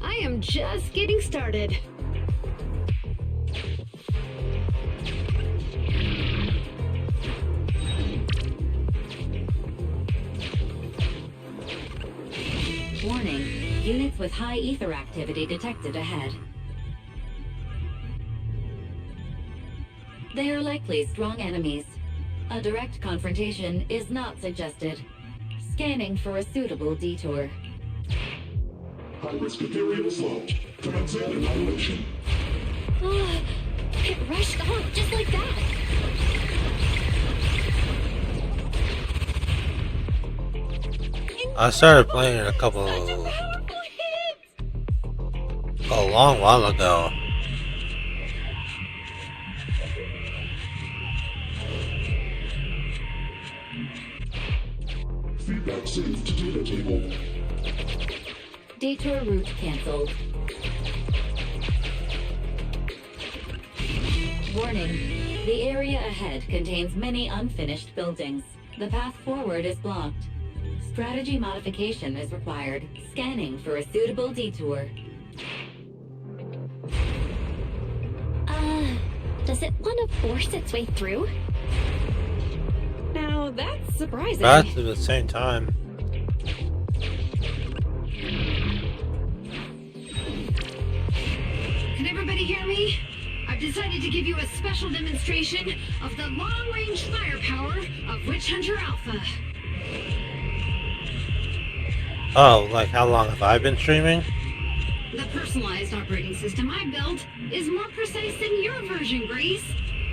I am just getting started. Warning. Units with high ether activity detected ahead. They are likely strong enemies. A direct confrontation is not suggested. Scanning for a suitable detour. High-risk ethereal slot. Commencing annihilation. It rushed off just like that. I started playing it a long while ago. Feedback saved to data table. Detour route cancelled. Warning. The area ahead contains many unfinished buildings. The path forward is blocked. Strategy modification is required. Scanning for a suitable detour. Does it want to force its way through? Now that's surprising. But at the same time. Can everybody hear me? I've decided to give you a special demonstration of the long-range firepower of Witch Hunter Alpha. Oh, like how long have I been streaming? The personalized operating system I built is more precise than your version, Grace.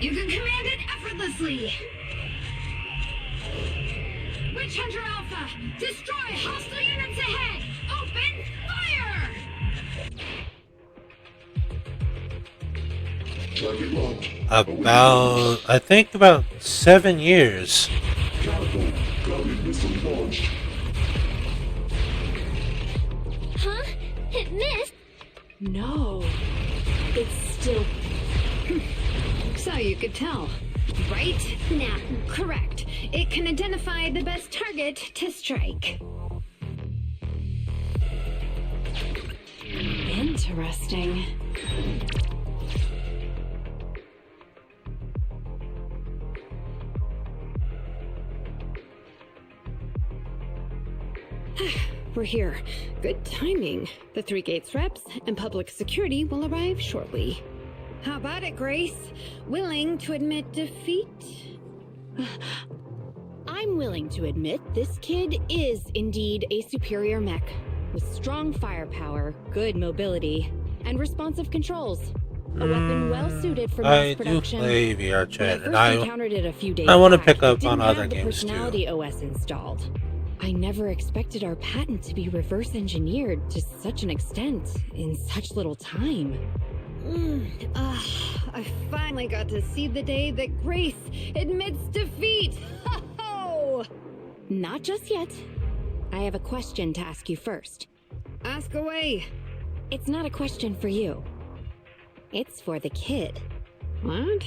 You can command it effortlessly. Witch Hunter Alpha, destroy hostile units ahead! Open fire! Target locked. I think about 7 years. Catapult. Guided missile launched. Huh? It missed? No. It's still... So you could tell, right? Nah. Correct. It can identify the best target to strike. Interesting. We're here. Good timing. The 3 Gates reps and public security will arrive shortly. How about it, Grace? Willing to admit defeat? I'm willing to admit this kid is indeed a superior mech, with strong firepower, good mobility, and responsive controls. A weapon well suited for mass production. I do play VR chat, and encountered it a few days I want to back, pick up didn't on have other the games too. personality OS installed. I never expected our patent to be reverse engineered to such an extent in such little time. I finally got to see the day that Grace admits defeat! Ho-ho! Not just yet. I have a question to ask you first. Ask away. It's not a question for you. It's for the kid. What?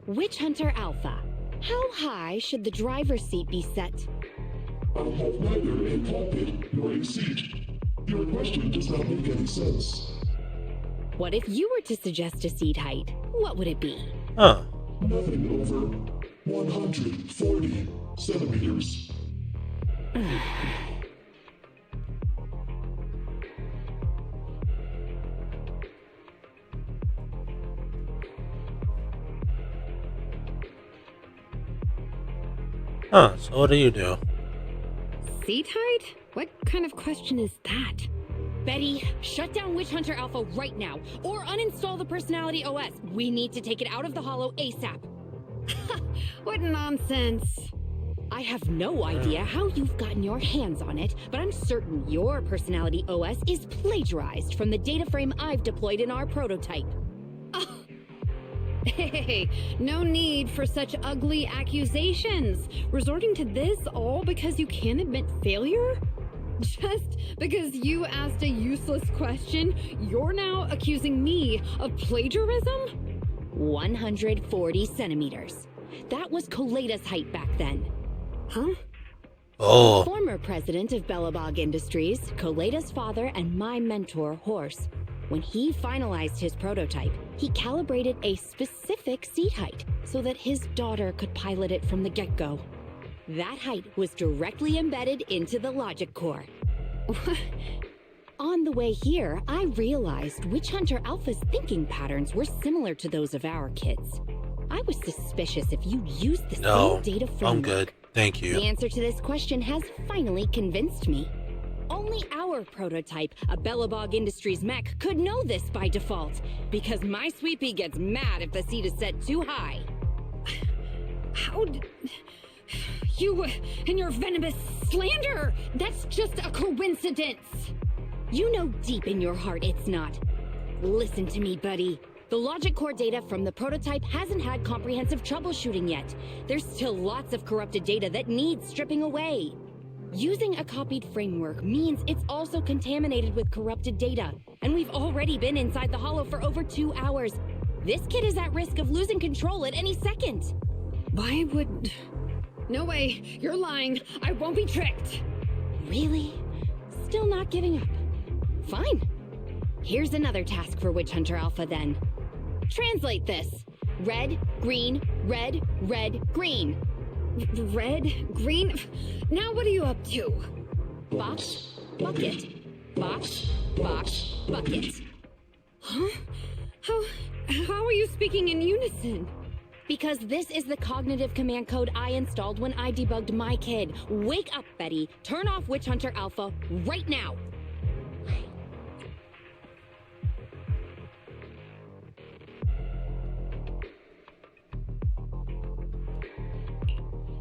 Witch Hunter Alpha, how high should the driver's seat be set? I'll have neither a cockpit nor a seat. Your question does not make any sense. What if you were to suggest a seat height? What would it be? Huh. Nothing over 140 centimeters. Huh, so what do you do? Seat height? What kind of question is that? Betty, shut down Witch Hunter Alpha right now, or uninstall the Personality OS. We need to take it out of the Hollow ASAP. What nonsense. I have no idea how you've gotten your hands on it, but I'm certain your Personality OS is plagiarized from the data frame I've deployed in our prototype. Hey, no need for such ugly accusations. Resorting to this all because you can't admit failure? Just because you asked a useless question, you're now accusing me of plagiarism? 140 centimeters. That was Koleda's height back then. Huh? Oh. Former president of Bellabog Industries, Koleda's father, and my mentor, Horse, When he finalized his prototype, he calibrated a specific seat height so that his daughter could pilot it from the get-go. That height was directly embedded into the logic core. On the way here, I realized Witch Hunter Alpha's thinking patterns were similar to those of our kids. I was suspicious if you used the same data framework. I'm good. Thank you. The answer to this question has finally convinced me. Only our prototype, a Bellabog Industries mech, could know this by default, because my sweet pea gets mad if the seat is set too high. How did... You and your venomous slander! That's just a coincidence! You know deep in your heart it's not. Listen to me, buddy. The logic core data from the prototype hasn't had comprehensive troubleshooting yet. There's still lots of corrupted data that needs stripping away. Using a copied framework means it's also contaminated with corrupted data, and we've already been inside the hollow for over 2 hours. This kid is at risk of losing control at any second. Why would... No way, you're lying. I won't be tricked. Really? Still not giving up? Fine. Here's another task for Witch Hunter Alpha then. Translate this. Red, green, red, red, green. Red, green? Now what are you up to? Box, bucket. Box, box, bucket. Huh? How are you speaking in unison? Because this is the cognitive command code I installed when I debugged my kid. Wake up, Betty. Turn off Witch Hunter Alpha right now.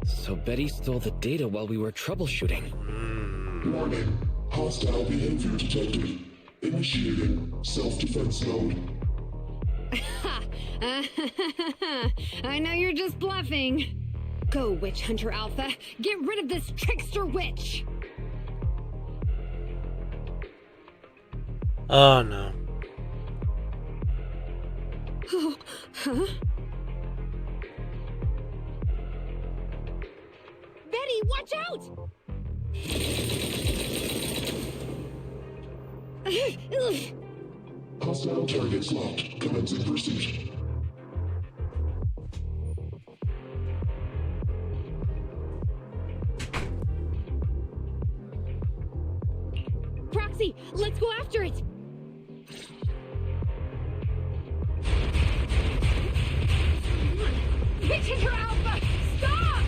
So Betty stole the data while we were troubleshooting. Warning. Hostile behavior detected. Initiating self-defense mode. I know you're just bluffing. Go, Witch Hunter Alpha. Get rid of this trickster witch. Oh no. Oh, huh? Betty, watch out! Hostile targets locked. Commencing pursuit. Proxy, let's go after it! Witch Hunter Alpha! Stop!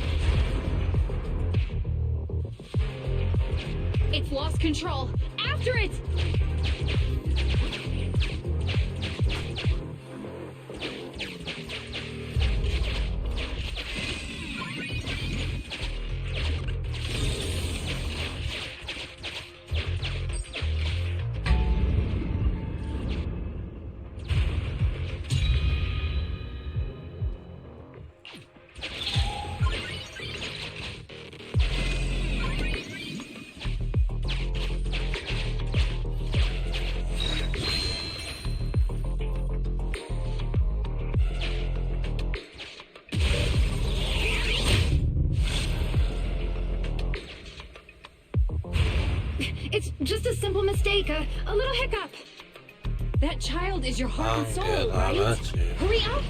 It's lost control. After it! It's just a simple mistake, a little hiccup. That child is your heart and soul, good. right? That's it. Hurry up!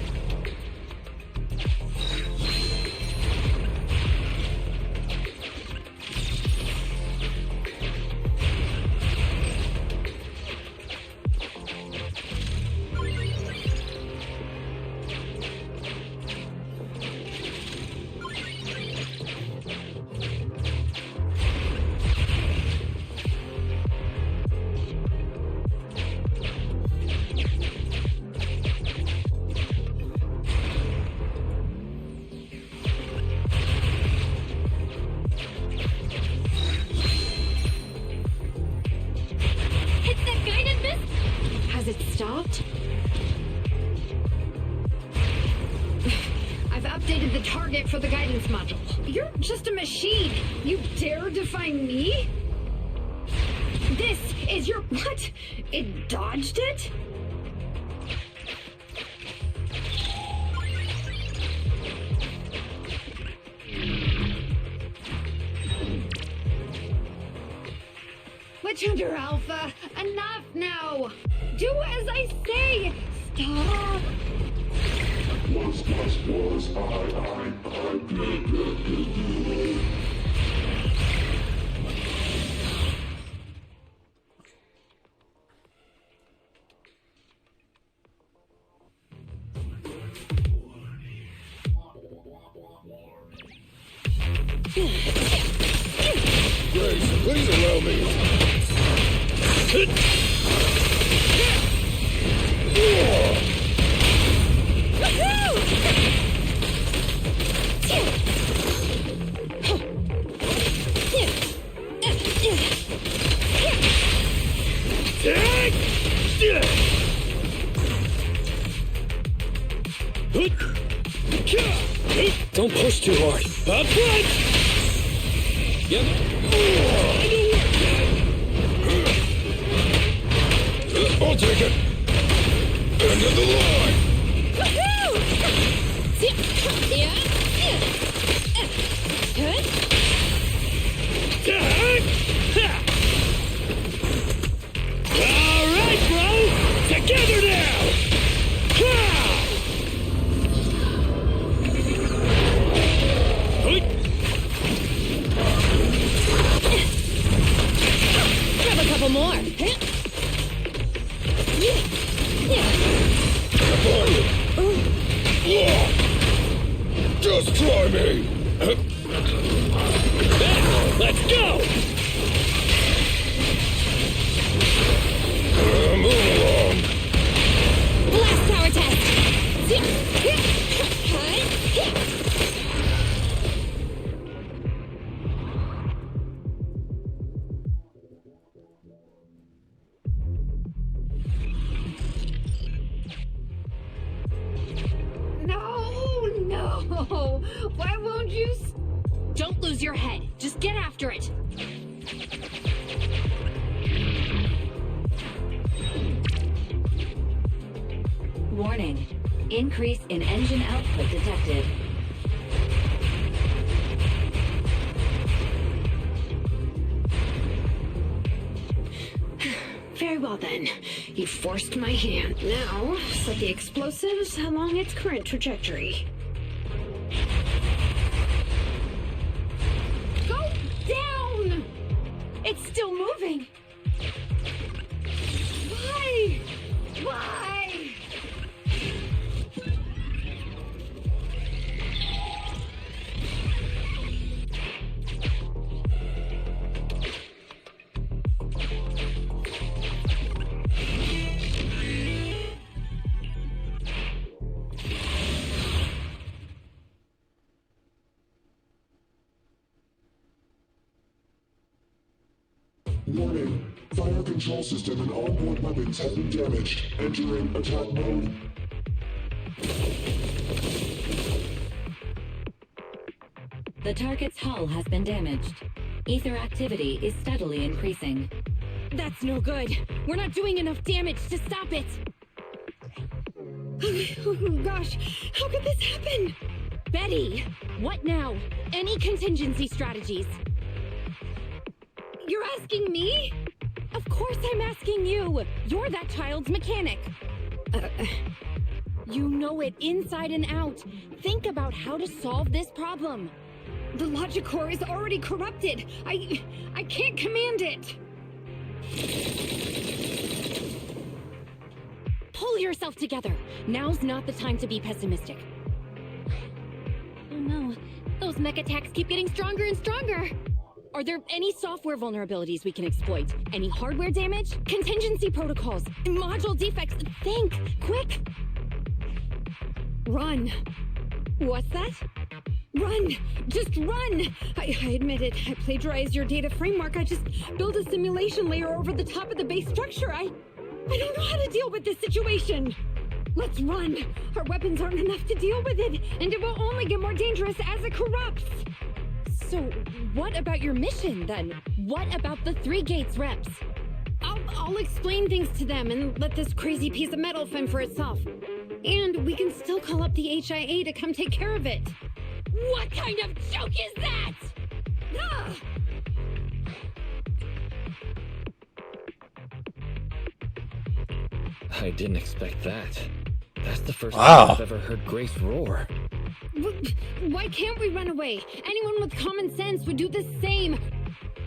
Stopped? I've updated the target for the guidance module. You're just a machine. You dare defy me? This is your... What? It dodged it? Witchhunter Alpha, enough now! Do as I say! Stop! Was, Grace, please allow me. Don't push too hard. Up front! Yep. I'll take it. End of the line. All right, bro. Together now. Grab a couple more. Just try me. Let's go. Move along. Blast power test. No! Why won't you? Don't lose your head. Just get after it. Warning. Increase in engine output detected. Very well then. You forced my hand. Now, set the explosives along its current trajectory. Go down! It's still moving. Why? Why? Warning. Fire control system and onboard weapons have been damaged. Entering attack mode. The target's hull has been damaged. Ether activity is steadily increasing. That's no good. We're not doing enough damage to stop it. Oh gosh, how could this happen? Betty, what now? Any contingency strategies? You're asking me? Of course I'm asking you. You're that child's mechanic. You know it inside and out. Think about how to solve this problem. The logic core is already corrupted. I can't command it. Pull yourself together. Now's not the time to be pessimistic. Oh no, those mech attacks keep getting stronger and stronger. Are there any software vulnerabilities we can exploit? Any hardware damage? Contingency protocols? Module defects? Think! Quick! Run. What's that? Run! Just run! I admit it. I plagiarized your data framework. I just built a simulation layer over the top of the base structure. I don't know how to deal with this situation. Let's run. Our weapons aren't enough to deal with it, and it will only get more dangerous as it corrupts. So, what about your mission, then? What about the 3 Gates reps? I'll explain things to them and let this crazy piece of metal fend for itself. And we can still call up the HIA to come take care of it. What kind of joke is that? Ah! I didn't expect that. That's the first Wow. time I've ever heard Grace roar. Why can't we run away? Anyone with common sense would do the same.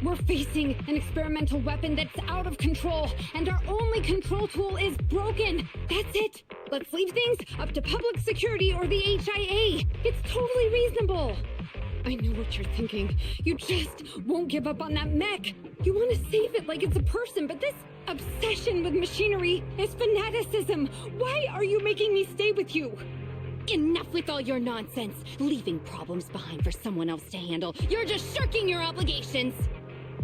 We're facing an experimental weapon that's out of control, and our only control tool is broken. That's it. Let's leave things up to public security or the HIA. It's totally reasonable. I know what you're thinking. You just won't give up on that mech. You want to save it like it's a person, but this obsession with machinery is fanaticism. Why are you making me stay with you? Enough with all your nonsense. Leaving problems behind for someone else to handle. You're just shirking your obligations.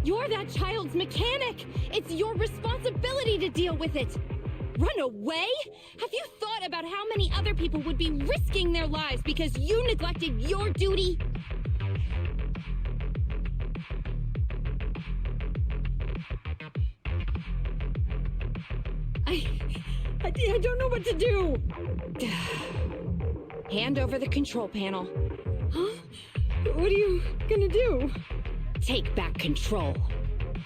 You're that child's mechanic. It's your responsibility to deal with it. Run away? Have you thought about how many other people would be risking their lives because you neglected your duty? I don't know what to do. Hand over the control panel. Huh? What are you gonna do? Take back control.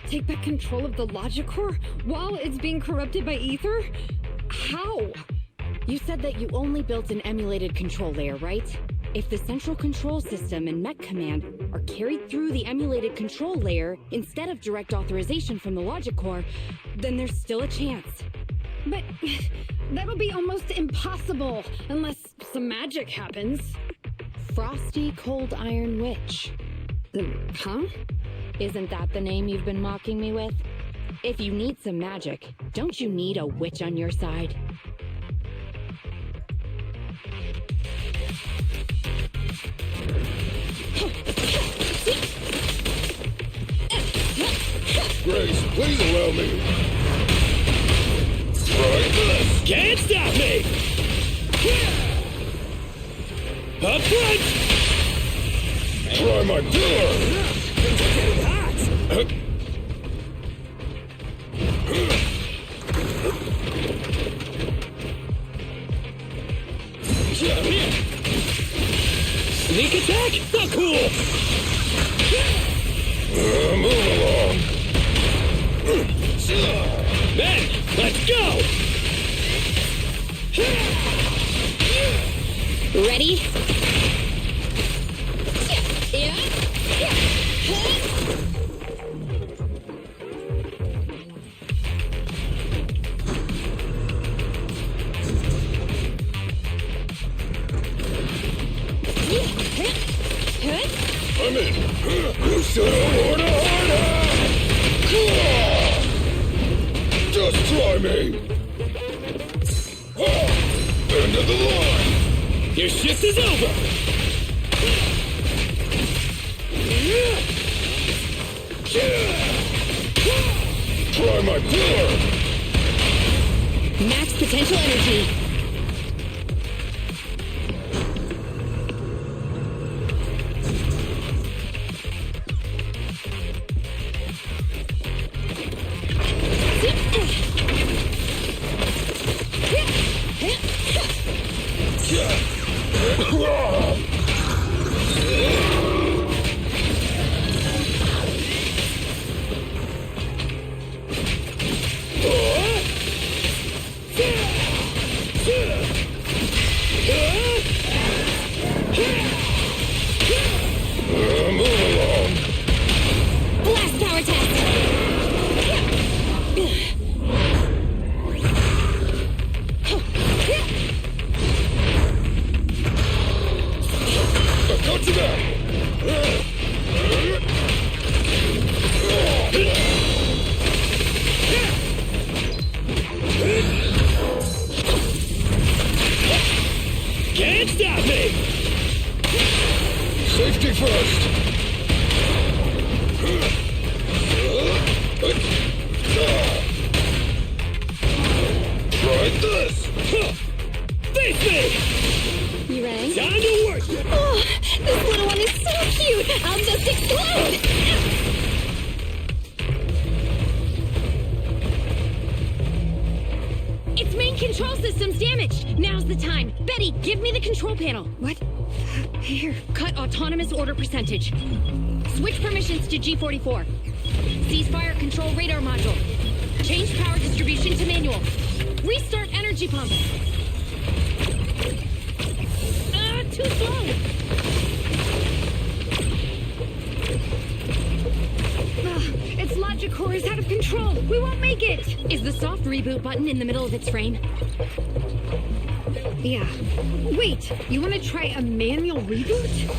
Take back control of the logic core while it's being corrupted by ether? How? You said that you only built an emulated control layer, right? If the central control system and mech command are carried through the emulated control layer instead of direct authorization from the logic core, then there's still a chance. But that'll be almost impossible unless some magic happens. Frosty Cold Iron Witch. Huh? Isn't that the name you've been mocking me with? If you need some magic, don't you need a witch on your side? Grace, please allow me. Try this. Can't stop me. Up front. Try my door. Things are getting hot. Sneak attack? Not cool. Move along. Men, let's go. Ready? I'm in. You said order harder. Just try me. End of the line. Your shift is over. Try my door. Max potential energy. Blast power test. Got you back. Can't stop me. Safety first. Try this. Face me. You ready? Time to work. Oh, this little one is so cute. I'll just explode. Its main control system's damaged. Now's the time. Betty, give me the control panel. What? Here. Cut autonomous order percentage. Switch permissions to G44. Ceasefire control radar module. Change power distribution to manual. Restart energy pump. Too slow. Its logic core is out of control. We won't make it. Is the soft reboot button in the middle of its frame? Yeah. Wait, you want to try a manual reboot?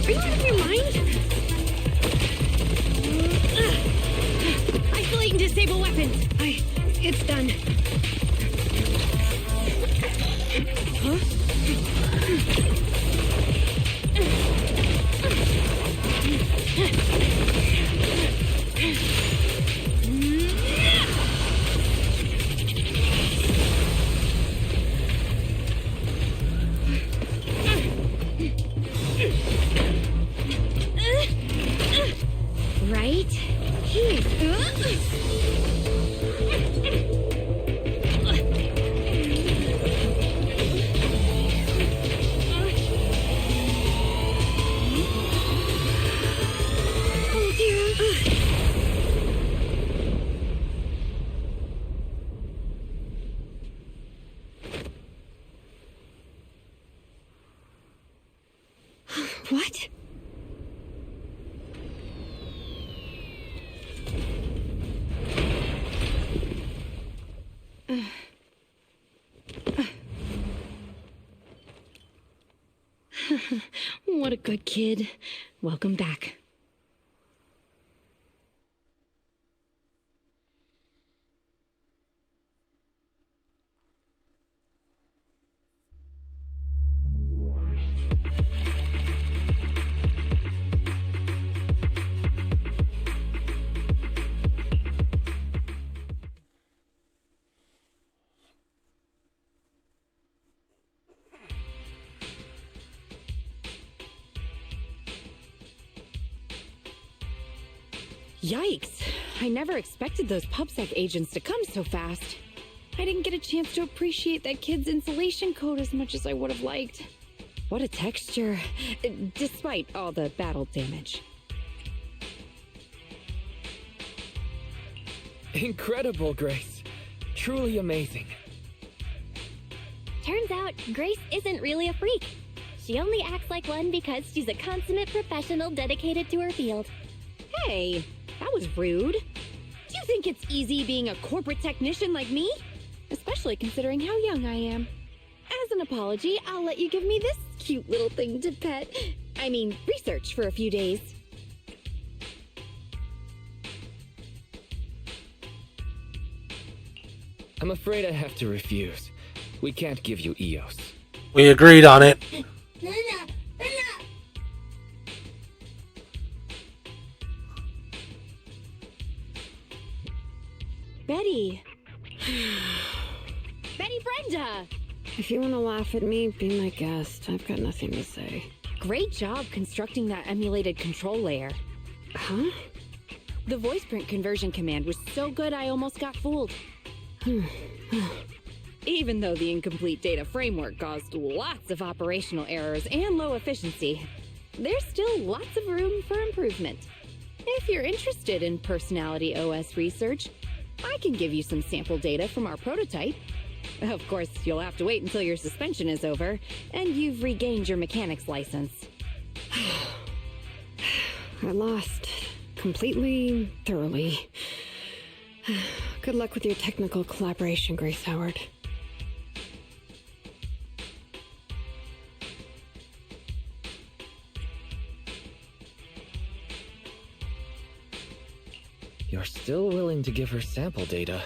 Are you out of your mind? Isolate and disable weapons. It's done. Huh? Right here. Oh dear. What? What a good kid. Welcome back. Yikes! I never expected those PubSec agents to come so fast. I didn't get a chance to appreciate that kid's insulation coat as much as I would have liked. What a texture, despite all the battle damage. Incredible, Grace. Truly amazing. Turns out, Grace isn't really a freak. She only acts like one because she's a consummate professional dedicated to her field. Hey, that was rude. Do you think it's easy being a corporate technician like me? Especially considering how young I am. As an apology, I'll let you give me this cute little thing to pet. I mean, research for a few days. I'm afraid I have to refuse. We can't give you EOS. We agreed on it. Betty. Betty Brenda! If you want to laugh at me, be my guest. I've got nothing to say. Great job constructing that emulated control layer. Huh? The voice print conversion command was so good I almost got fooled. Even though the incomplete data framework caused lots of operational errors and low efficiency, there's still lots of room for improvement. If you're interested in Personality OS research, I can give you some sample data from our prototype. Of course, you'll have to wait until your suspension is over and you've regained your mechanics license. I lost. Completely, thoroughly. Good luck with your technical collaboration, Grace Howard. You're still willing to give her sample data.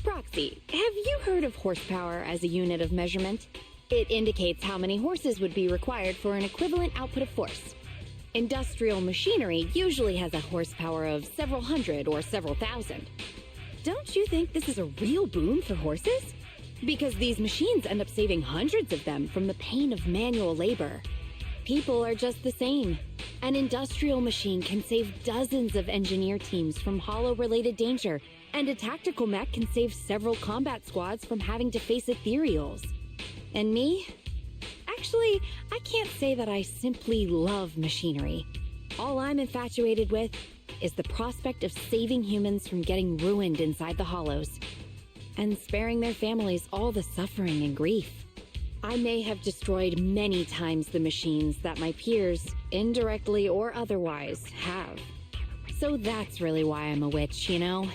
Proxy, have you heard of horsepower as a unit of measurement? It indicates how many horses would be required for an equivalent output of force. Industrial machinery usually has a horsepower of several hundred or several thousand. Don't you think this is a real boon for horses? Because these machines end up saving hundreds of them from the pain of manual labor. People are just the same. An industrial machine can save dozens of engineer teams from hollow-related danger, and a tactical mech can save several combat squads from having to face ethereals. And me? Actually, I can't say that I simply love machinery. All I'm infatuated with is the prospect of saving humans from getting ruined inside the hollows and sparing their families all the suffering and grief. I may have destroyed many times the machines that my peers, indirectly or otherwise, have. So that's really why I'm a witch, you know?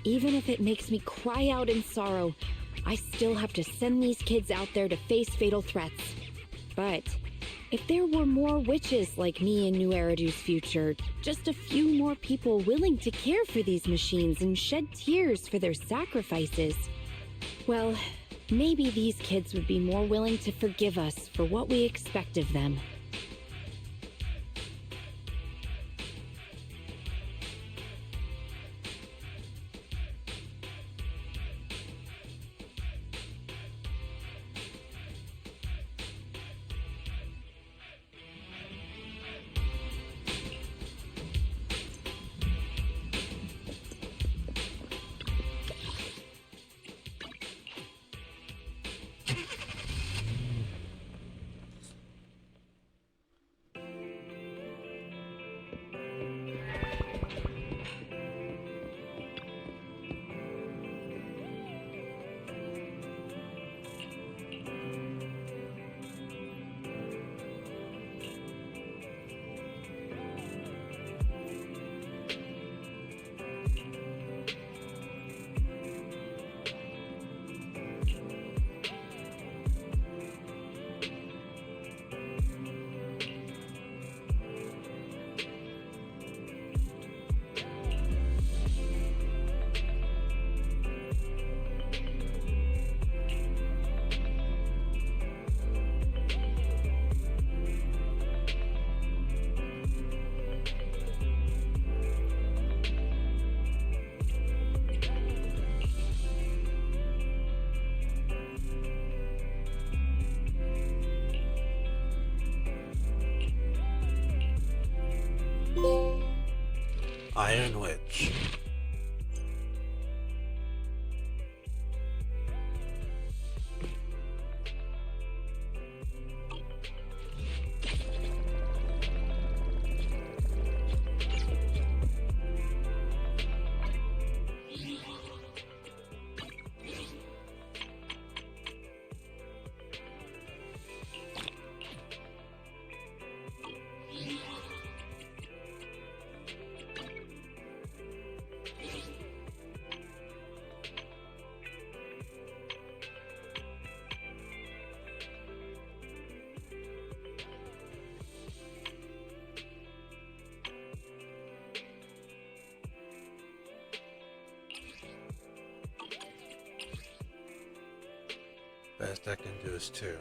Even if it makes me cry out in sorrow, I still have to send these kids out there to face fatal threats. But if there were more witches like me in New Eridu's future, just a few more people willing to care for these machines and shed tears for their sacrifices, well, maybe these kids would be more willing to forgive us for what we expect of them. Iron Witch. Best I can do is 2.